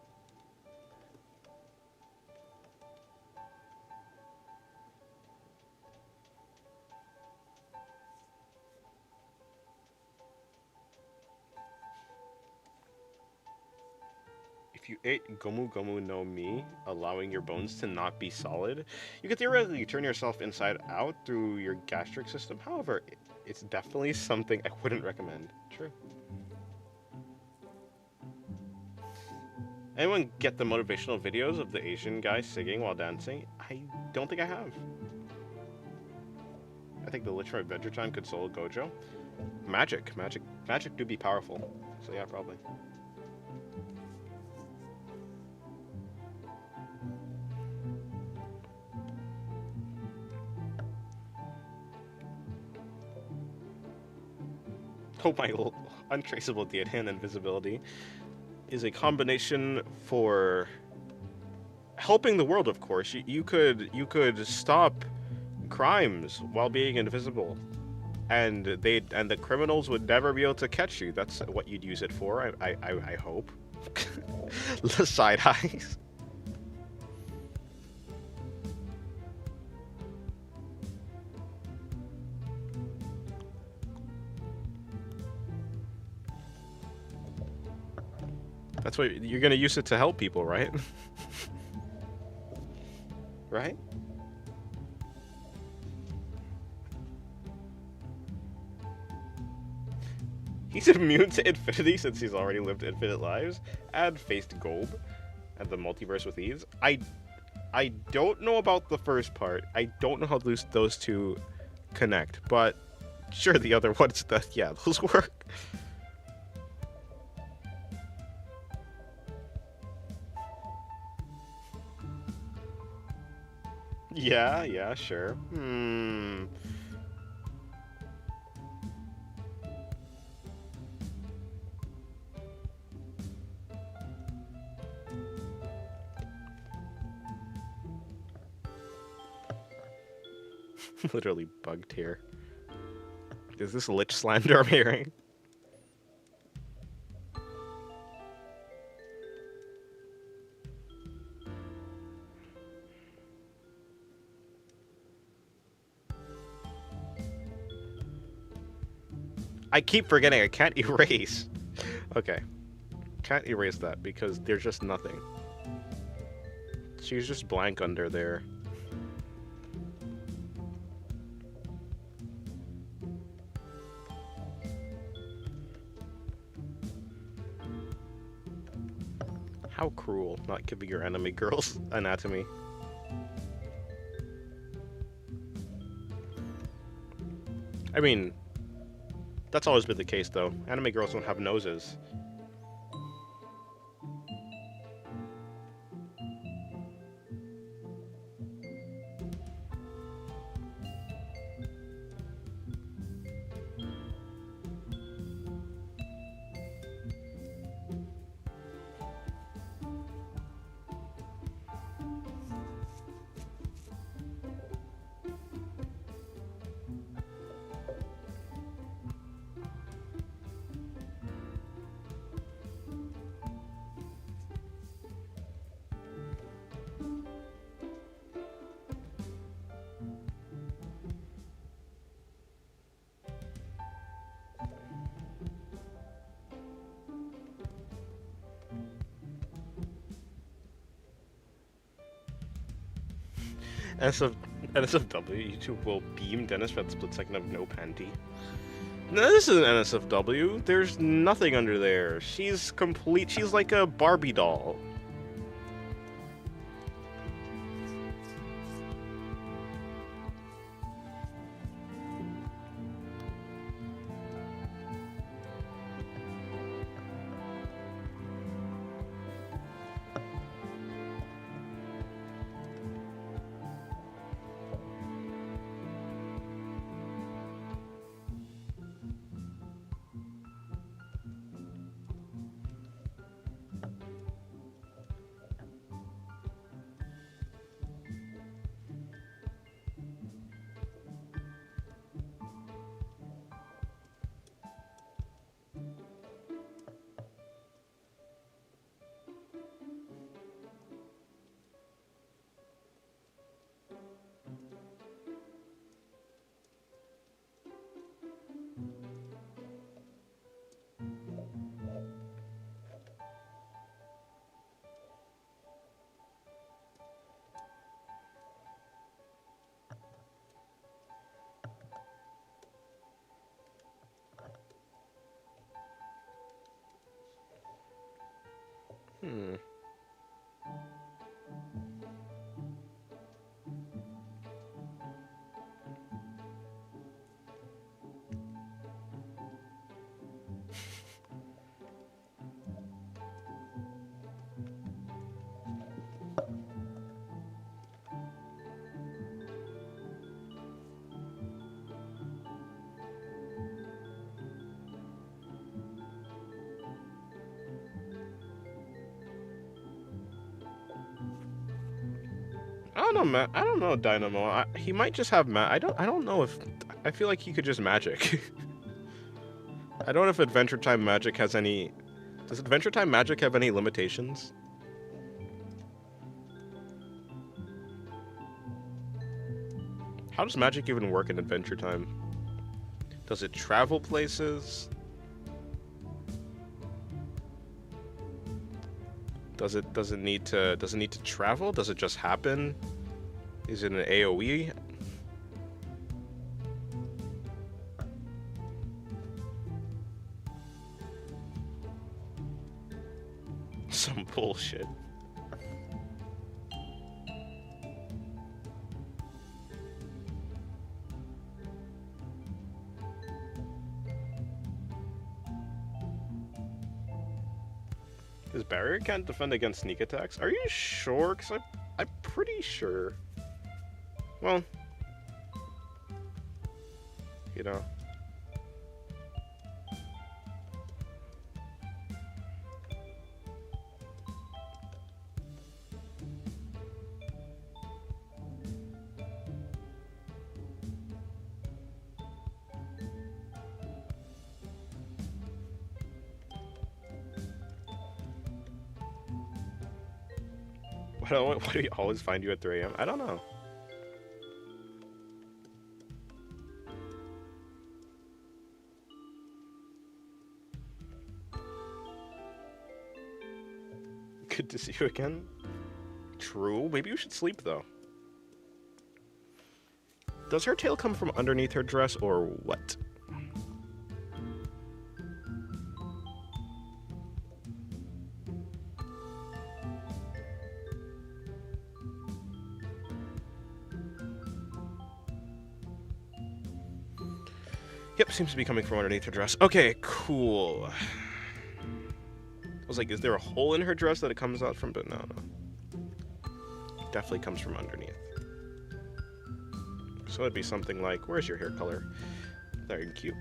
S1: If you ate Gomu Gomu no Mi, allowing your bones to not be solid, you could theoretically turn yourself inside out through your gastric system. However, it's definitely something I wouldn't recommend. True. Anyone get the motivational videos of the Asian guy singing while dancing? I don't think I have. I think the Lich from Adventure Time could solo Gojo. Magic do be powerful. So yeah, probably. Oh my, untraceable deity and invisibility is a combination for helping the world. Of course, you could stop crimes while being invisible, and the criminals would never be able to catch you. That's what you'd use it for. I hope. The side eyes. That's what you're gonna use it to help people, right? Right? He's immune to infinity since he's already lived infinite lives. Add faced Golb and the multiverse with ease. I don't know about the first part. I don't know how those two connect, but sure, the other ones, yeah, those work. Yeah, sure. Literally bugged here. Is this lich slander I'm hearing? I keep forgetting I can't erase. Okay. Can't erase that because there's just nothing. She's just blank under there. How cruel, not giving your enemy girls anatomy. I mean, that's always been the case, though. Anime girls don't have noses. NSF, NSFW, YouTube will beam Dennis for that split second of no panty. No, this isn't NSFW. There's nothing under there. She's complete. She's like a Barbie doll. Hmm. I don't know, I don't know, Dynamo. He might just have I don't know if. I feel like he could just magic. I don't know if Adventure Time magic has any. Does Adventure Time magic have any limitations? How does magic even work in Adventure Time? Does it travel places? Does it need to travel? Does it just happen? Is it an AoE? Some bullshit. His barrier can't defend against sneak attacks? Are you sure? Because I'm pretty sure. Well, you know. Why do we always find you at 3 a.m.? I don't know. Good to see you again. True. Maybe you should sleep, though. Does her tail come from underneath her dress, or what? Yep, seems to be coming from underneath her dress. Okay, cool. I was like, is there a hole in her dress that it comes out from? But no. Definitely comes from underneath. So it'd be something like, where's your hair color? Very cute.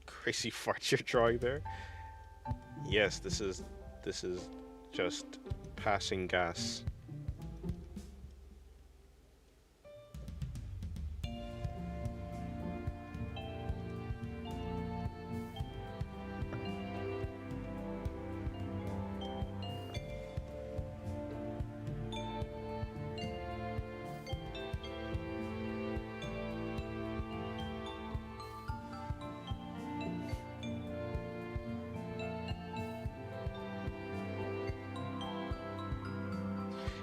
S1: Crazy farts you're drawing there. Yes, this is just passing gas.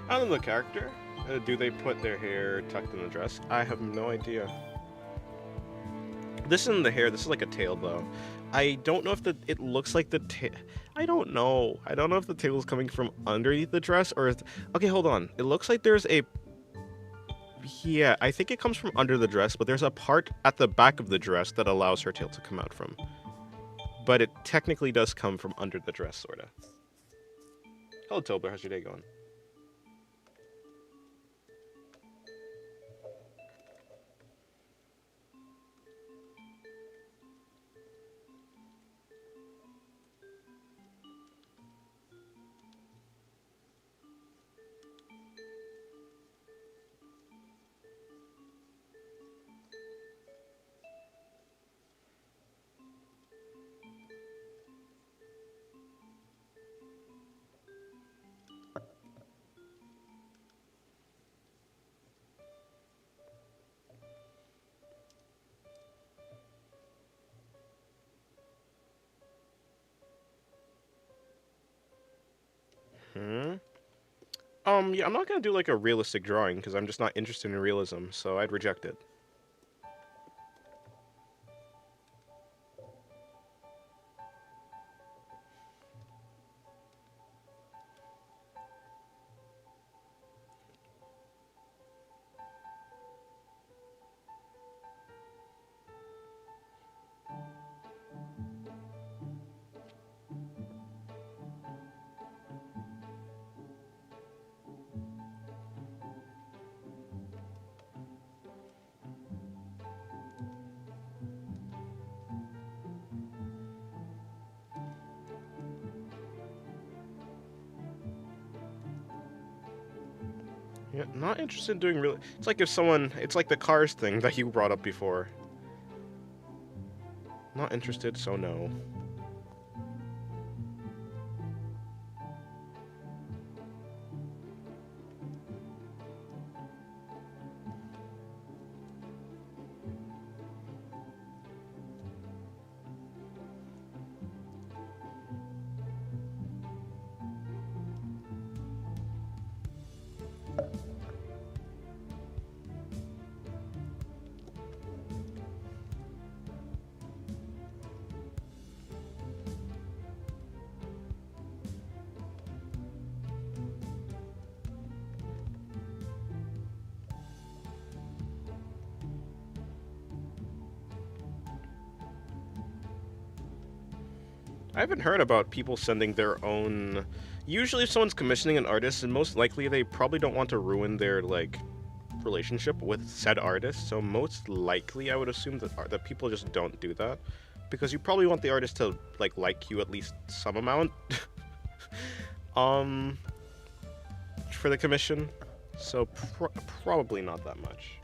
S1: I don't know the character. Do they put their hair tucked in the dress? I have no idea. This isn't the hair. This is like a tail, though. I don't know if it looks like the tail. I don't know. I don't know if the tail is coming from underneath the dress or if... Okay, hold on. It looks like there's a... Yeah, I think it comes from under the dress, but there's a part at the back of the dress that allows her tail to come out from. But it technically does come from under the dress, sorta. Hello, Tobler. How's your day going? Yeah, I'm not gonna do like a realistic drawing because I'm just not interested in realism, so I'd reject it. Yeah, not interested in doing real. It's like if someone. It's like the cars thing that you brought up before. Not interested, so no. I haven't heard about people sending their own. Usually, if someone's commissioning an artist, and most likely they probably don't want to ruin their like relationship with said artist. So most likely, I would assume that people just don't do that because you probably want the artist to like you at least some amount. um, for the commission, so probably not that much.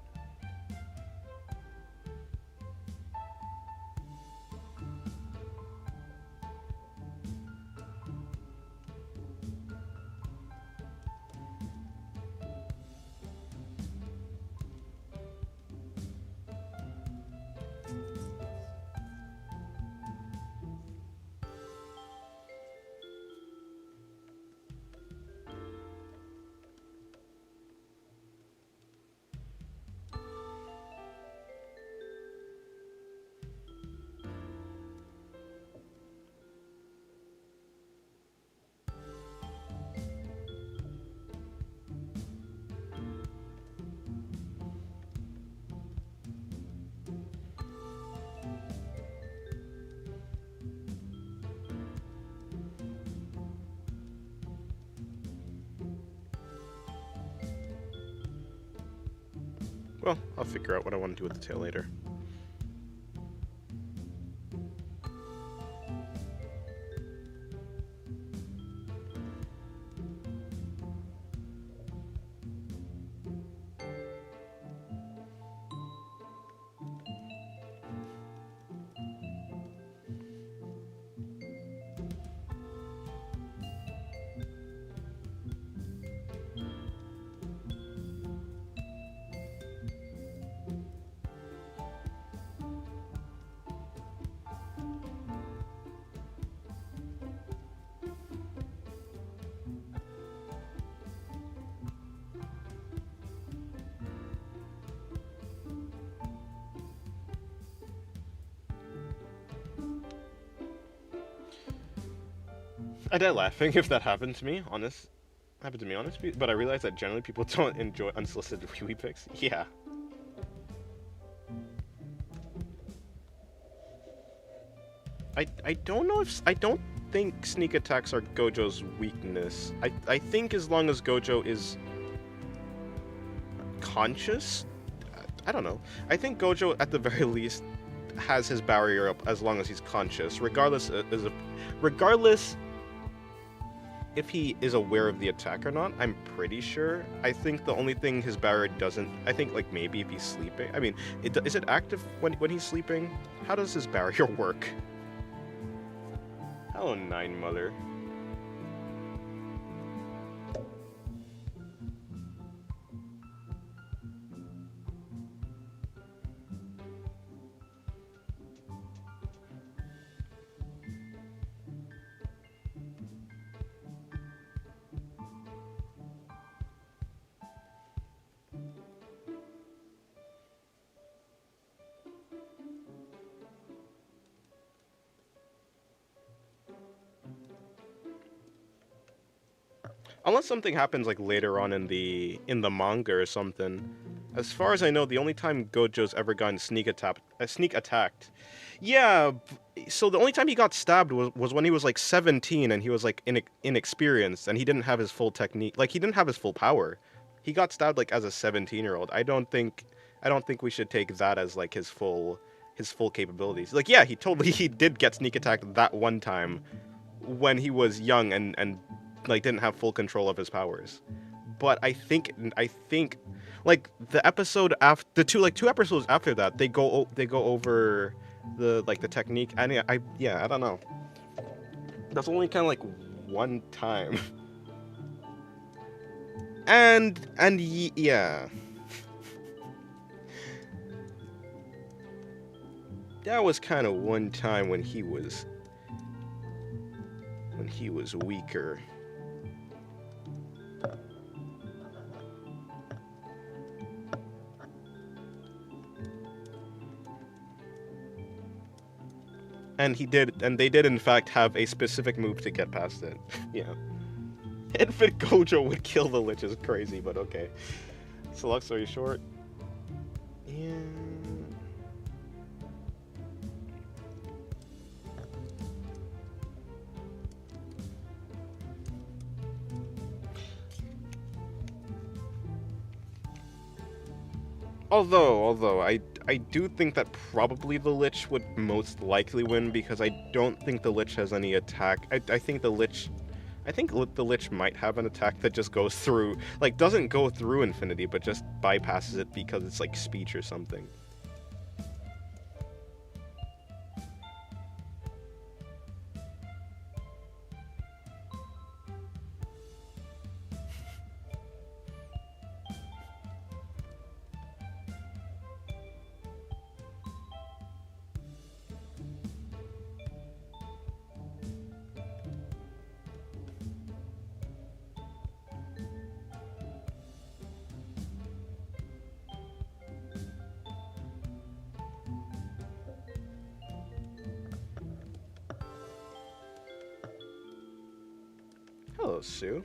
S1: Well, I'll figure out what I want to do with the tail later. I die laughing if that happened to me. Honest, but I realize that generally people don't enjoy unsolicited wee pics. Yeah, I don't know if I don't think sneak attacks are Gojo's weakness. I think as long as Gojo is conscious, I don't know. I think Gojo at the very least has his barrier up as long as he's conscious, regardless if he is aware of the attack or not. I'm pretty sure. I think the only thing his barrier doesn't. I think like maybe if he's sleeping. I mean, is it active when he's sleeping? How does his barrier work? Hello, Nine Mother. unless something happens like later on in the manga or something. As far as I know, the only time Gojo's ever gotten sneak attacked. Yeah, so the only time he got stabbed was when he was like 17 and he was like inexperienced and he didn't have his full technique, like he didn't have his full power. He got stabbed like as a 17-year-old. I don't think we should take that as like his full capabilities. Like yeah, he did get sneak attacked that one time when he was young and like didn't have full control of his powers. But I think like the episode after the two episodes after that they go over the technique and I don't know. That's only kind of like one time. Yeah. That was kind of one time when he was weaker. And they did in fact have a specific move to get past it. Yeah. Infant Gojo would kill the Lich is crazy, but okay. So long story short. Yeah. Although I do think that probably the Lich would most likely win because I don't think the Lich has any attack. I think the Lich might have an attack that just goes through, like doesn't go through infinity, but just bypasses it because it's like speech or something. Hello, Sue.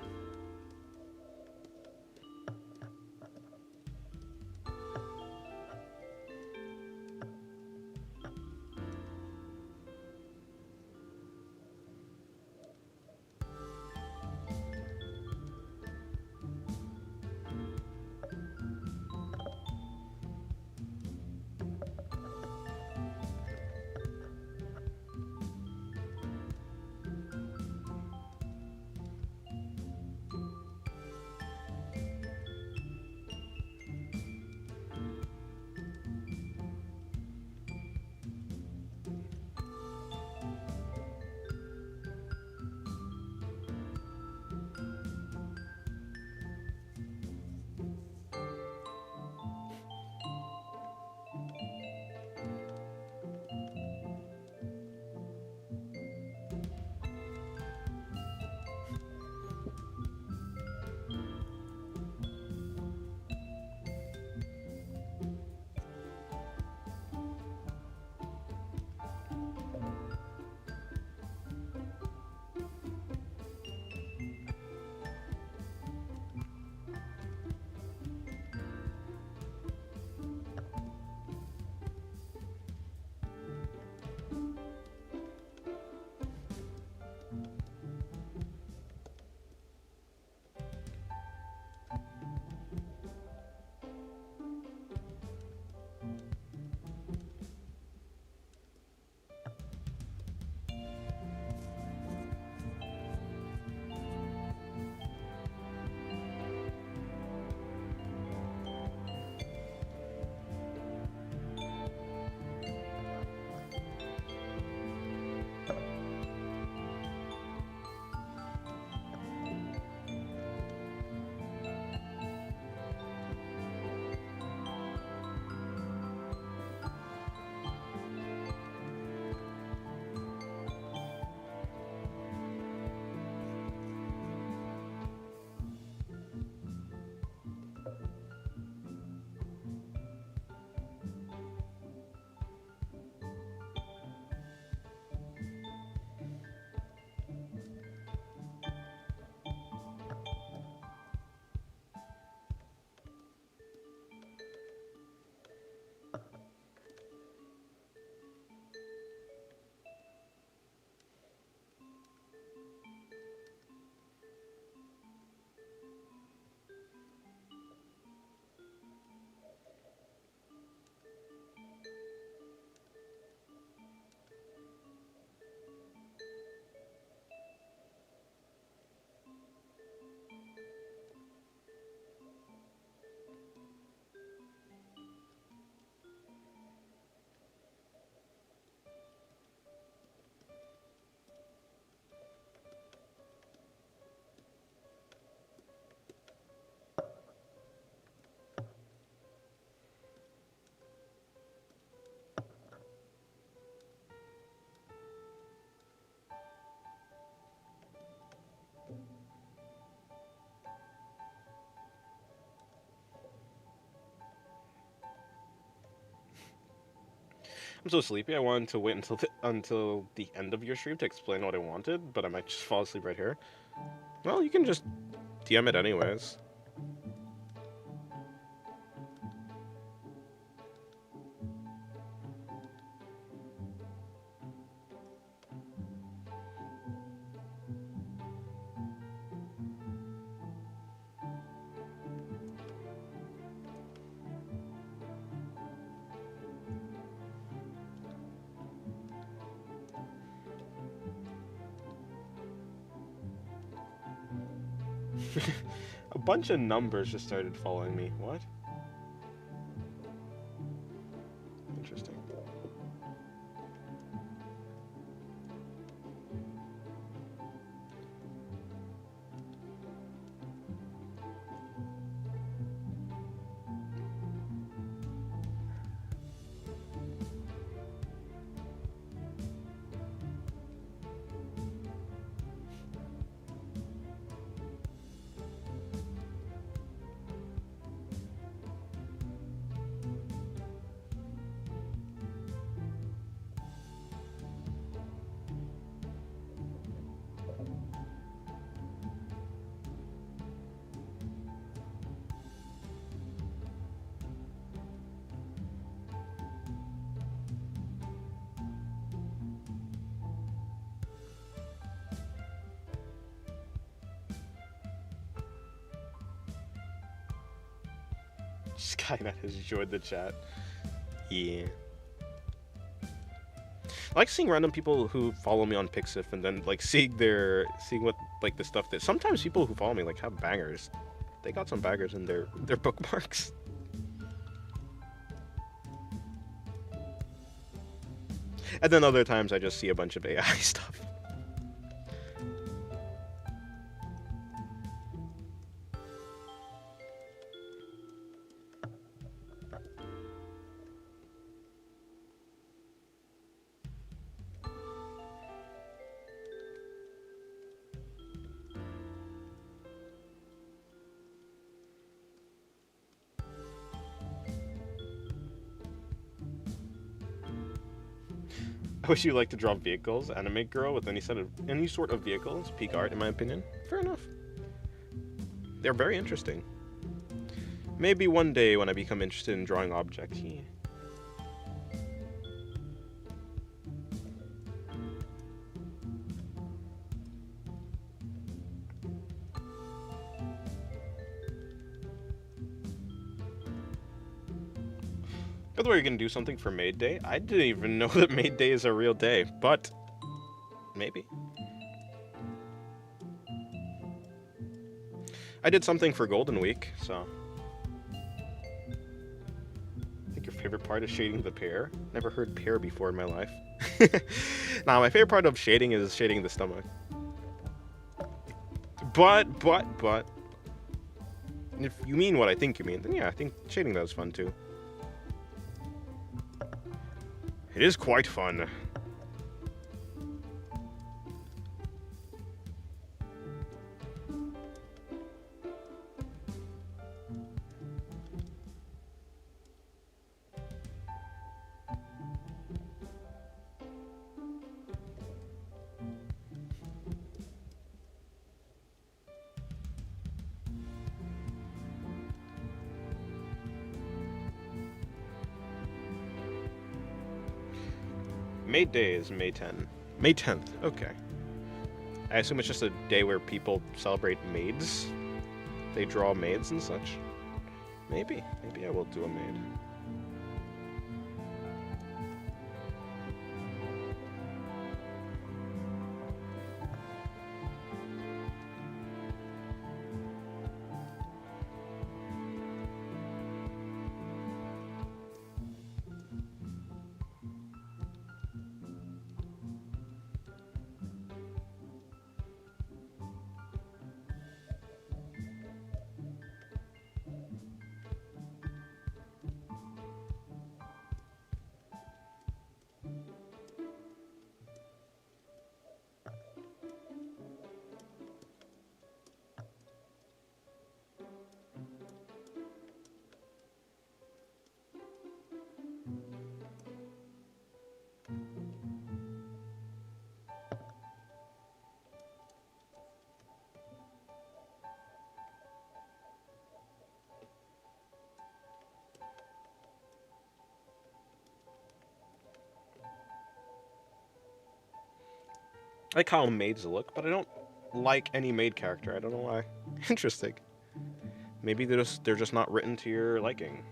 S1: I'm so sleepy. I wanted to wait until the end of your stream to explain what I wanted, but I might just fall asleep right here. Well, you can just DM it anyways. A bunch of numbers just started following me. What? Interesting. Skynet has joined the chat. Yeah. I like seeing random people who follow me on Pixif and then like seeing what like the stuff that sometimes people who follow me like have bangers. They got some bangers in their bookmarks. And then other times I just see a bunch of AI stuff. I wish you liked to draw vehicles, animate girl with any sort of vehicles. Peak art, in my opinion. Fair enough. They're very interesting. Maybe one day when I become interested in drawing objects. Yeah. By the way, you're gonna do something for Maid Day? I didn't even know that Maid Day is a real day, but maybe. I did something for Golden Week, so. I think your favorite part is shading the pear? Never heard pear before in my life. Nah, my favorite part of shading is shading the stomach. But, if you mean what I think you mean, then yeah, I think shading that is fun too. It is quite fun. Maid Day is May 10th. May 10th, okay. I assume it's just a day where people celebrate maids. They draw maids and such. Maybe I will do a maid. I like how maids look, but I don't like any maid character. I don't know why. Interesting. Maybe they're just not written to your liking.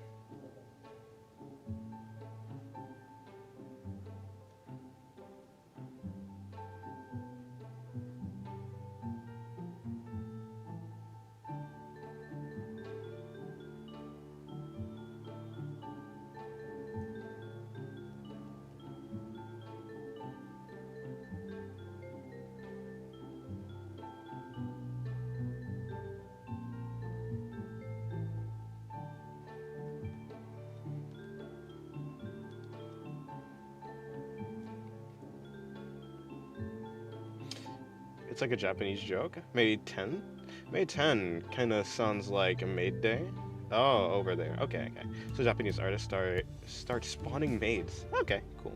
S1: It's like a Japanese joke. Maid 10? Maid 10 kind of sounds like a maid day. Oh, over there. Okay, okay. So Japanese artists start spawning maids. Okay, cool.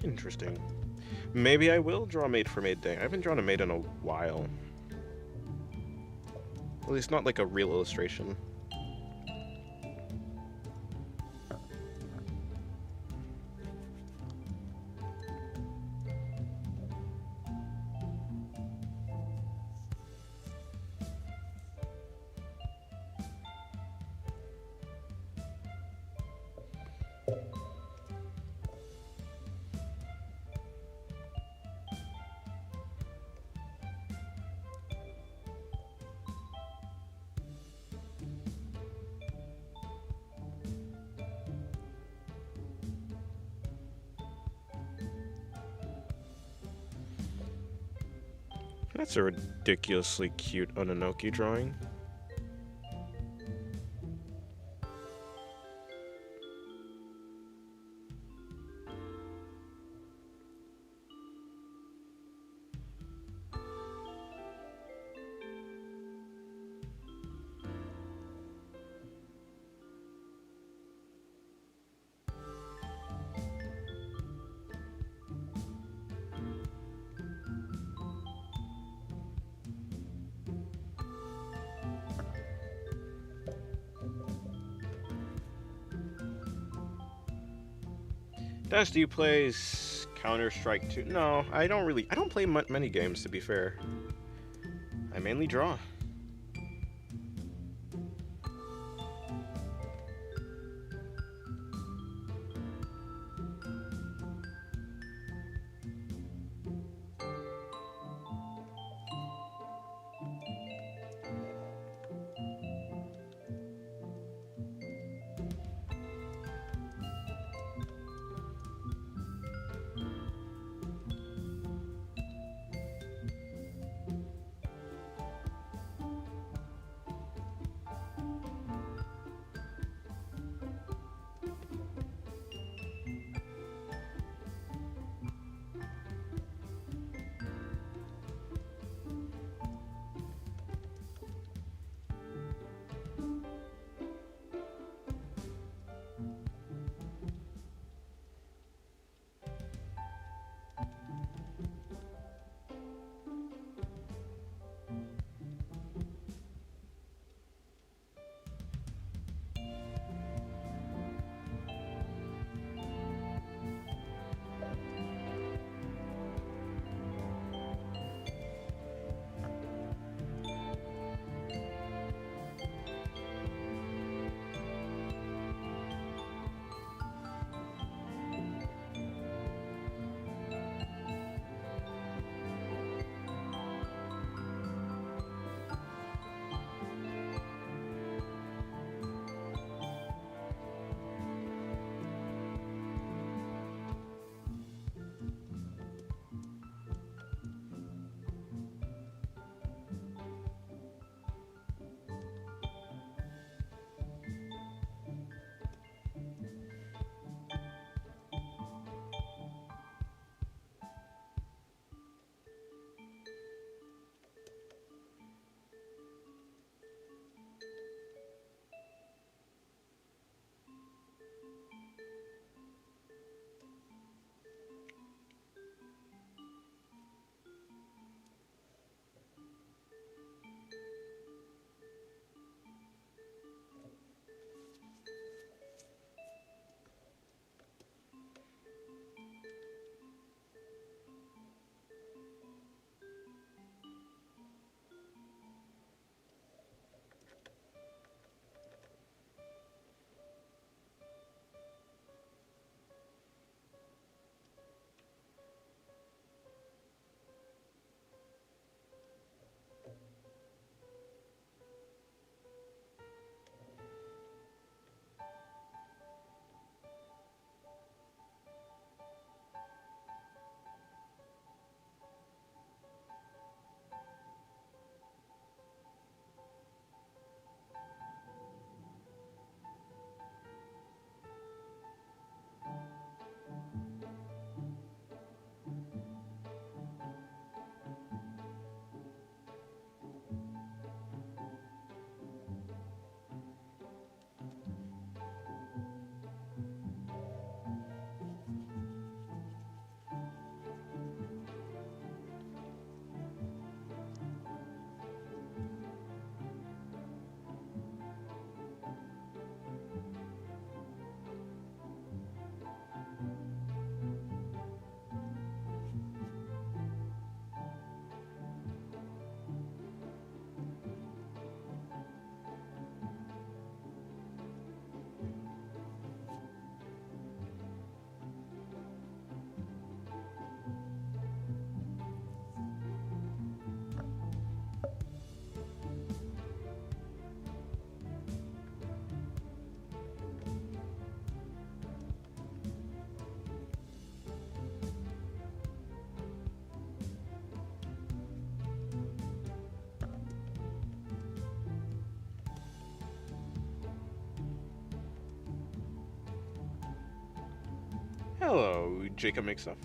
S1: Interesting. Maybe I will draw a maid for maid day. I haven't drawn a maid in a while. At least not like a real illustration. That's a ridiculously cute Ononoki drawing. Des, do you play Counter-Strike 2? No, I don't really. I don't play many games, to be fair. I mainly draw. Hello, Jacob makes stuff.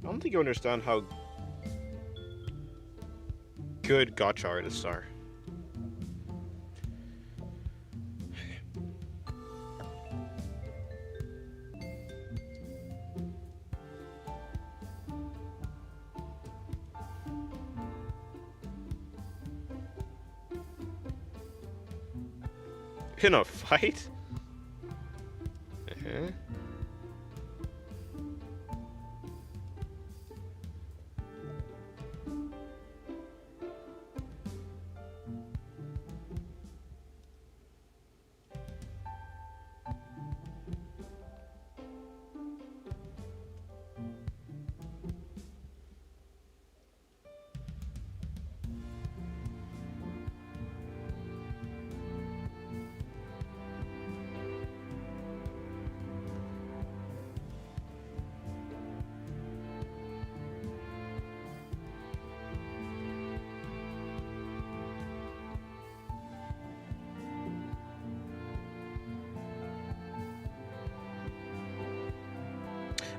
S1: I don't think you understand how good gacha artists are. In a fight? Uh-huh.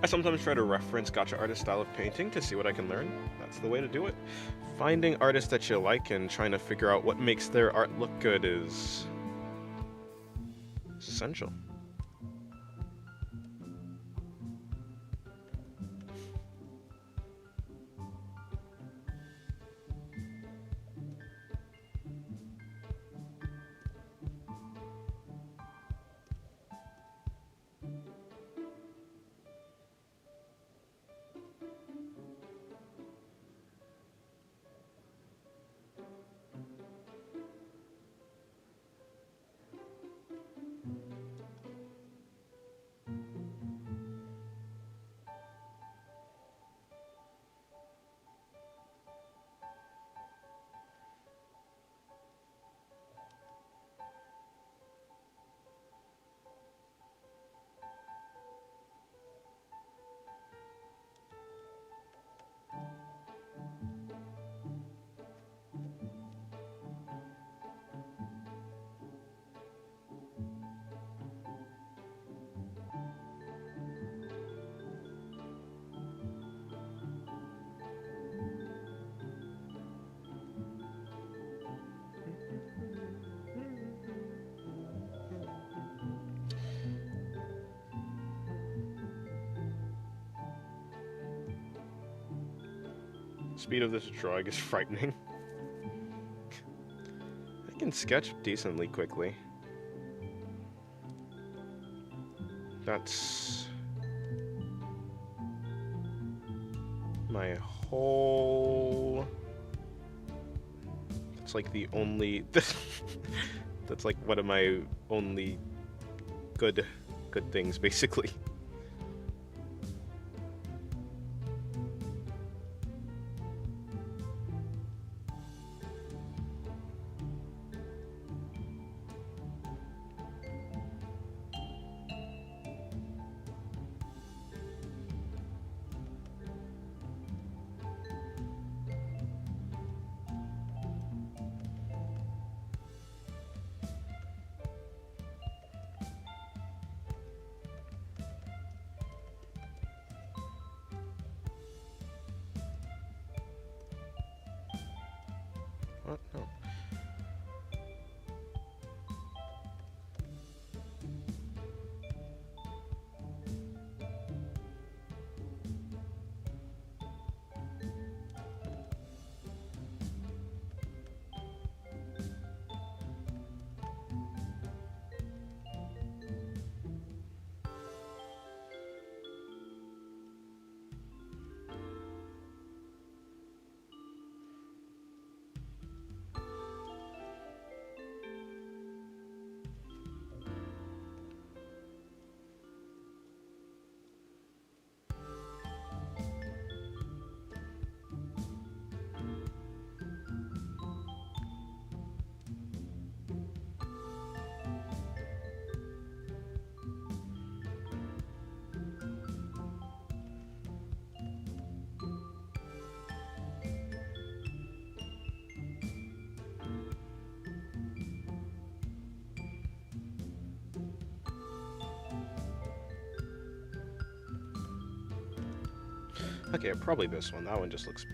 S1: I sometimes try to reference gacha artist style of painting to see what I can learn. That's the way to do it. Finding artists that you like and trying to figure out what makes their art look good is essential. Speed of this drawing is frightening. I can sketch decently quickly. That's my whole... That's like the only... That's like one of my only good things, basically. What? No. Okay, probably this one. That one just looks...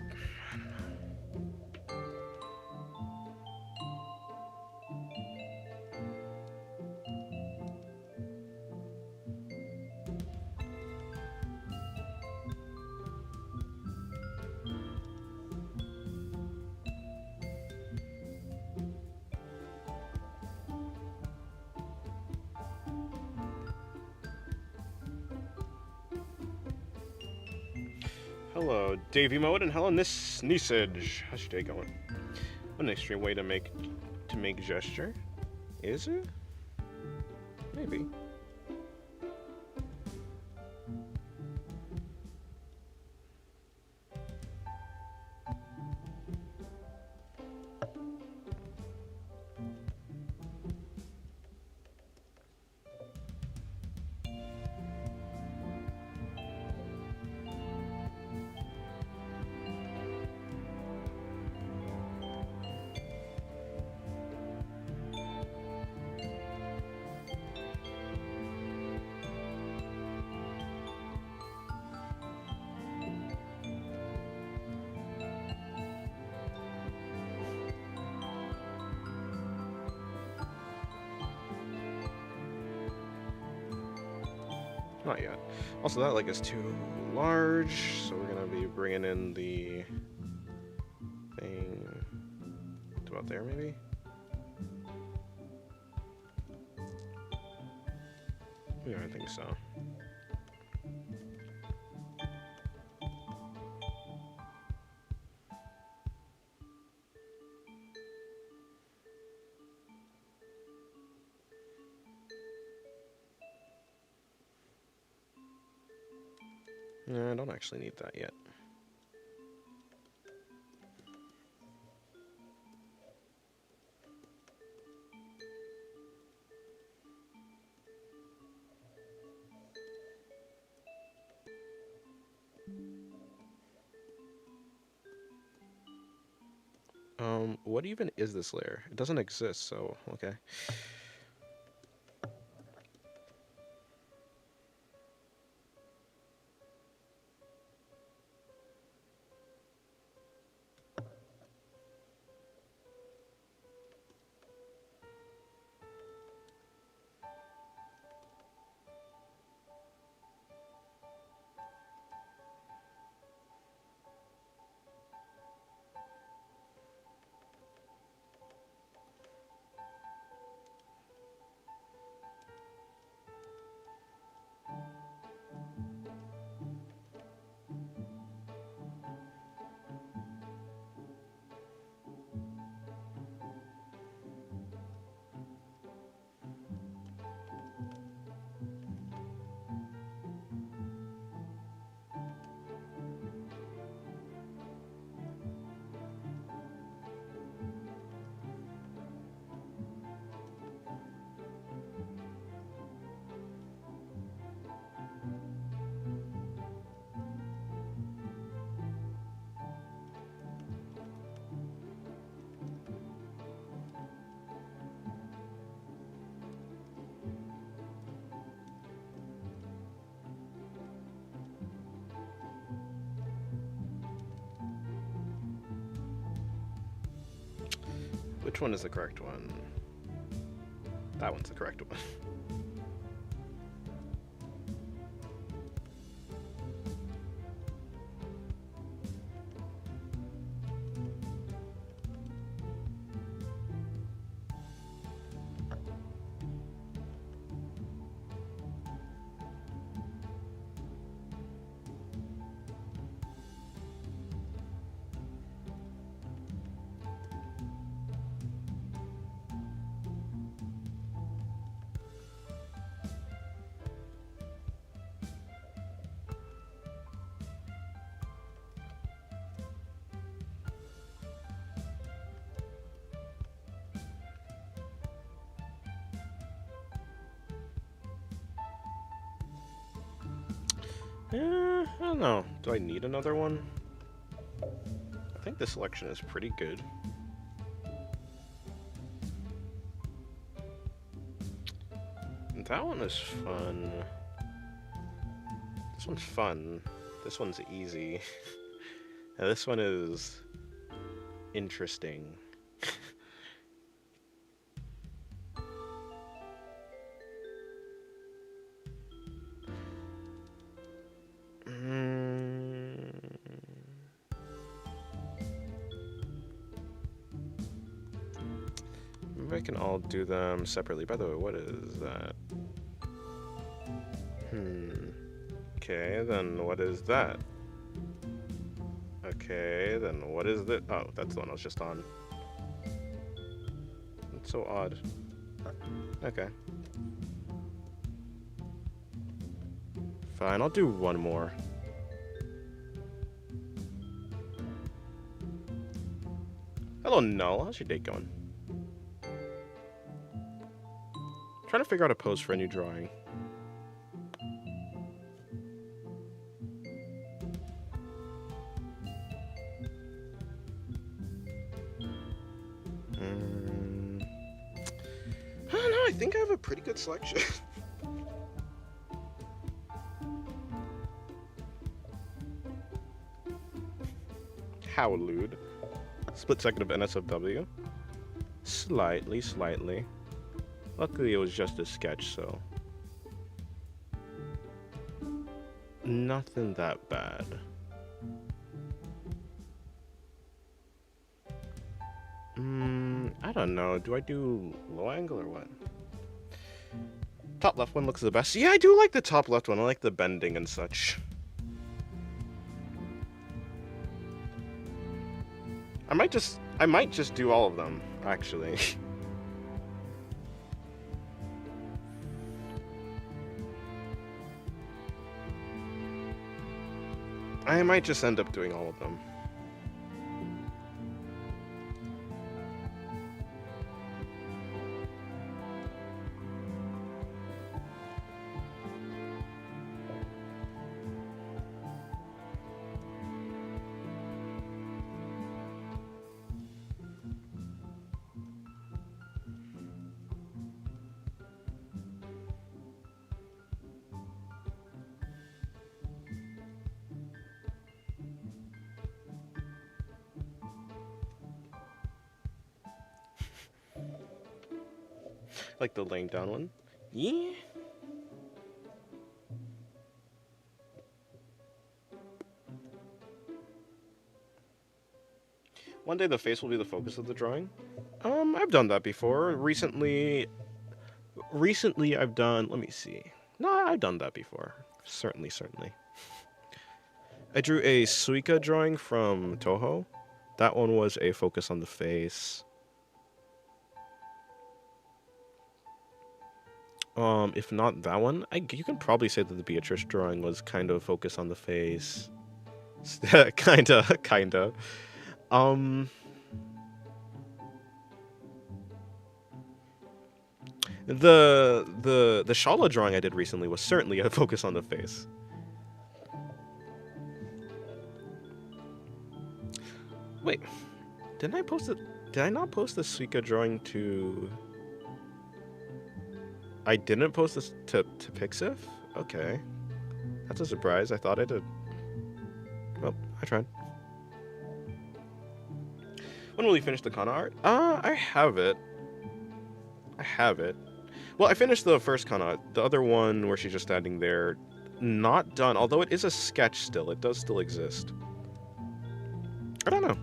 S1: Hello, Davey Mode, and hello, Nisage. How's your day going? What an extreme way to make gesture. Is it? Maybe. Not yet. Also, that leg is too large, so we're gonna be bringing in the thing to about there, maybe? Yeah, I think so. No, I don't actually need that yet. What even is this layer? It doesn't exist, so okay. Which one is the correct one? That one's the correct one. I don't know. Do I need another one? I think this selection is pretty good. That one is fun. This one's fun. This one's easy. And this one is interesting. Maybe I can all do them separately. By the way, what is that? Okay, then what is that? Okay, then what is that? Oh, that's the one I was just on. It's so odd. Okay. Fine, I'll do one more. Hello, Null. How's your day going? Trying to figure out a pose for a new drawing. I don't know, I think I have a pretty good selection. How lewd. Split second of NSFW. Slightly. Luckily it was just a sketch, so nothing that bad. I don't know. Do I do low angle or what? Top left one looks the best. Yeah, I do like the top left one. I like the bending and such. I might just do all of them, actually. I might just end up doing all of them. Like the laying down one. Yeah. One day the face will be the focus of the drawing. I've done that before. Recently I've done, let me see. No, I've done that before. Certainly. I drew a Suika drawing from Toho. That one was a focus on the face. If not that one, you can probably say that the Beatrice drawing was kind of focused on the face. kinda. The Shala drawing I did recently was certainly a focus on the face. Wait, did I not post the Suika drawing to... I didn't post this to Pixif? Okay. That's a surprise. I thought I did. Well, I tried. When will you finish the Kana art? I have it. I have it. Well, I finished the first Kana. The other one where she's just standing there, not done. Although it is a sketch still. It does still exist. I don't know.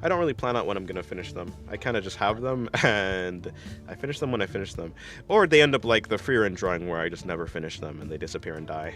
S1: I don't really plan out when I'm gonna finish them. I kind of just have them, and I finish them when I finish them. Or they end up like the Freerun drawing where I just never finish them and they disappear and die.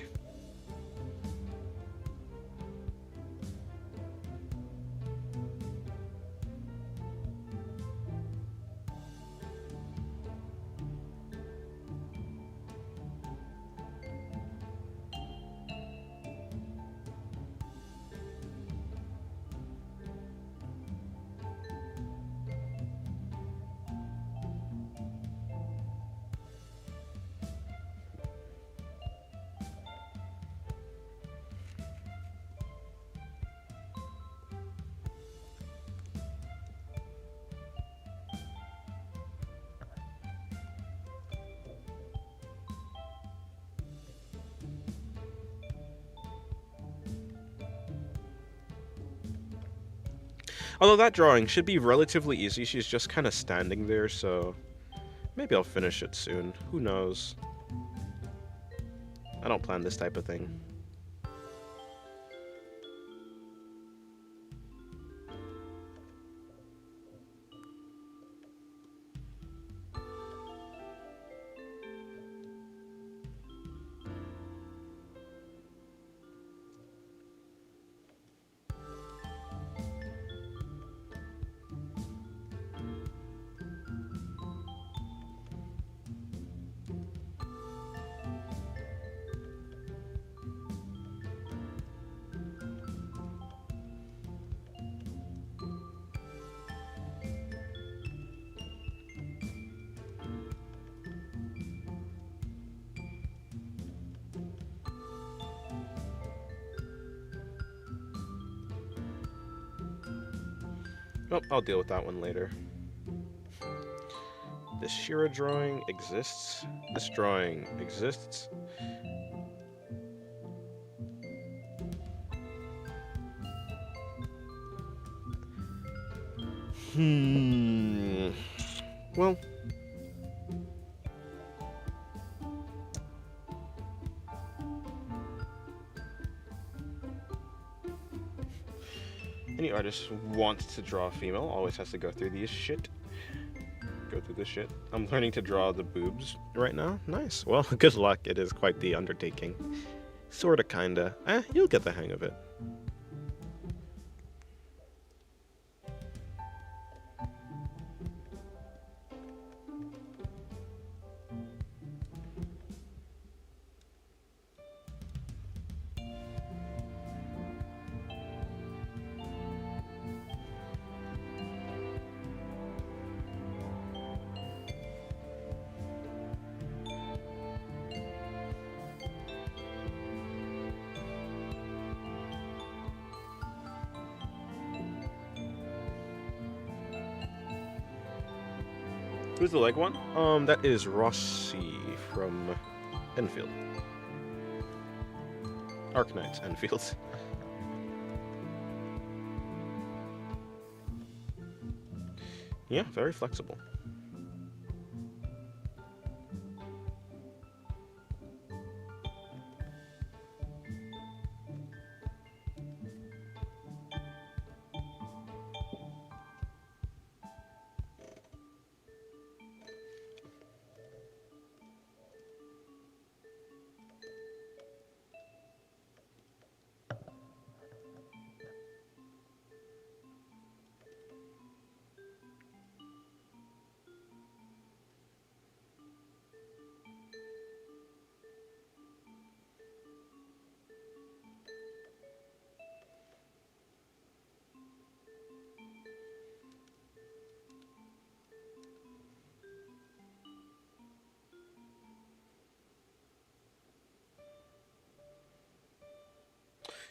S1: Although that drawing should be relatively easy. She's just kind of standing there, so maybe I'll finish it soon. Who knows? I don't plan this type of thing. Oh, I'll deal with that one later. This Shira drawing exists. This drawing exists. Well. Any artist who wants to draw a female always has to go through these shit. Go through this shit. I'm learning to draw the boobs right now. Nice. Well, good luck. It is quite the undertaking. Sorta, kinda. You'll get the hang of it. Who's the leg one? That is Rossi from Enfield. Arknights, Enfield. Yeah, very flexible.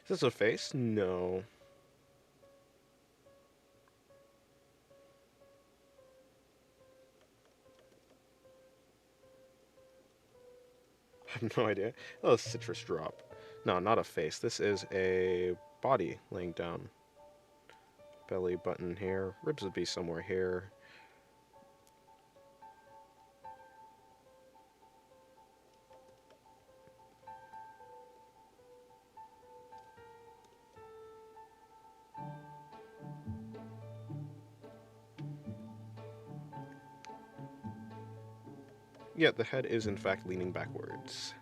S1: Is this a face? No. I have no idea. Oh, citrus drop. No, not a face. This is a body laying down. Belly button here. Ribs would be somewhere here. Yeah, the head is in fact leaning backwards.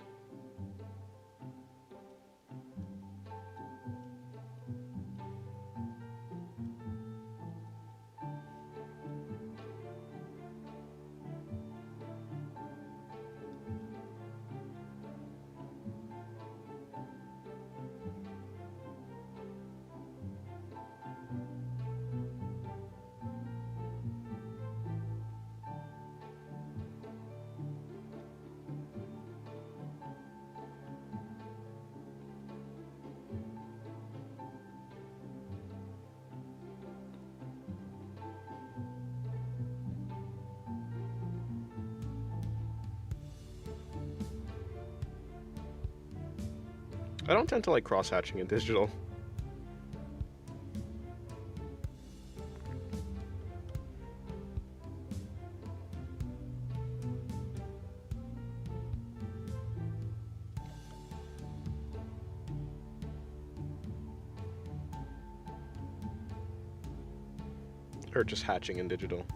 S1: I don't tend to like cross-hatching in digital. Or just hatching in digital.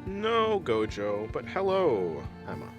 S1: No, Gojo, but hello, Emma.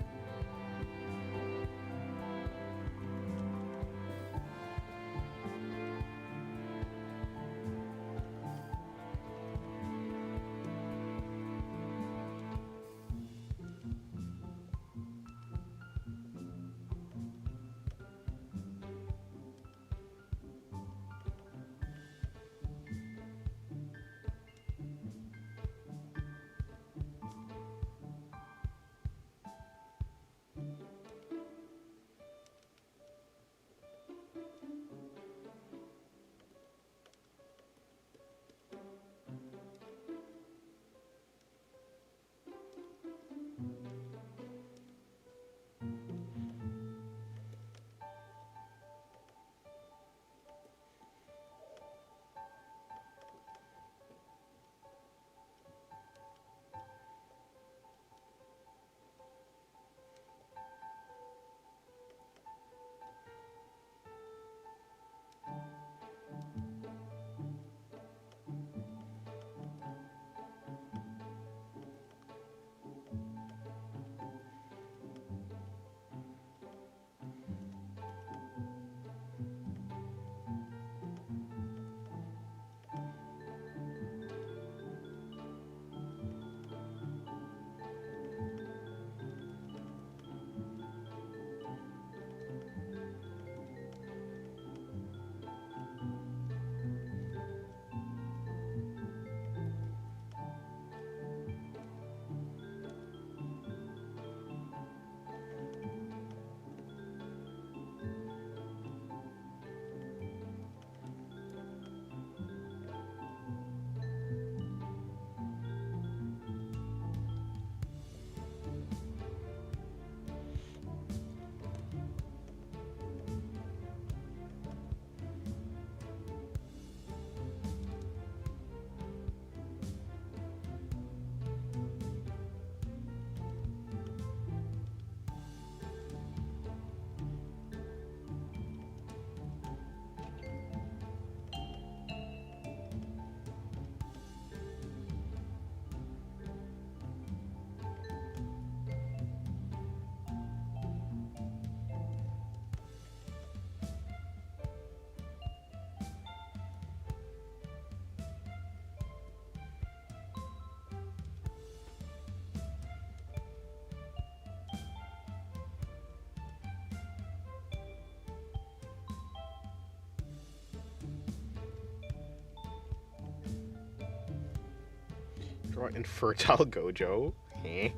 S1: Draw infertile Gojo. Eh.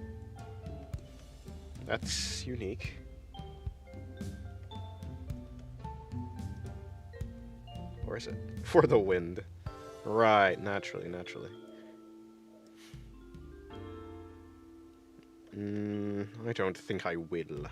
S1: That's unique. Or is it? For the wind. Right, naturally. I don't think I will.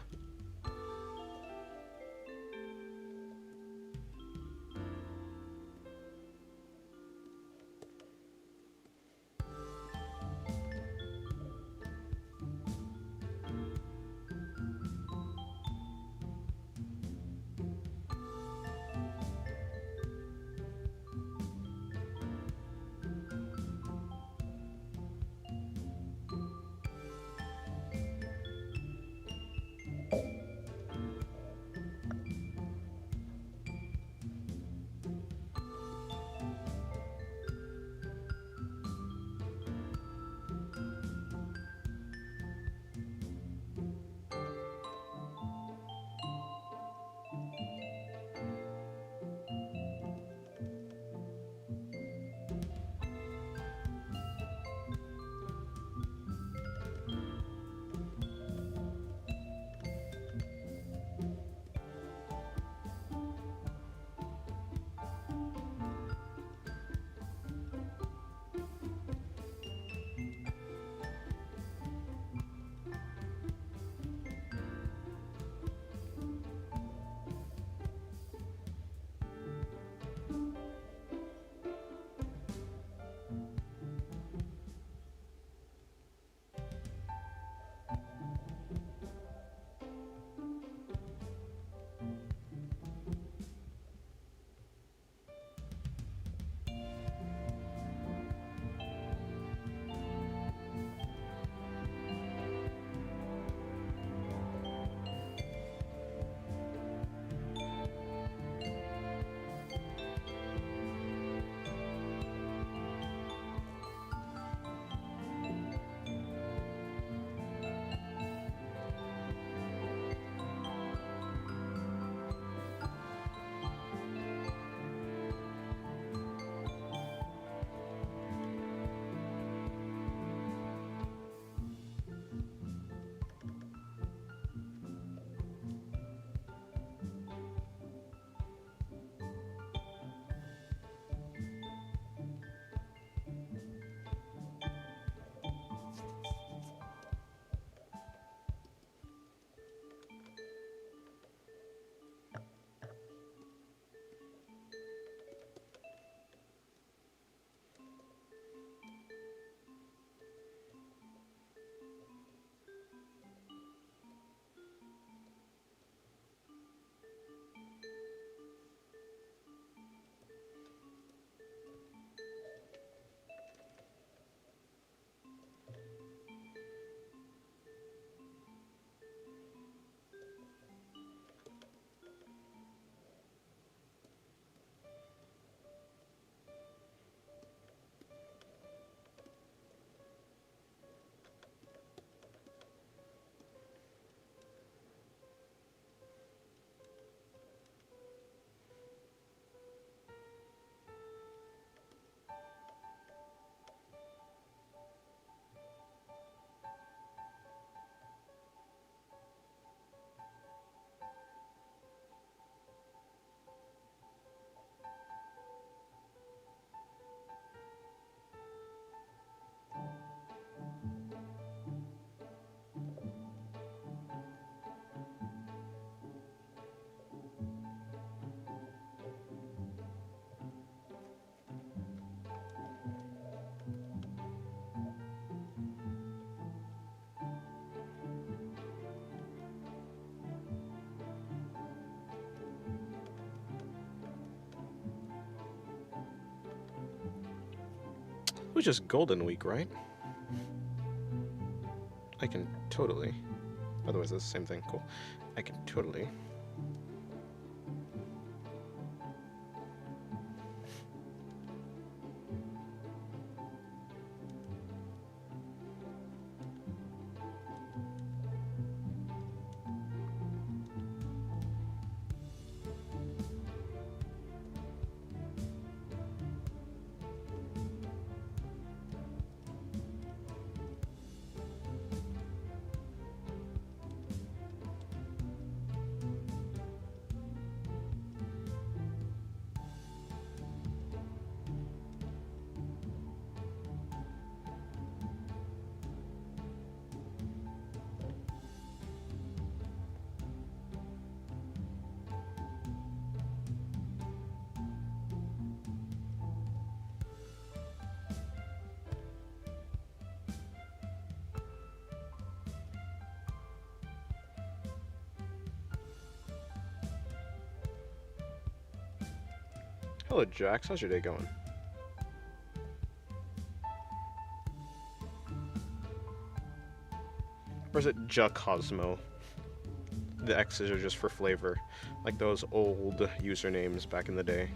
S1: It was just Golden Week, right? I can totally. Otherwise, it's the same thing. Cool. I can totally. Hello, Jax. How's your day going? Or is it Cosmo? The X's are just for flavor, like those old usernames back in the day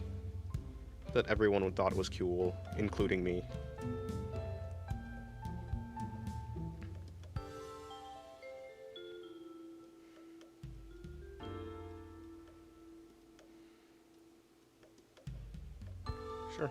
S1: that everyone thought was cool, including me. Sure.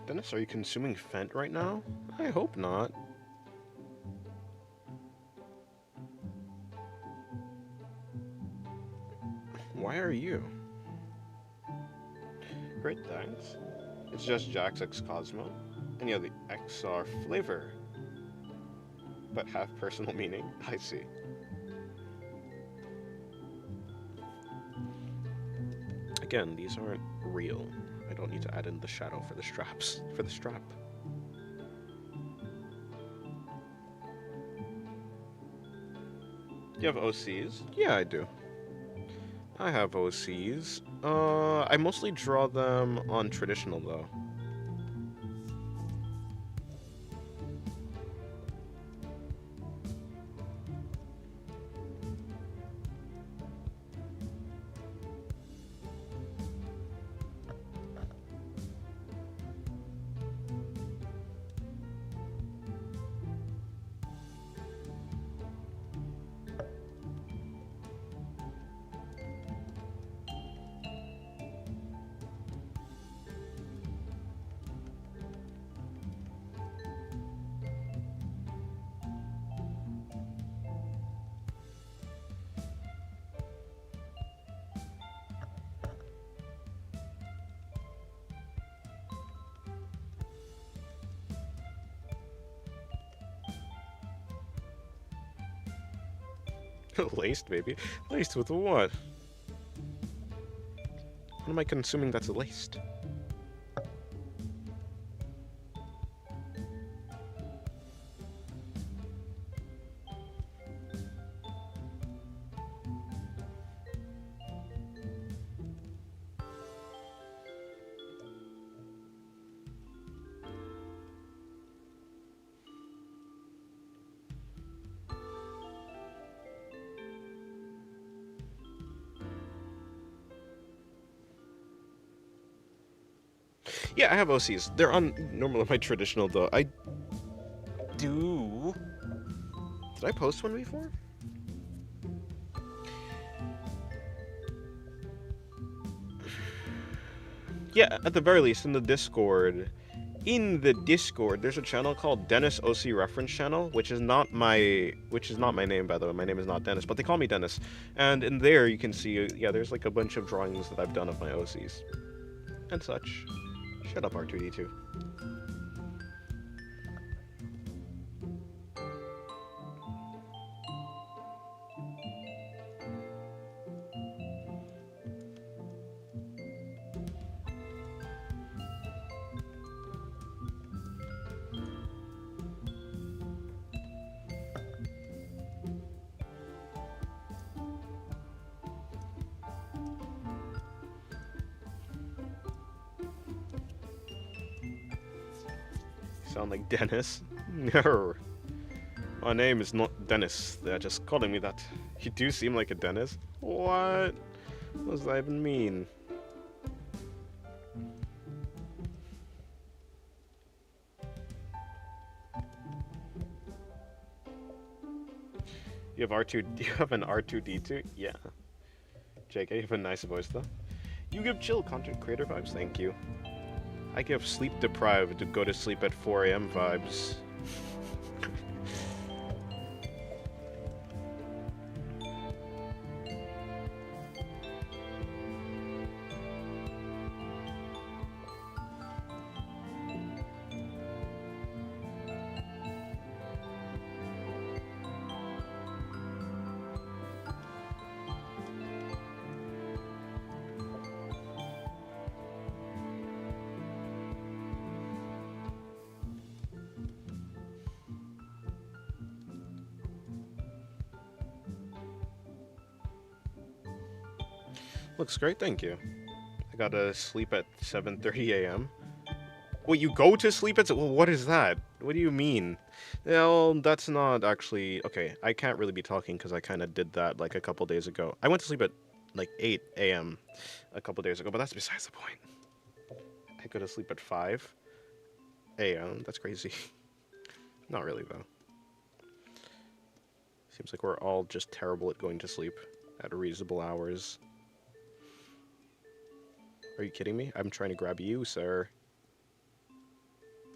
S1: Dennis, are you consuming Fent right now? I hope not. Why are you? Great, thanks. It's just Jax X Cosmo, and yeah, the X are flavor, but have personal meaning. I see. Again, these aren't real. I don't need to add in the shadow for the straps. For the strap. You have OCs? Yeah, I do. I have OCs. I mostly draw them on traditional though. Laced, baby. Laced with what? What am I consuming that's laced? Yeah, I have OCs. They're on normal my traditional though. I do. Did I post one before? Yeah, at the very least in the Discord. In the Discord, there's a channel called Dennis OC Reference Channel, which is not my name, by the way. My name is not Dennis, but they call me Dennis. And in there you can see, yeah, there's like a bunch of drawings that I've done of my OCs and such. Shut up, R2D2. Sound like Dennis? No. My name is not Dennis. They're just calling me that. You do seem like a Dennis. What? What does that even mean? You have R2. You have an R2D2? Yeah. JK, you have a nice voice though. You give chill content creator vibes. Thank you. I give sleep deprived to go to sleep at 4 a.m. vibes. Looks great, thank you. I gotta sleep at 7:30 a.m. Wait, you go to sleep at... Well, what is that? What do you mean? Well, that's not actually... Okay, I can't really be talking because I kind of did that like a couple days ago. I went to sleep at like 8 a.m. a couple days ago, but that's besides the point. I go to sleep at 5 a.m. That's crazy. Not really, though. Seems like we're all just terrible at going to sleep at reasonable hours. Are you kidding me? I'm trying to grab you, sir.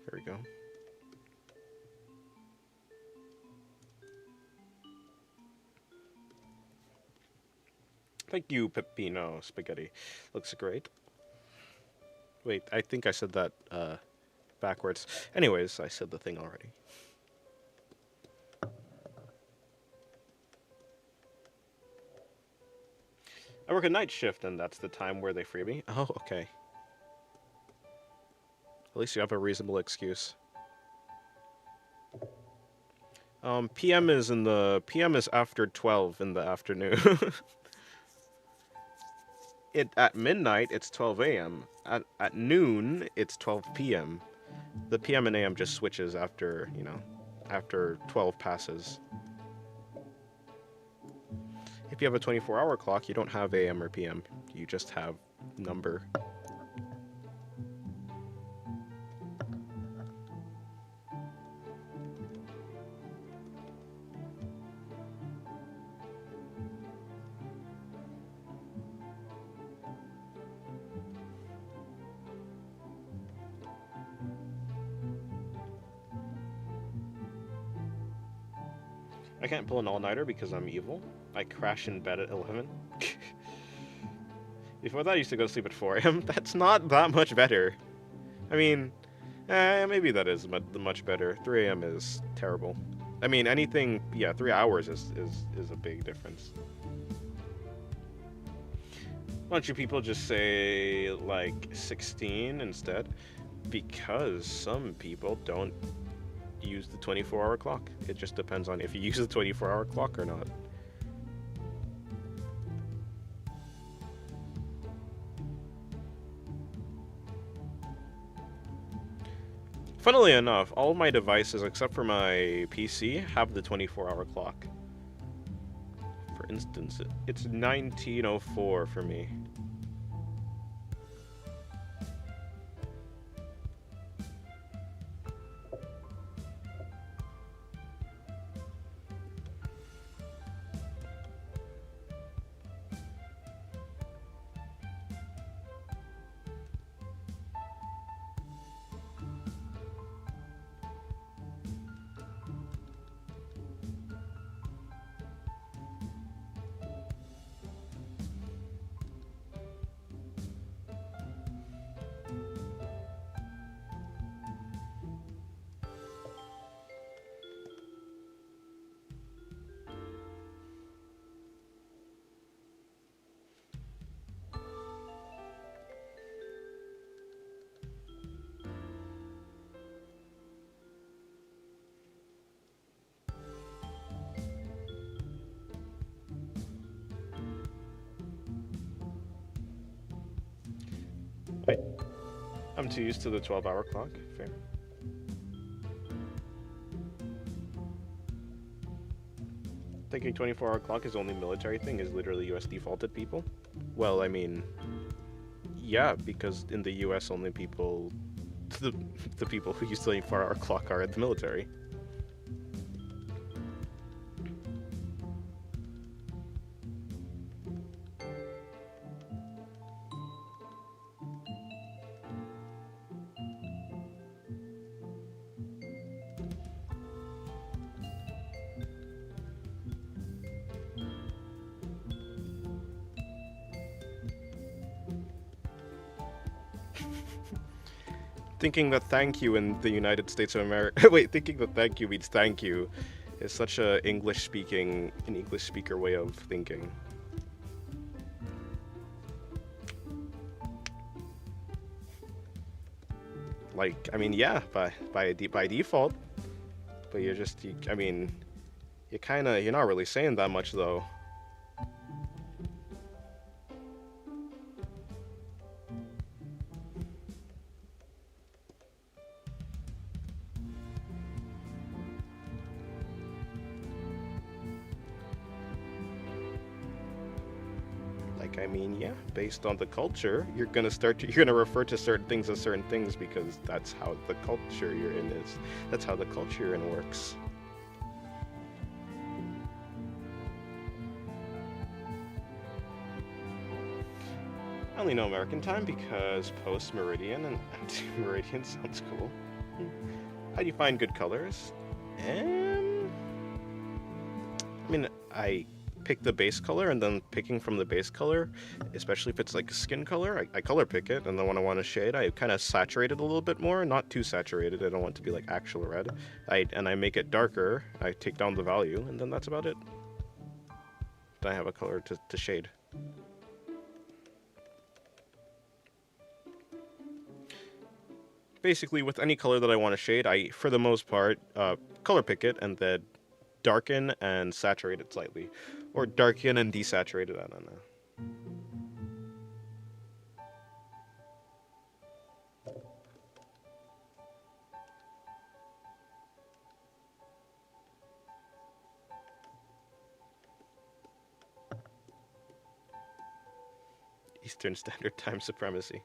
S1: There we go. Thank you, Peppino Spaghetti. Looks great. Wait, I think I said that backwards. Anyways, I said the thing already. I work a night shift, and that's the time where they free me. Oh, okay. At least you have a reasonable excuse. PM is after 12 in the afternoon. At midnight it's 12 a.m. At noon it's 12 p.m. The PM and AM just switches after, you know, after 12 passes. If you have a 24-hour clock, you don't have AM or PM. You just have number. I can't pull an all-nighter because I'm evil. I crash in bed at 11. Before that, I used to go to sleep at 4 a.m. That's not that much better. I mean, maybe that is much better. 3 a.m. is terrible. I mean, anything, yeah, 3 hours is a big difference. Why don't you people just say like 16 instead? Because some people don't use the 24-hour clock. It just depends on if you use the 24-hour clock or not. Funnily enough, all my devices except for my PC have the 24-hour clock. For instance, it's 1904 for me. Wait, I'm too used to the 12-hour clock. Fair. Thinking 24-hour clock is only military thing is literally US defaulted people? Well, I mean, yeah, because in the US only people, the, the people who use the 24-hour clock are in the military. Thinking that thank you in the United States of America. Wait, thinking that thank you means thank you is such an English speaker way of thinking. Like, I mean, yeah, by default, but I mean, you're not really saying that much though. I mean, yeah, based on the culture, you're gonna refer to certain things as certain things because that's how the culture you're in is. That's how the culture you're in works. I only know American time because post-meridian and anti-meridian sounds cool. How do you find good colors? I mean, I pick the base color, and then picking from the base color, especially if it's like a skin color, I color pick it, and then when I want to shade, I kind of saturate it a little bit more, not too saturated. I don't want it to be like actual red. I make it darker. I take down the value, and then that's about it. Then I have a color to shade. Basically, with any color that I want to shade, I, for the most part, color pick it and then darken and saturate it slightly. Or darken and desaturate it, I don't know. Eastern Standard Time supremacy.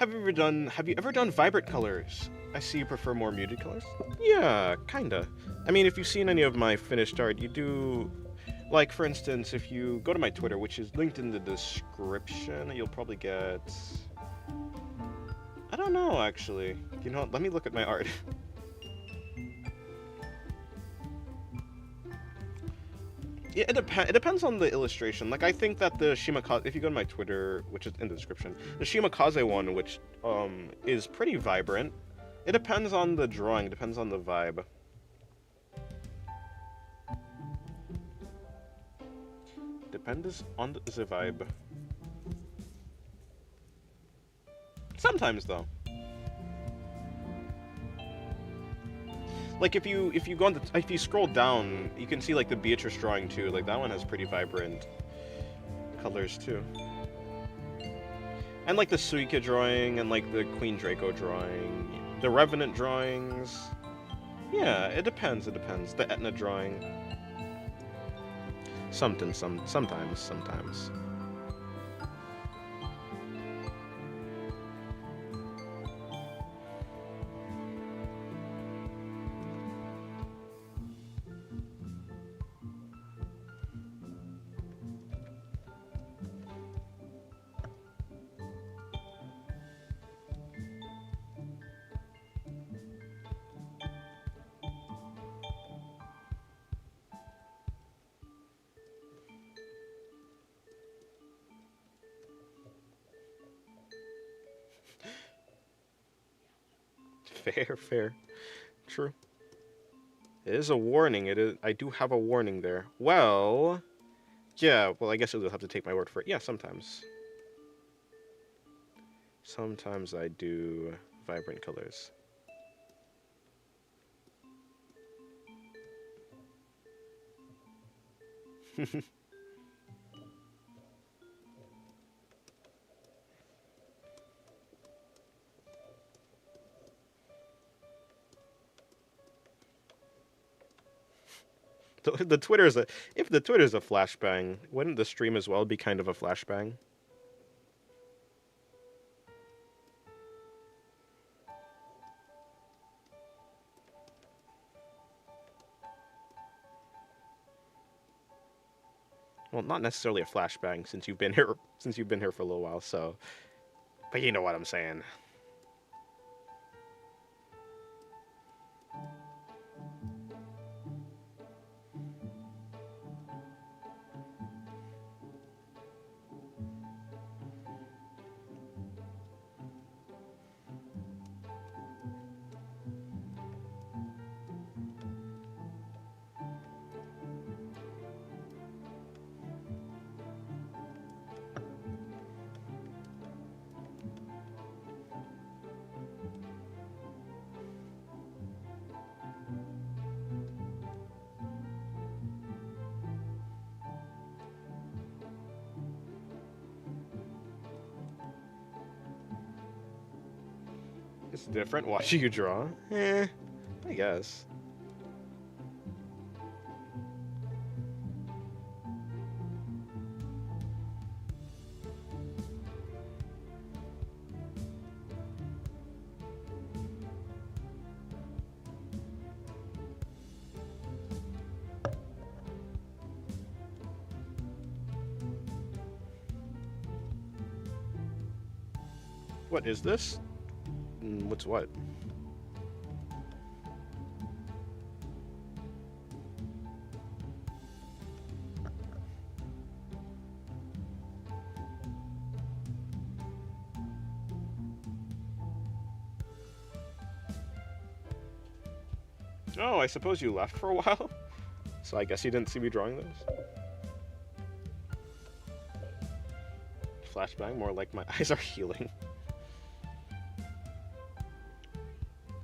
S1: Have you ever done vibrant colors? I see you prefer more muted colors. Yeah, kinda. I mean, if you've seen any of my finished art, you do. Like, for instance, if you go to my Twitter, which is linked in the description, you'll probably get. I don't know, actually. You know what? Let me look at my art. Yeah, it depends on the illustration. Like, I think that the Shimakaze, if you go to my Twitter, which is in the description, the Shimakaze one, which is pretty vibrant. It depends on the drawing, depends on the vibe. Depends on the vibe. Sometimes though. Like if you go on if you scroll down, you can see like the Beatrice drawing too. Like that one has pretty vibrant colors too. And like the Suika drawing and like the Queen Draco drawing, the Revenant drawings. Yeah, it depends. It depends. The Etna drawing. Sometimes. Fair. True. It is a warning. It is. I do have a warning there. Well, yeah. Well, I guess you'll have to take my word for it. Yeah, sometimes. Sometimes I do vibrant colors. The Twitter is a if the Twitter is a flashbang, wouldn't the stream as well be kind of a flashbang? Well, not necessarily a flashbang since you've been here for a little while. So, but you know what I'm saying. It's different watching you draw. I guess. What is this? What's what? Oh, I suppose you left for a while? So I guess you didn't see me drawing those? Flashbang, more like my eyes are healing.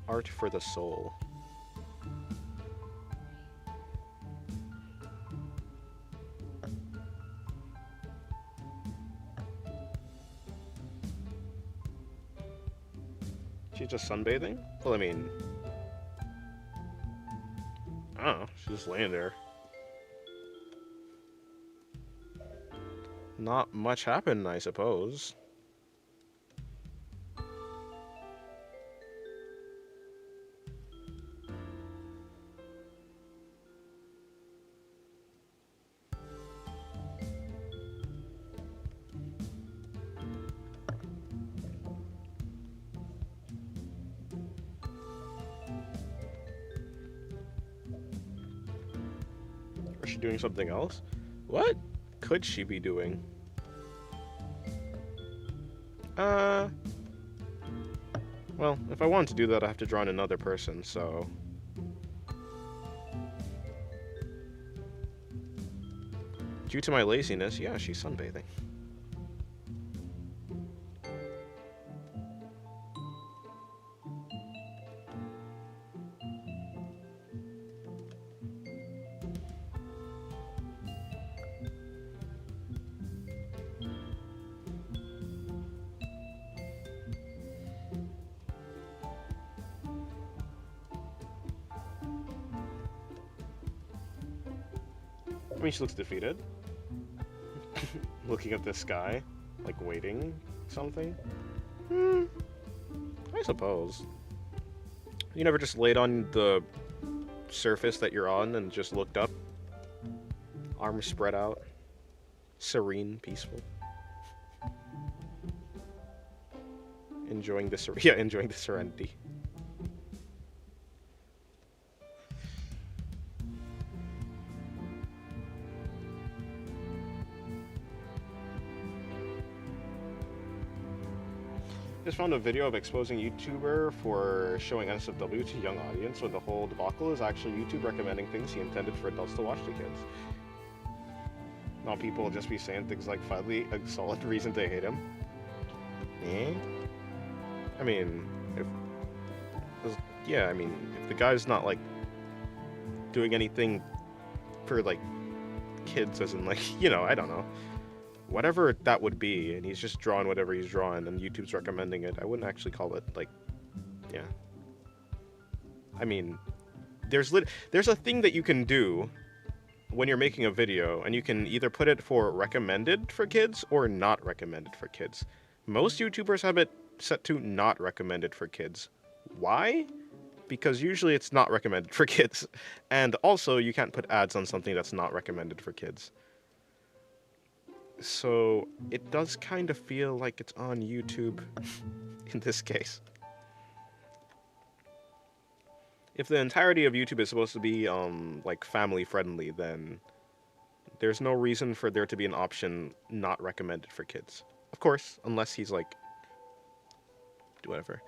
S1: Art for the soul. She's just sunbathing? Well, I mean... I don't know, she's just laying there. Not much happened, I suppose. she doing something else? What could she be doing? Well, if I wanted to do that, I have to draw in another person, so... Due to my laziness, yeah, she's sunbathing. I mean, she looks defeated. Looking at the sky, like waiting something. I suppose. You never just laid on the surface that you're on and just looked up? Arms spread out. Serene, peaceful. Enjoying the serenity. Just found a video of exposing YouTuber for showing NSFW to young audience when the whole debacle is actually YouTube recommending things he intended for adults to watch to kids. Not people just be saying things like finally a solid reason to hate him. Eh? I mean, if the guy's not like doing anything for like kids, as in like, I don't know. Whatever that would be, and he's just drawing whatever he's drawing, and YouTube's recommending it, I wouldn't actually call it, like, yeah. I mean, there's a thing that you can do when you're making a video, and you can either put it for recommended for kids or not recommended for kids. Most YouTubers have it set to not recommended for kids. Why? Because usually it's not recommended for kids, and also you can't put ads on something that's not recommended for kids. So, it does kind of feel like it's on YouTube in this case. If the entirety of YouTube is supposed to be, like, family-friendly, then there's no reason for there to be an option not recommended for kids. Of course, unless he's, like, whatever.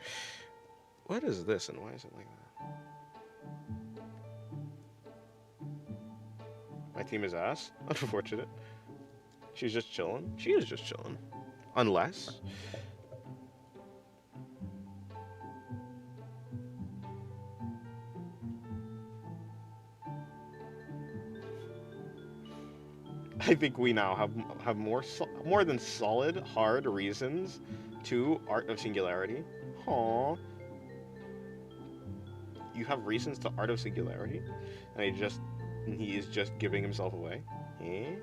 S1: What is this, and why is it like that? My team is ass? Unfortunate. She's just chilling. She is just chilling. Unless... I think we now have more than solid, hard reasons to Art of Singularity. Aww. You have reasons to Art of Singularity? And he is just giving himself away? Eh?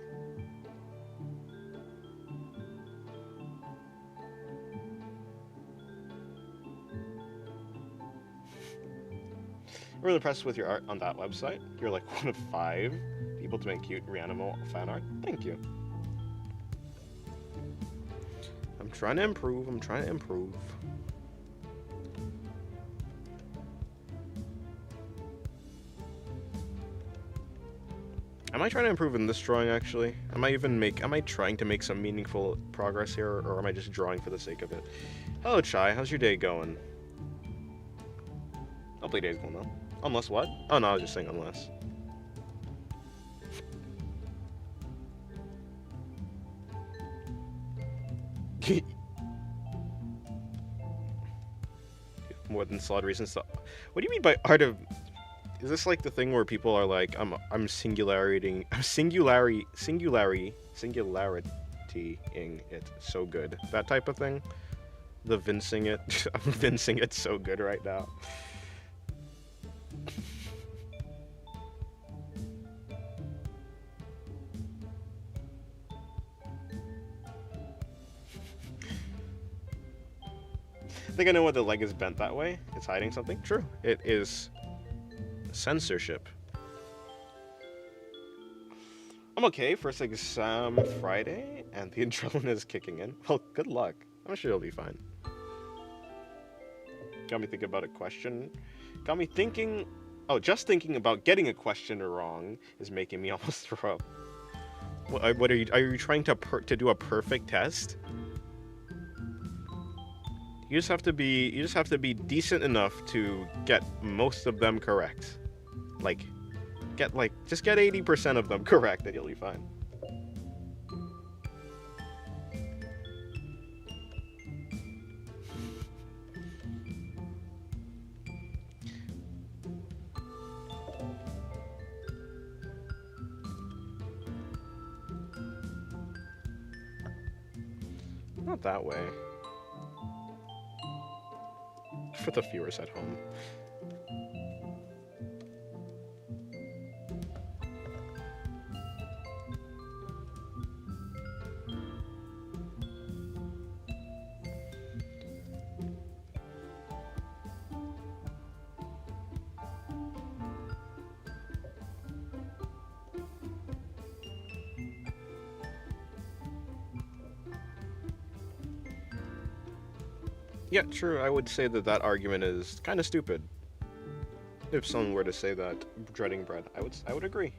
S1: I'm really impressed with your art on that website. You're like one of 5 people to make cute Reanimo fan art. Thank you. I'm trying to improve. Am I trying to improve in this drawing, actually? Am I trying to make some meaningful progress here, or am I just drawing for the sake of it? Hello, Chai. How's your day going? Hopefully day's going well. Unless what? Oh no, I was just saying unless. More than solid reasons to... What do you mean by art of... Is this like the thing where people are like, I'm singularitying it so good? That type of thing? The vincing it. I'm vincing it so good right now. I think I know why the leg is bent that way. It's hiding something. True. It is censorship. I'm okay. First exam Friday, and the adrenaline is kicking in. Well, good luck. I'm sure you'll be fine. Got me thinking about a question. Got me thinking Oh, just thinking about getting a question wrong is making me almost throw up. What are you? Are you trying to do a perfect test? You just have to be. You just have to be decent enough to get most of them correct. Like, just get 80% of them correct, and you'll be fine. Not that way. For the viewers at home. Yeah, true. I would say that that argument is kind of stupid. If someone were to say that, dreading bread, I would agree.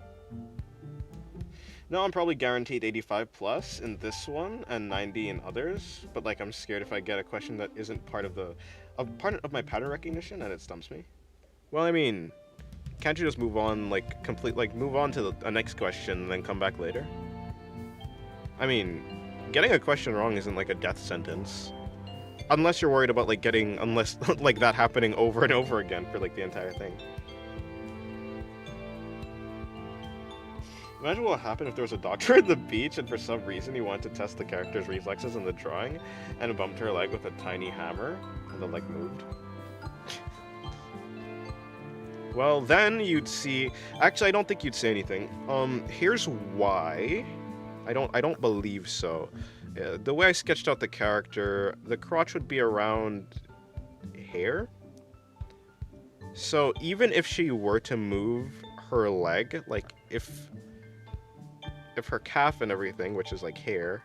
S1: No, I'm probably guaranteed 85 plus in this one and 90 in others, but like I'm scared if I get a question that isn't part of my pattern recognition and it stumps me. Well, I mean, can't you just move on move on to the next question and then come back later? I mean, getting a question wrong isn't like a death sentence. Unless you're worried about like like that happening over and over again for like the entire thing. Imagine what would happen if there was a doctor at the beach and for some reason he wanted to test the character's reflexes in the drawing and bumped her leg with a tiny hammer and the leg moved. Well, then you'd see. Actually, I don't think you'd say anything. Here's why. I don't believe so. The way I sketched out the character, the crotch would be around here. So even if she were to move her leg, like if her calf and everything, which is like hair,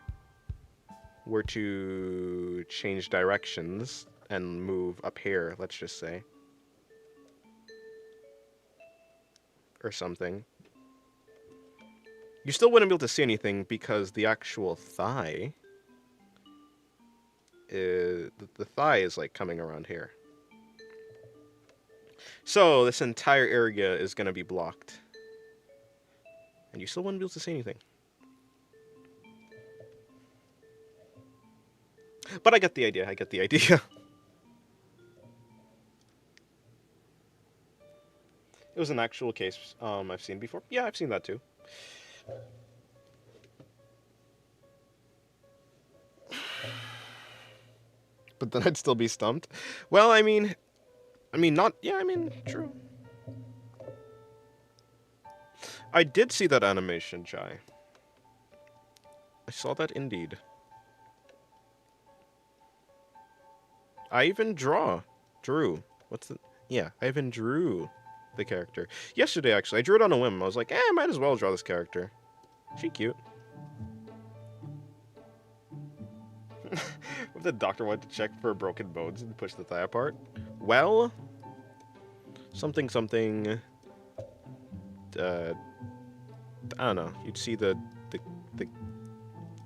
S1: were to change directions and move up here, let's just say, or something, you still wouldn't be able to see anything because the actual thigh is, the thigh is like coming around here. So this entire area is going to be blocked. And you still wouldn't be able to see anything. But I get the idea, It was an actual case I've seen before. Yeah, I've seen that too. But then I'd still be stumped. Well, I mean, true. I did see that animation, Chai. I saw that indeed. I even drew. I even drew the character. Yesterday, actually. I drew it on a whim. I was like, I might as well draw this character. She cute. If the doctor wanted to check for broken bones and push the thigh apart. Well, something, I don't know. You'd see the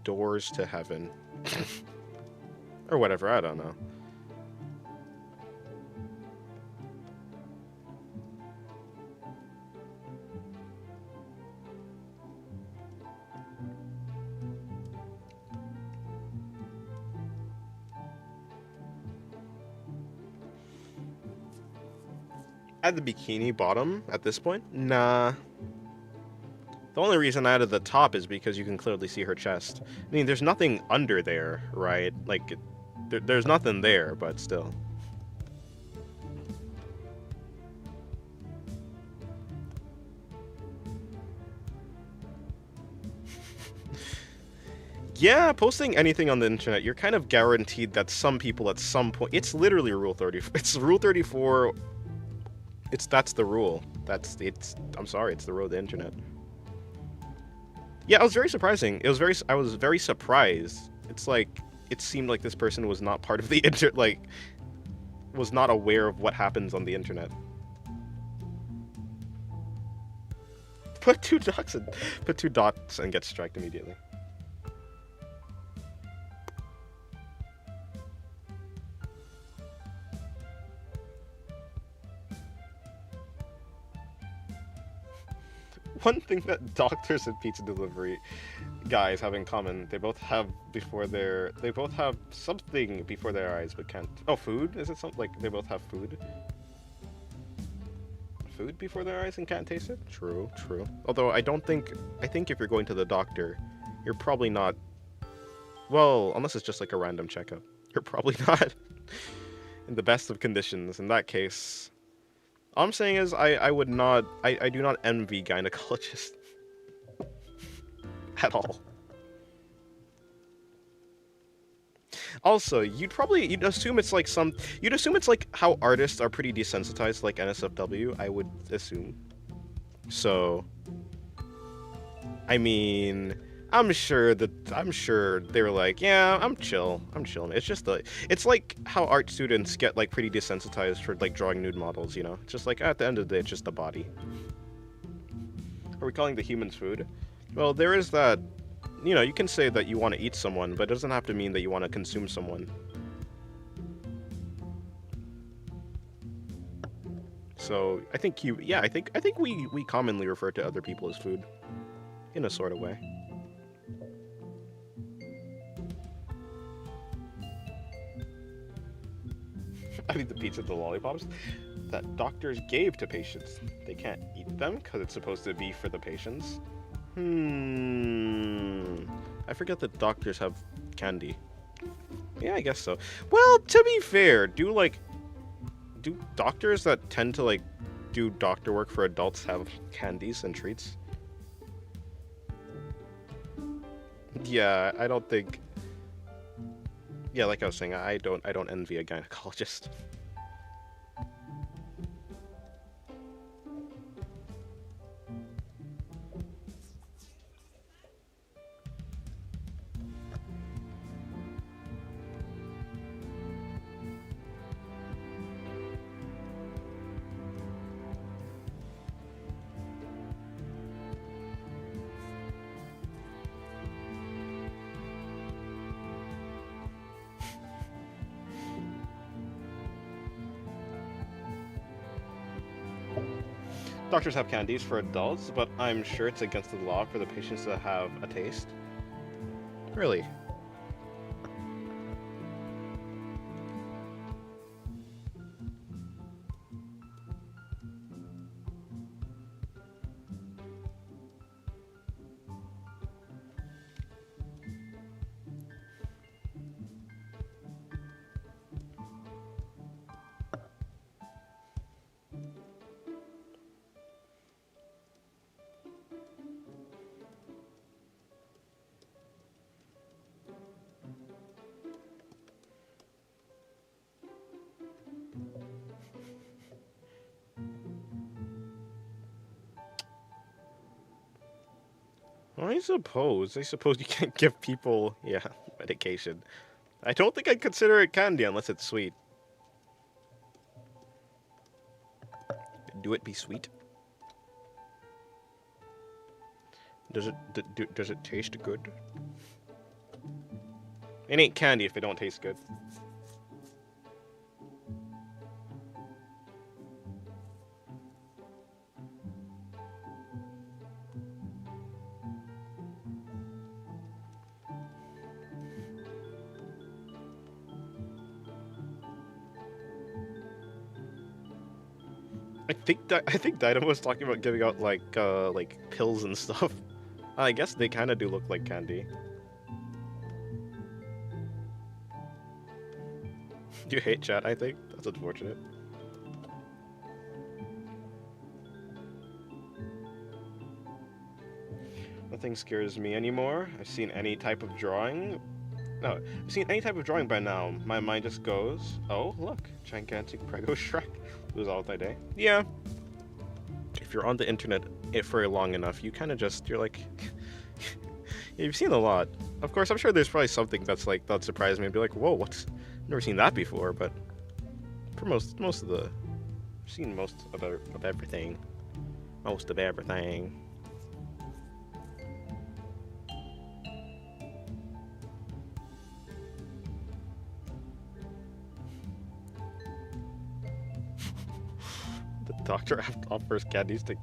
S1: doors to heaven. Or whatever, I don't know. Add the bikini bottom at this point? Nah. The only reason I added the top is because you can clearly see her chest. I mean, there's nothing under there, right? Like, there's nothing there, but still. Yeah, posting anything on the internet, you're kind of guaranteed that some people at some point... It's literally Rule 30. It's Rule 34... That's the rule. I'm sorry, it's the rule of the internet. Yeah, it was very surprising. I was very surprised. It's like, it seemed like this person was not part of the was not aware of what happens on the internet. Put two dots and get striked immediately. One thing that doctors and pizza delivery guys have in common, they both have something before their eyes but can't. Oh, food? Is it something like they both have food? Food before their eyes and can't taste it? True, true. Although I think if you're going to the doctor, you're probably not, well, unless it's just like a random checkup, you're probably not in the best of conditions. In that case, all I'm saying is I do not envy gynecologists at all. Also, you'd assume it's like how artists are pretty desensitized, like NSFW, I would assume. So, I mean, I'm sure they were like, yeah, I'm chilling. It's like how art students get like pretty desensitized for like drawing nude models, you know? It's just like at the end of the day, it's just a body. Are we calling the humans food? Well, there is that. You know, you can say that you want to eat someone, but it doesn't have to mean that you want to consume someone. So I think we commonly refer to other people as food, in a sort of way. I mean, the pizza, the lollipops that doctors gave to patients. They can't eat them because it's supposed to be for the patients. I forget that doctors have candy. Yeah, I guess so. Well, to be fair, do doctors that tend to like do doctor work for adults have candies and treats? Yeah, I don't think. Yeah, like I was saying, I don't envy a gynecologist. Doctors have candies for adults, but I'm sure it's against the law for the patients to have a taste. Really? I suppose you can't give people, yeah, medication. I don't think I'd consider it candy unless it's sweet. Do it be sweet? Does it taste good? It ain't candy if it don't taste good. I think Dynamo was talking about giving out like pills and stuff. I guess they kind of do look like candy. Do you hate chat? I think that's unfortunate. Nothing scares me anymore. I've seen any type of drawing. No, I've seen any type of drawing by now. My mind just goes, oh look, gigantic Prego Shrek. Lose all my day. Yeah. If you're on the internet for long enough, you kind of just, you're like, you've seen a lot. Of course, I'm sure there's probably something that's like, that surprised me and be like, whoa, what's, never seen that before, but for most of the, I've seen most of everything. Most of everything. The doctor offers candy to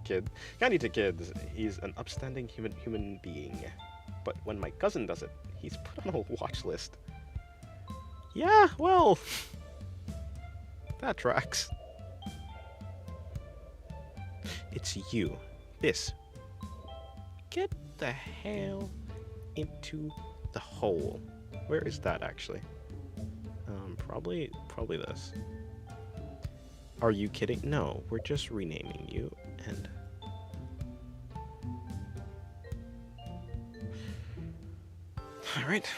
S1: kids. He's an upstanding human being. But when my cousin does it, he's put on a watch list. Yeah, well, that tracks. It's you. This. Get the hell into the hole. Where is that actually? Probably this. Are you kidding? No, we're just renaming you and all right.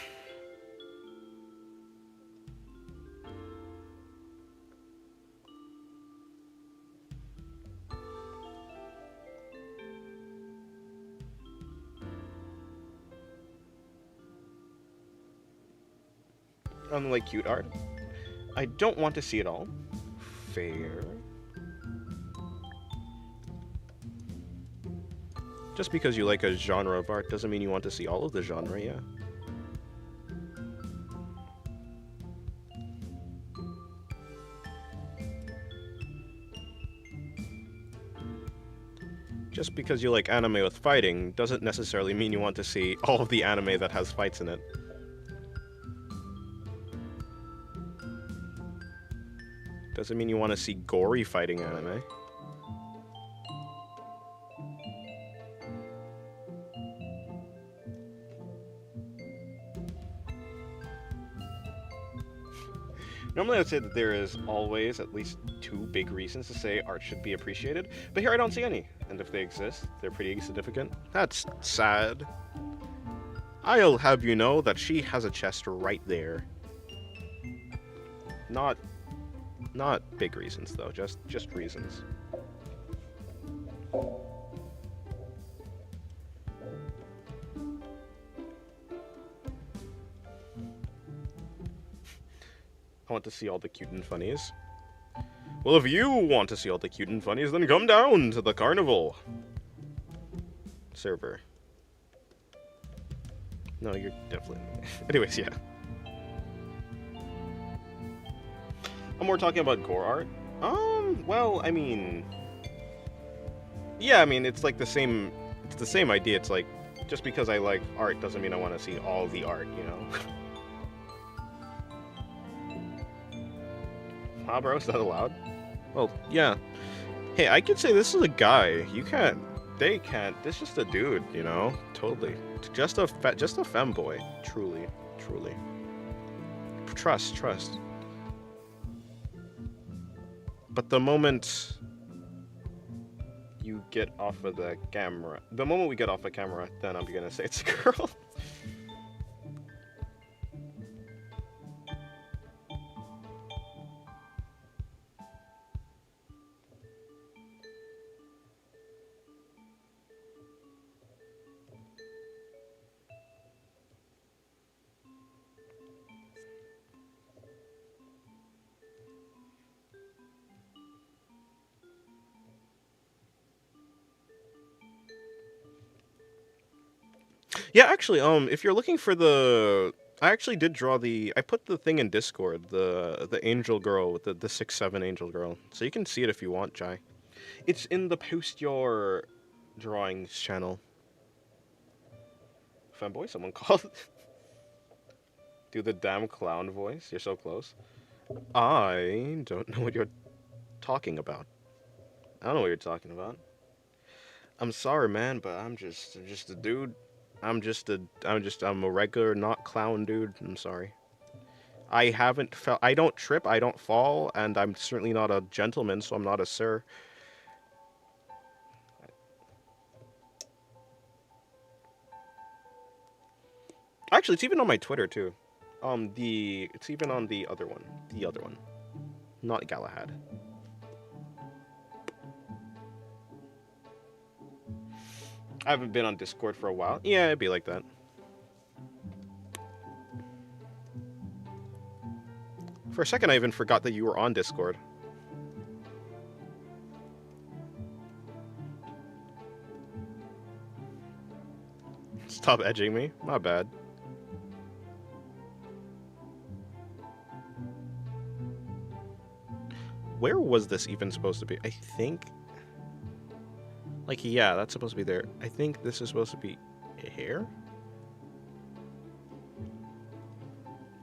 S1: Unlike cute art, I don't want to see it all. Fair. Just because you like a genre of art doesn't mean you want to see all of the genre, yeah. Just because you like anime with fighting doesn't necessarily mean you want to see all of the anime that has fights in it. Doesn't mean you want to see gory fighting anime. Normally I would say that there is always at least 2 big reasons to say art should be appreciated, but here I don't see any. And if they exist, they're pretty insignificant. That's sad. I'll have you know that she has a chest right there. Not big reasons though, just reasons. I want to see all the cute and funnies. Well, if you want to see all the cute and funnies, then come down to the carnival. Server. No, you're definitely... Anyways, yeah. We're talking about gore art? Well, I mean... Yeah, I mean, it's like the same... It's the same idea. It's like, just because I like art doesn't mean I want to see all the art, you know? Huh, bro? Is that allowed? Well, yeah. Hey, I could say this is a guy. You can't... They can't. This is just a dude, you know? Totally. Just a femboy. Truly. Truly. Trust. But the moment you get off of the camera... The moment we get off the camera, then I'm gonna say it's a girl. Yeah, actually, if you're looking for the... I actually did draw the... I put the thing in Discord, the angel girl, with the 6'7" angel girl. So you can see it if you want, Jai. It's in the Post Your Drawings channel. Femboy, someone called? Do the damn clown voice. You're so close. I don't know what you're talking about. I don't know what you're talking about. I'm sorry, man, but I'm just a dude. I'm a regular, not clown dude. I'm sorry. I don't trip, I don't fall, and I'm certainly not a gentleman, so I'm not a sir. Actually, it's even on my Twitter, too. It's even on the other one. The other one. Not Galahad. I haven't been on Discord for a while. Yeah, it'd be like that. For a second, I even forgot that you were on Discord. Stop edging me. My bad. where was this even supposed to be? I think, like, yeah, that's supposed to be there. I think this is supposed to be here.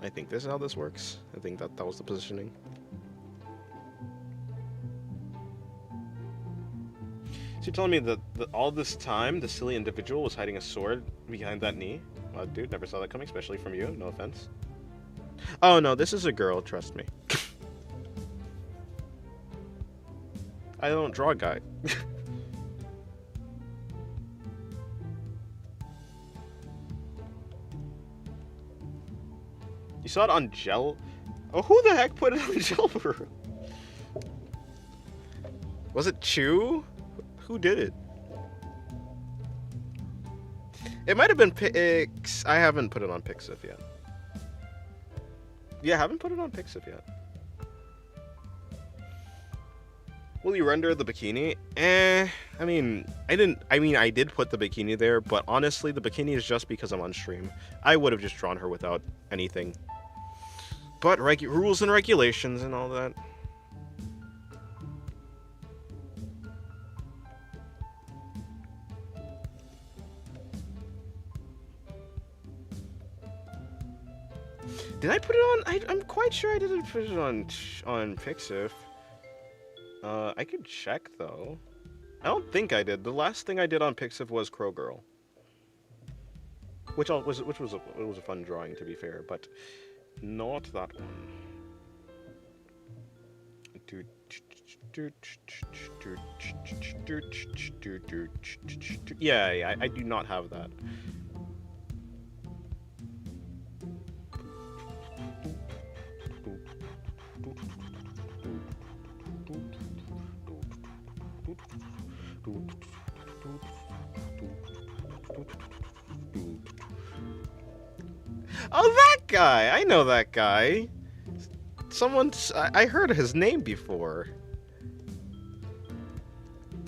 S1: I think this is how this works. I think that was the positioning. So you're telling me that all this time, the silly individual was hiding a sword behind that knee? Well, dude, never saw that coming, especially from you. No offense. Oh, no, this is a girl, trust me. I don't draw a guy. You saw it on gel? Oh, who the heck put it on gel for? Was it Chew? Who did it? It might have been Pix. I haven't put it on Pixif yet. Yeah, I haven't put it on Pixif yet. Will you render the bikini? I mean, I did put the bikini there, but honestly, the bikini is just because I'm on stream. I would have just drawn her without anything. But rules and regulations and all that. Did I put it on? I'm quite sure I didn't put it on Pixif. I could check though. I don't think I did. The last thing I did on Pixif was Crow Girl, which was a fun drawing to be fair, but not that one. Yeah, I do not have that. Oh, that guy! I know that guy. I heard his name before.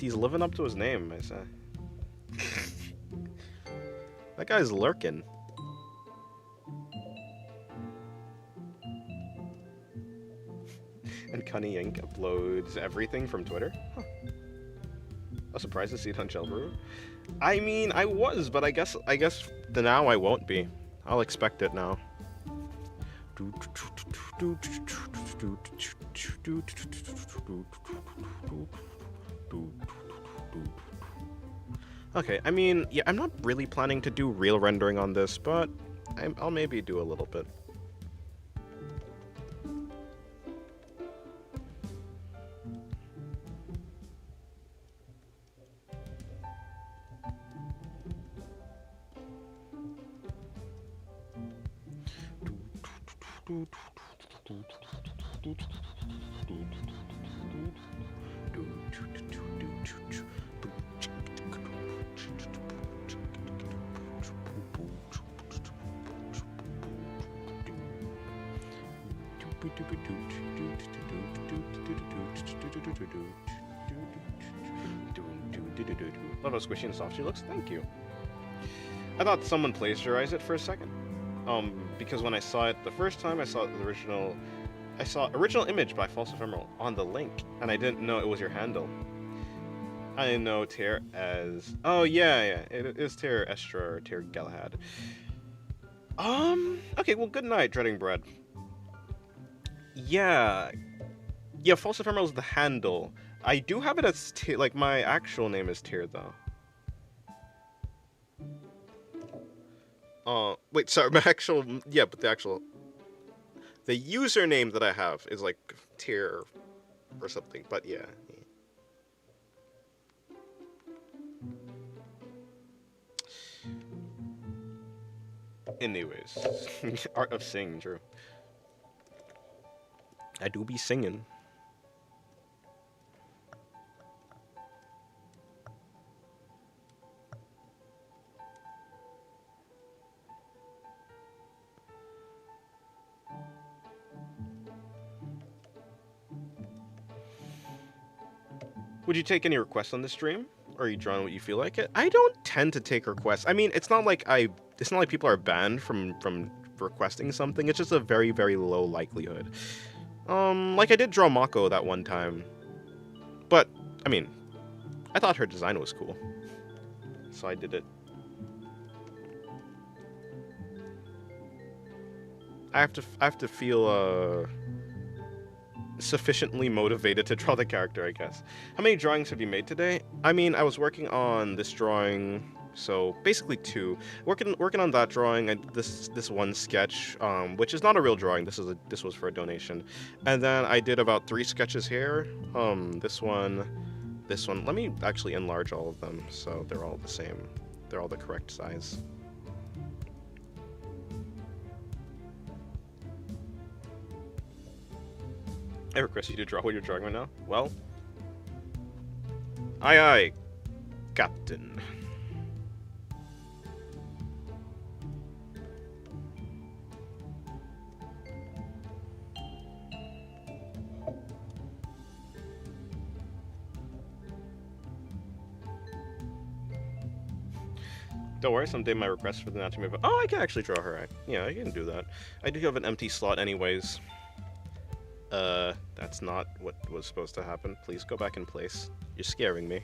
S1: He's living up to his name, I say. That guy's lurking. And Cunny Inc. uploads everything from Twitter. Huh. I was surprised to see it on Shelbrew. I mean, I was, but I guess now I won't be. I'll expect it now. Okay, I mean, yeah, I'm not really planning to do real rendering on this, but I'll maybe do a little bit. Love how squishy and soft she looks. Thank you. I thought someone plagiarized it for a second. Because when I saw it the first time, I saw original image by False Ephemeral on the link, and I didn't know it was your handle. I know Tear as... Oh, yeah, it is Tear Estra or Tear Galahad. Okay, well, good night, Dreading Bread. Yeah, False Ephemeral is the handle. I do have it as Tear, like, my actual name is Tear, though. Wait, sorry, my actual... Yeah, but the username that I have is, like, Tear or something, but yeah. Anyways, art of singing, true. I do be singing. Would you take any requests on the stream? Or are you drawing what you feel like it? I don't tend to take requests. I mean, it's not like people are banned from requesting something. It's just a very, very low likelihood. Like I did draw Mako that one time, but I mean, I thought her design was cool, so I did it. I have to feel sufficiently motivated to draw the character, I guess. How many drawings have you made today? I mean, I was working on this drawing, so basically two. Working on that drawing and this one sketch, which is not a real drawing. This was for a donation, and then I did about 3 sketches here. This one, this one. Let me actually enlarge all of them so they're all the same. They're all the correct size. I request you to draw what you're drawing right now. Well, aye, Captain. Don't worry, someday my request for the anatomy of... Oh, I can actually draw her. Yeah, I can do that. I do have an empty slot anyways. That's not what was supposed to happen. Please go back in place. You're scaring me.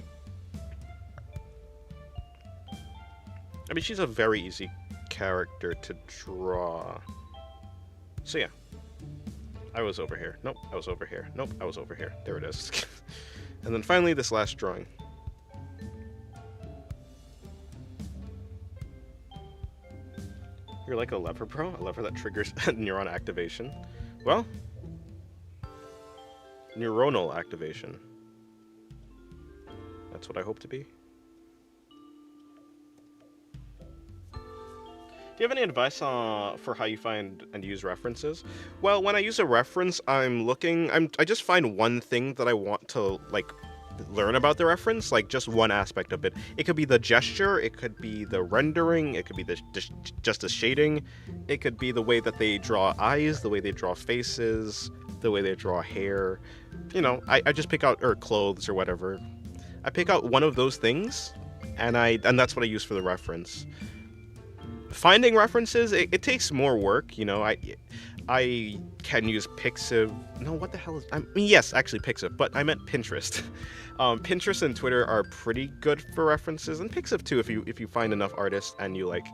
S1: I mean, she's a very easy character to draw. So yeah. I was over here. Nope, I was over here. Nope, I was over here. There it is. And then finally, this last drawing. You're like a lever, bro? A lever that triggers neuron activation. Well, neuronal activation. That's what I hope to be. Do you have any advice for how you find and use references? Well, when I use a reference, I just find one thing that I want to, like, learn about the reference, like just one aspect of it. It could be the gesture, it could be the rendering, it could be just the shading, it could be the way that they draw eyes, the way they draw faces, the way they draw hair. You know, I just pick out, or clothes or whatever. I pick out one of those things, and that's what I use for the reference. Finding references, it takes more work, you know. I can use Pixiv. No, what the hell is... yes, actually Pixiv, but I meant Pinterest. Pinterest and Twitter are pretty good for references, and Pixiv too if you find enough artists and you like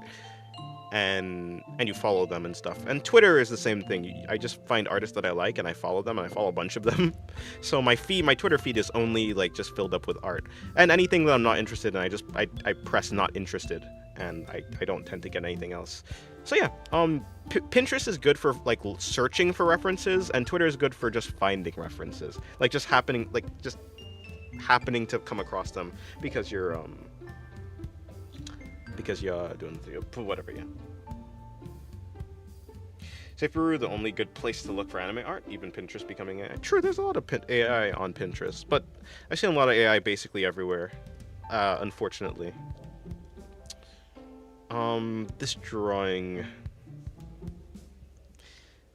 S1: and you follow them and stuff. And Twitter is the same thing. I just find artists that I like and I follow them, and I follow a bunch of them. So my Twitter feed is only like just filled up with art. And anything that I'm not interested in, I press not interested, and I don't tend to get anything else. So yeah, Pinterest is good for like searching for references, and Twitter is good for just finding references, like just happening to come across them because you're doing whatever. Yeah. So if Peru the only good place to look for anime art, even Pinterest becoming AI. True, there's a lot of AI on Pinterest, but I see a lot of AI basically everywhere, unfortunately. This drawing,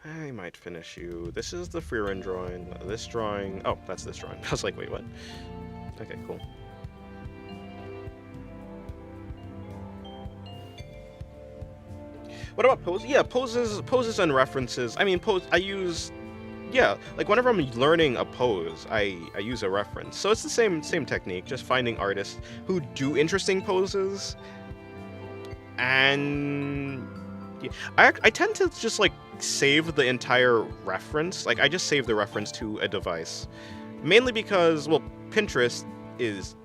S1: I might finish you. This is the Freerun drawing. This drawing, oh, that's this drawing. I was like, wait, what? Okay, cool. What about poses? Yeah, poses and references. I mean, yeah, like whenever I'm learning a pose, I use a reference. So it's the same technique, just finding artists who do interesting poses. And yeah, I tend to just like save the entire reference. Like I just save the reference to a device, mainly because, well, Pinterest is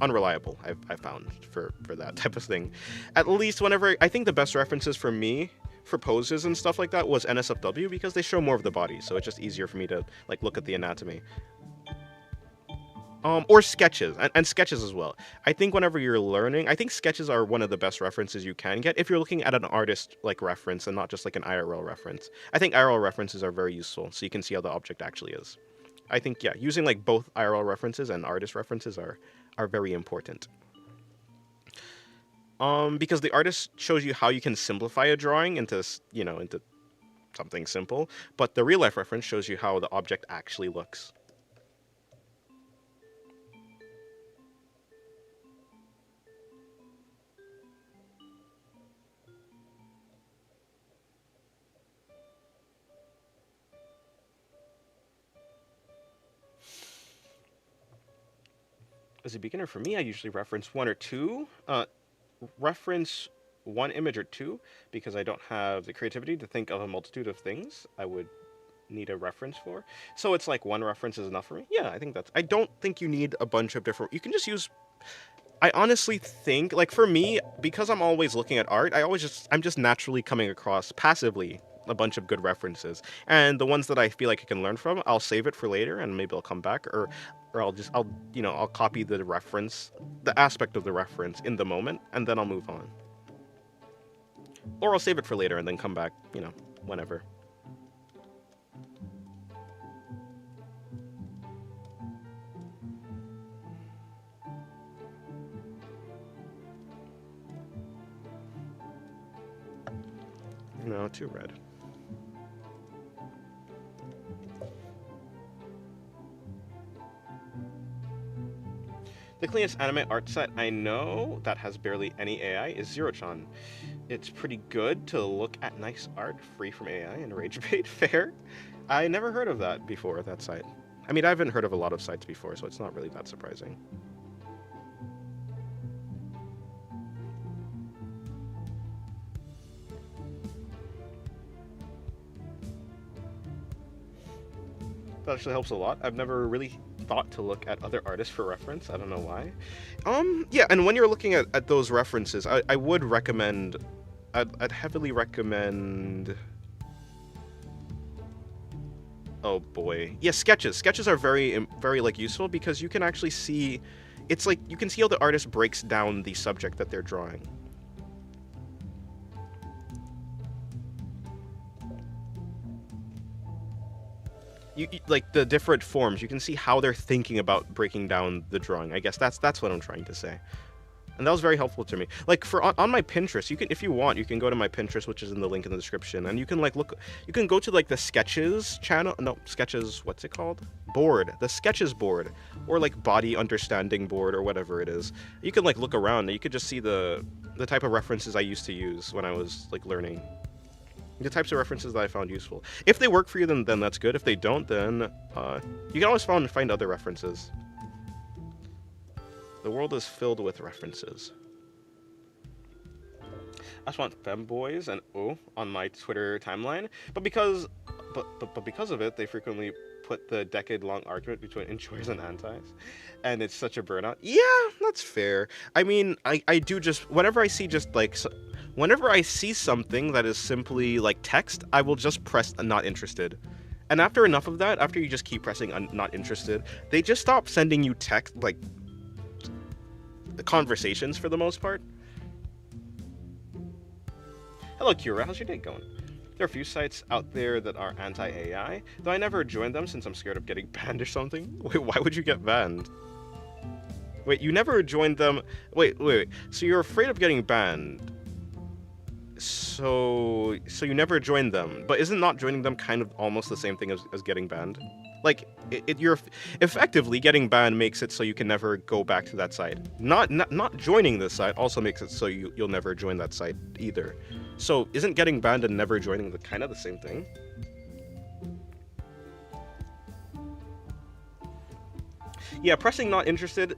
S1: unreliable. I've found for that type of thing. At least whenever I think the best references for me for poses and stuff like that was NSFW, because they show more of the body, so it's just easier for me to like look at the anatomy. Or sketches, and sketches as well. I think whenever you're learning, I think sketches are one of the best references you can get if you're looking at an artist like reference and not just like an IRL reference. I think IRL references are very useful, so you can see how the object actually is. I think, yeah, using like both IRL references and artist references are very important. Because the artist shows you how you can simplify a drawing into something simple, but the real life reference shows you how the object actually looks. As a beginner, for me, I usually reference one or two. Reference one image or two because I don't have the creativity to think of a multitude of things I would need a reference for. So it's like one reference is enough for me. Yeah, I think that's. I don't think you need a bunch of different. You can just use. I honestly think, like for me, because I'm always looking at art, I'm just naturally coming across passively a bunch of good references, and the ones that I feel like I can learn from, I'll save it for later, and maybe I'll come back, or I'll copy the reference, the aspect of the reference in the moment, and then I'll move on, or I'll save it for later and then come back, whenever. No, too red. The cleanest anime art set I know that has barely any AI is Zero-chan. It's pretty good to look at nice art free from AI and rage bait. Fair. I never heard of that before, that site. I mean, I haven't heard of a lot of sites before, so it's not really that surprising. That actually helps a lot. I've never really thought to look at other artists for reference. I don't know why. Yeah, and when you're looking at those references, I would recommend, I'd heavily recommend, oh boy. Yeah, sketches. Sketches are very, very like useful because you can actually see, it's like, you can see how the artist breaks down the subject that they're drawing. You like the different forms. You can see how they're thinking about breaking down the drawing. I guess that's what I'm trying to say, and that was very helpful to me. Like for on my Pinterest, you can, if you want, you can go to my Pinterest, which is in the link in the description, and you can like look. You can go to like the sketches channel. No, sketches. What's it called? Board. The sketches board, or like body understanding board, or whatever it is. You can like look around, and you could just see the type of references I used to use when I was like learning. The types of references that I found useful. If they work for you, then that's good. If they don't, then you can always find other references. The world is filled with references. I just want femboys and on my Twitter timeline, but because of it, they frequently put the decade-long argument between enjoyers and antis, and it's such a burnout. Yeah, that's fair. I mean, I do just whenever I see just like. Whenever I see something that is simply like text, I will just press not interested. And after enough of that, after you just keep pressing not interested, they just stop sending you text, like, the conversations for the most part. Hello, Kira. How's your day going? There are a few sites out there that are anti-AI, though I never joined them since I'm scared of getting banned or something. Wait, why would you get banned? Wait, you never joined them? Wait. So you're afraid of getting banned? So you never joined them, but isn't not joining them kind of almost the same thing as getting banned? Like, you're effectively getting banned makes it so you can never go back to that site. Not joining this site also makes it so you'll never join that site either. So isn't getting banned and never joining kind of the same thing? Yeah, pressing not interested,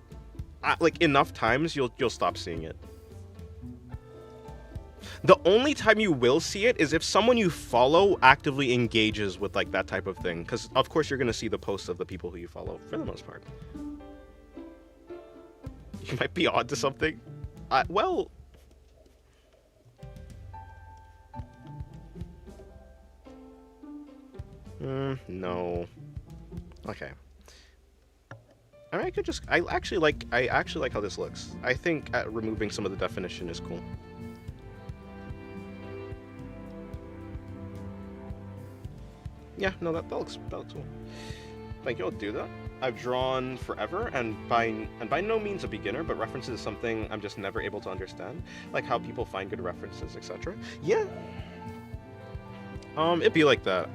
S1: like enough times, you'll stop seeing it. The only time you will see it is if someone you follow actively engages with like that type of thing, because of course you're going to see the posts of the people who you follow for the most part. You might be odd to something. Well, no. Okay. I mean, I actually like how this looks. I think removing some of the definition is cool. Yeah, no, that looks cool. Thank you, I'll do that. I've drawn forever, and by no means a beginner, but references is something I'm just never able to understand, like how people find good references, etc. Yeah. It'd be like that.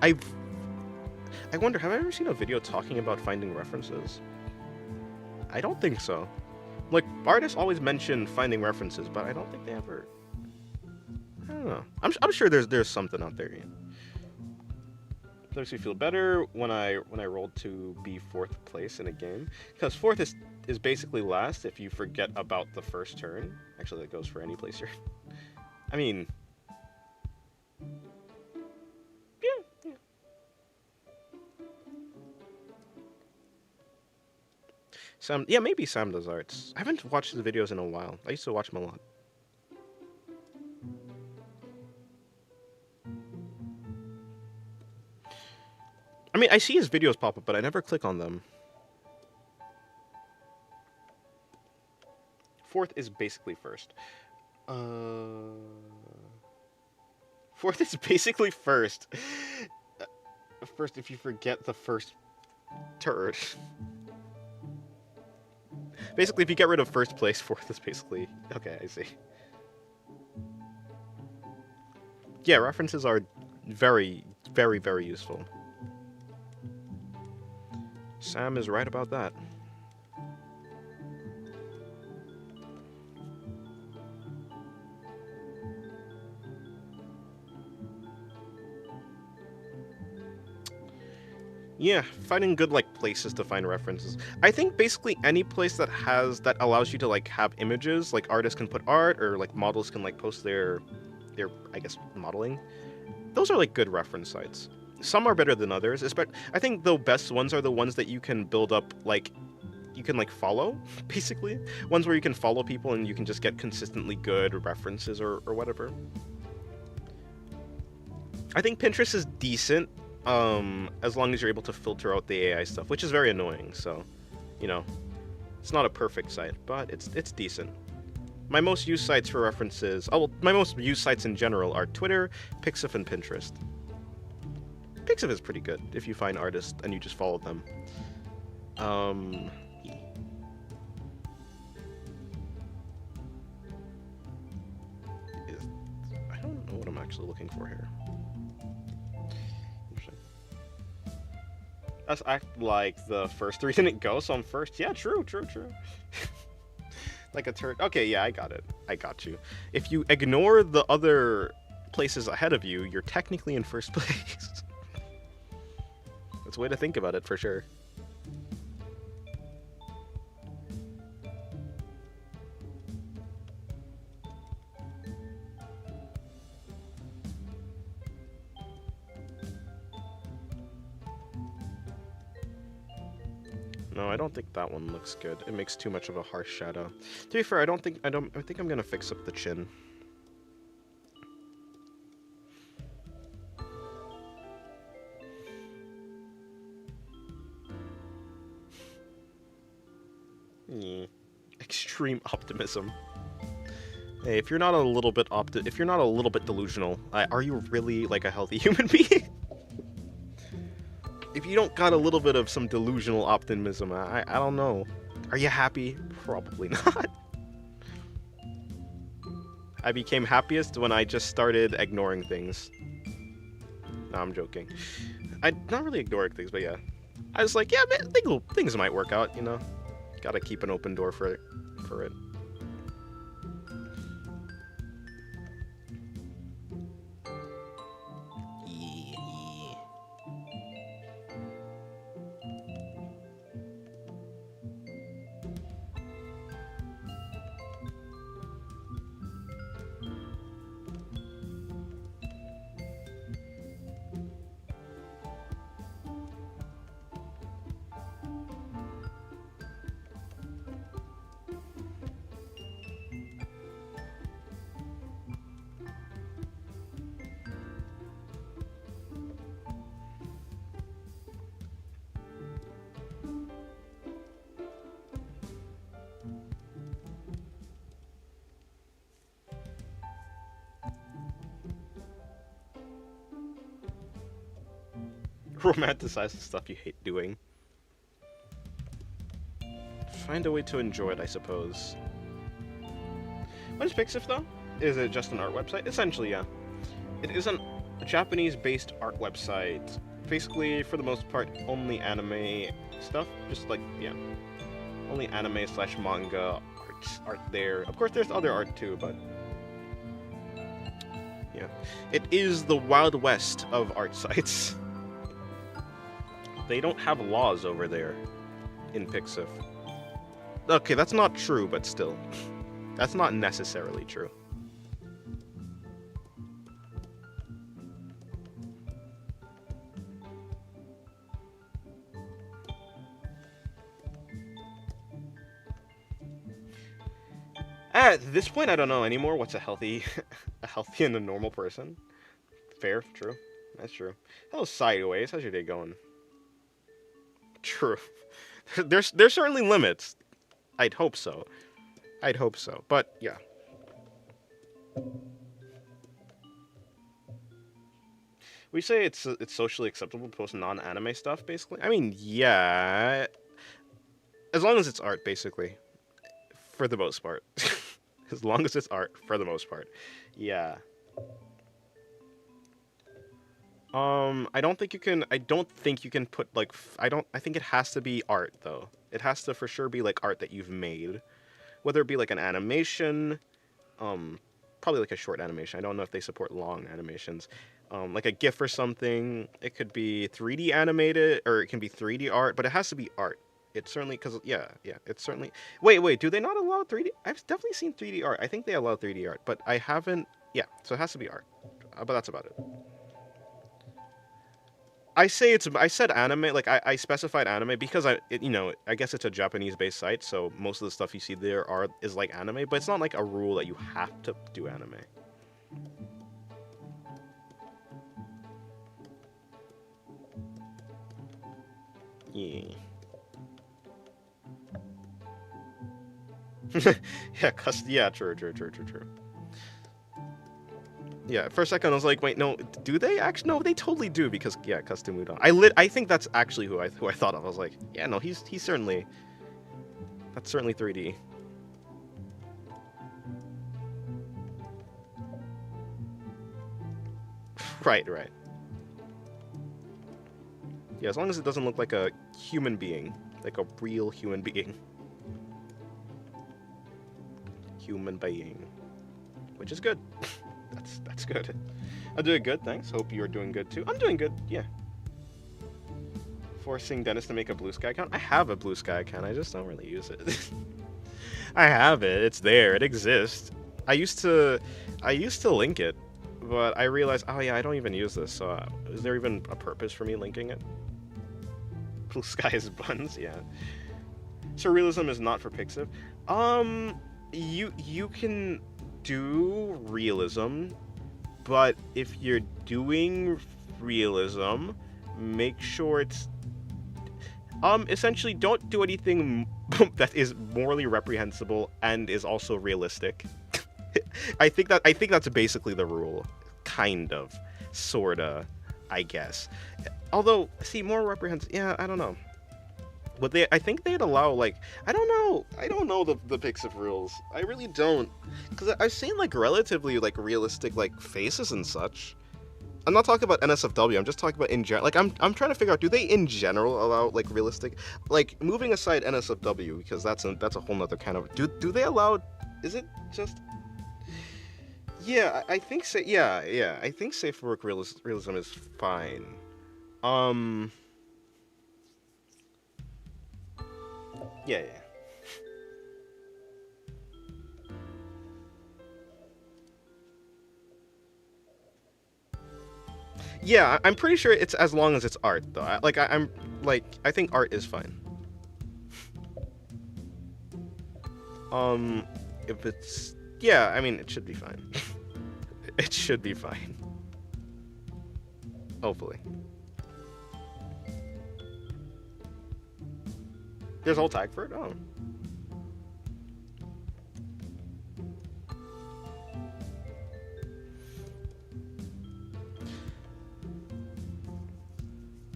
S1: I wonder, have I ever seen a video talking about finding references? I don't think so. Like, artists always mention finding references, but I don't think they ever. I don't know. I'm sure there's something out there. That makes me feel better when I rolled to be fourth place in a game, because fourth is basically last if you forget about the first turn. Actually, that goes for any place you're. I mean, yeah. Sam, yeah, maybe Sam does arts. I haven't watched the videos in a while. I used to watch them a lot. I mean, I see his videos pop up, but I never click on them. Fourth is basically first. Fourth is basically first. First, if you forget the first turn. Basically, if you get rid of first place, fourth is basically... Okay, I see. Yeah, references are very, very, very useful. Sam is right about that. Yeah, finding good like places to find references. I think basically any place that allows you to like have images, like artists can put art or like models can like post their I guess modeling. Those are like good reference sites. Some are better than others. I think the best ones are the ones that you can build up like you can like follow, basically. Ones where you can follow people and you can just get consistently good references or whatever. I think Pinterest is decent. As long as you're able to filter out the AI stuff, which is very annoying, so, you know, it's not a perfect site, but it's decent. My most used sites for references, my most used sites in general are Twitter, Pixiv, and Pinterest. Pixiv is pretty good if you find artists and you just follow them. I don't know what I'm actually looking for here. Us act like the first three didn't go, so I'm first. Yeah, true. Like a turd. Okay, yeah, I got it. I got you. If you ignore the other places ahead of you, you're technically in first place. That's a way to think about it, for sure. No, I don't think that one looks good. It makes too much of a harsh shadow. To be fair, I think I'm gonna fix up the chin. Extreme optimism. Hey, if you're not a little bit delusional, are you really like a healthy human being? If you don't got a little bit of some delusional optimism, I don't know. Are you happy? Probably not. I became happiest when I just started ignoring things. No, I'm joking. I'm not really ignoring things, but yeah. I was like, yeah, man, things might work out, you know? Gotta keep an open door for it. Romanticize the stuff you hate doing. Find a way to enjoy it, I suppose. What is Pixiv, though? Is it just an art website? Essentially, yeah. It is a Japanese-based art website. Basically, for the most part, only anime stuff. Just like, yeah. Only anime/manga art there. Of course, there's other art too, but... yeah. It is the Wild West of art sites. They don't have laws over there in Pixif. Okay, that's not true, but still. That's not necessarily true. At this point, I don't know anymore what's a healthy, a healthy and a normal person. Fair, true. That's true. Hello, Sideways. How's your day going? True. There's certainly limits. I'd hope so. I'd hope so. But yeah. We say it's socially acceptable to post non-anime stuff, basically. I mean, yeah, as long as it's art, basically, for the most part. As long as it's art, for the most part, yeah. I don't think you can. I don't think you can put like. I don't. I think it has to be art though. It has to for sure be like art that you've made, whether it be like an animation, probably like a short animation. I don't know if they support long animations. Like a GIF or something. It could be 3D animated, or it can be 3D art, but it has to be art. It's certainly because yeah, it's certainly. Wait, do they not allow 3D? I've definitely seen 3D art. I think they allow 3D art, but I haven't. Yeah, so it has to be art. But that's about it. I say it's. I said anime. Like I specified anime because I guess it's a Japanese-based site, so most of the stuff you see there is like anime, but it's not like a rule that you have to do anime. Yeah. Yeah, true. Yeah, for a second I was like, wait, no, do they actually? No, they totally do because yeah, custom udon. I think that's actually who I thought of. I was like, yeah, no, he's certainly that's certainly 3D. Right. Yeah, as long as it doesn't look like a human being, like a real human being. Human being, which is good. That's good. I'm doing good, thanks. Hope you're doing good too. I'm doing good, yeah. Forcing Dennis to make a Blue Sky account. I have a Blue Sky account. I just don't really use it. I have it. It's there. It exists. I used to link it, but I realized, oh yeah, I don't even use this. So is there even a purpose for me linking it? Blue Sky is buns, yeah. Surrealism is not for Pixif. You can do realism, but if you're doing realism, make sure it's essentially don't do anything that is morally reprehensible and is also realistic. I think that's basically the rule, kind of, sorta, I guess. Although, see, more reprehensible, yeah, I don't know. But I think they'd allow, like, I don't know the Pixif rules. I really don't, because I've seen like relatively like realistic like faces and such. I'm not talking about NSFW. I'm just talking about in general. Like, I'm trying to figure out, do they in general allow like realistic, like moving aside NSFW because that's a whole nother kind of. Do they allow? Is it just? Yeah, I think so. Yeah. I think safe for work realism is fine. Yeah. Yeah, I'm pretty sure it's as long as it's art, though. I think art is fine. If it's, yeah, I mean, it should be fine. It should be fine. Hopefully. There's a whole tag for it? Oh.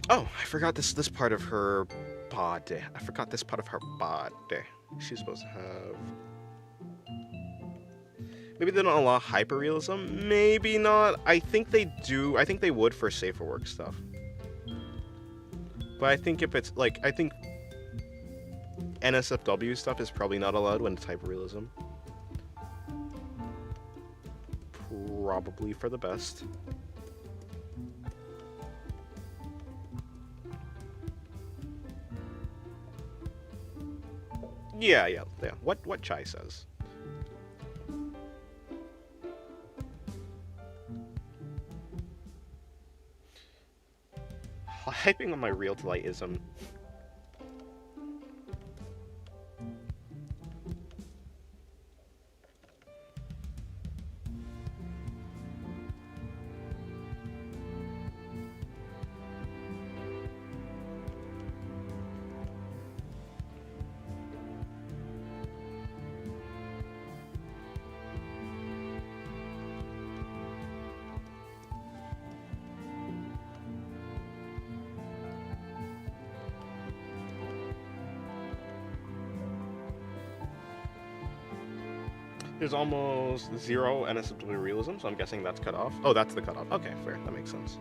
S1: Oh, I forgot this part of her body. She's supposed to have. Maybe they don't allow hyperrealism. Maybe not. I think they do. I think they would for safer work stuff. But I think if it's like, I think NSFW stuff is probably not allowed when it's hyperrealism. Probably for the best. Yeah, yeah, yeah. What Chai says. Hyping on my real delightism. There's almost zero NSFW realism, so I'm guessing that's cut off. Oh, that's the cutoff. Okay, fair. That makes sense.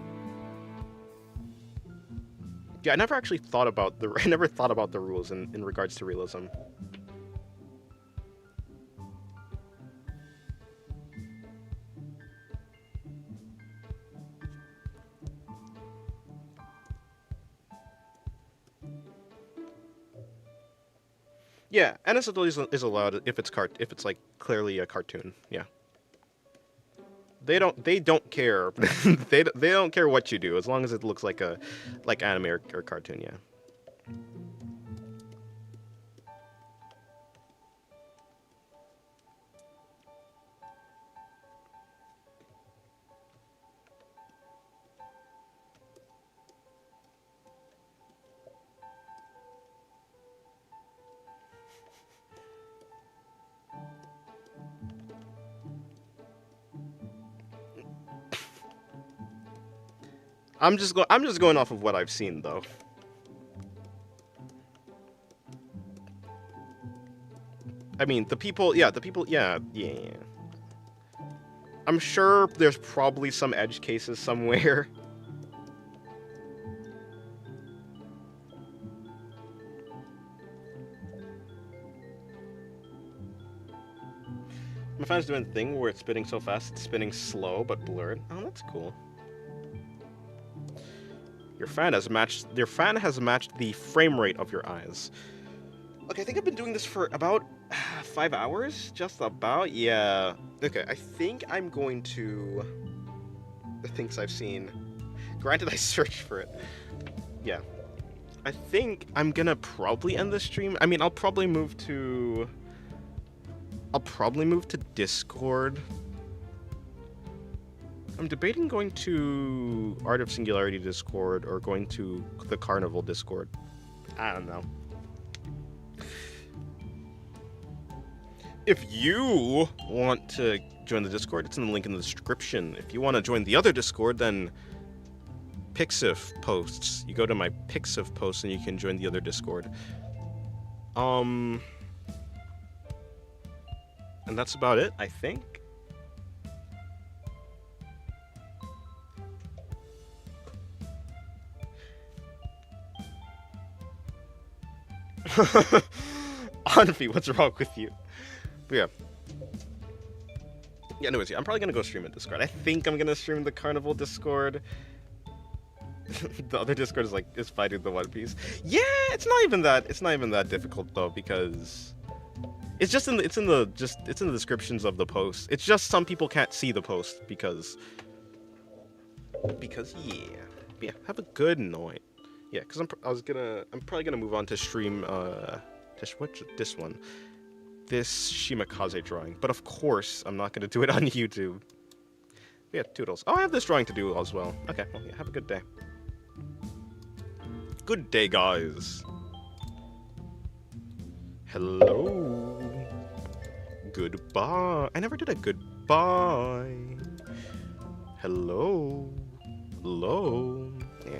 S1: Yeah, I never actually thought about the I never thought about the rules in regards to realism. Yeah, NSFW is allowed if it's if it's like clearly a cartoon. Yeah. They don't care. They don't care what you do as long as it looks like a anime or cartoon, yeah. I'm just going off of what I've seen though. I mean, the people, yeah, yeah. I'm sure there's probably some edge cases somewhere. My fan's doing a thing where it's spinning so fast, it's spinning slow but blurred. Oh, that's cool. Your fan has matched the frame rate of your eyes. Okay, I think I've been doing this for about 5 hours, just about. Yeah. Okay, I think I'm going to the things I've seen. Granted, I searched for it. Yeah. I think I'm gonna probably end the stream. I mean, I'll probably move to Discord. I'm debating going to Art of Singularity Discord or going to the Carnival Discord. I don't know. If you want to join the Discord, it's in the link in the description. If you want to join the other Discord, then Pixif posts. You go to my Pixif posts and you can join the other Discord. And that's about it, I think. Anfi, what's wrong with you? But yeah. Yeah, anyways, yeah, I'm probably gonna go stream at Discord. I think I'm gonna stream the Carnival Discord. The other Discord is fighting the One Piece. Yeah, it's not even that difficult though, because it's in the descriptions of the post. It's just some people can't see the post because yeah. Have a good night. Yeah, because I'm probably gonna move on to stream this one. This Shimakaze drawing. But of course, I'm not gonna do it on YouTube. Yeah, toodles. Oh, I have this drawing to do as well. Okay, well, yeah, have a good day. Good day, guys. Hello. Goodbye. I never did a goodbye. Hello. Hello. Yeah.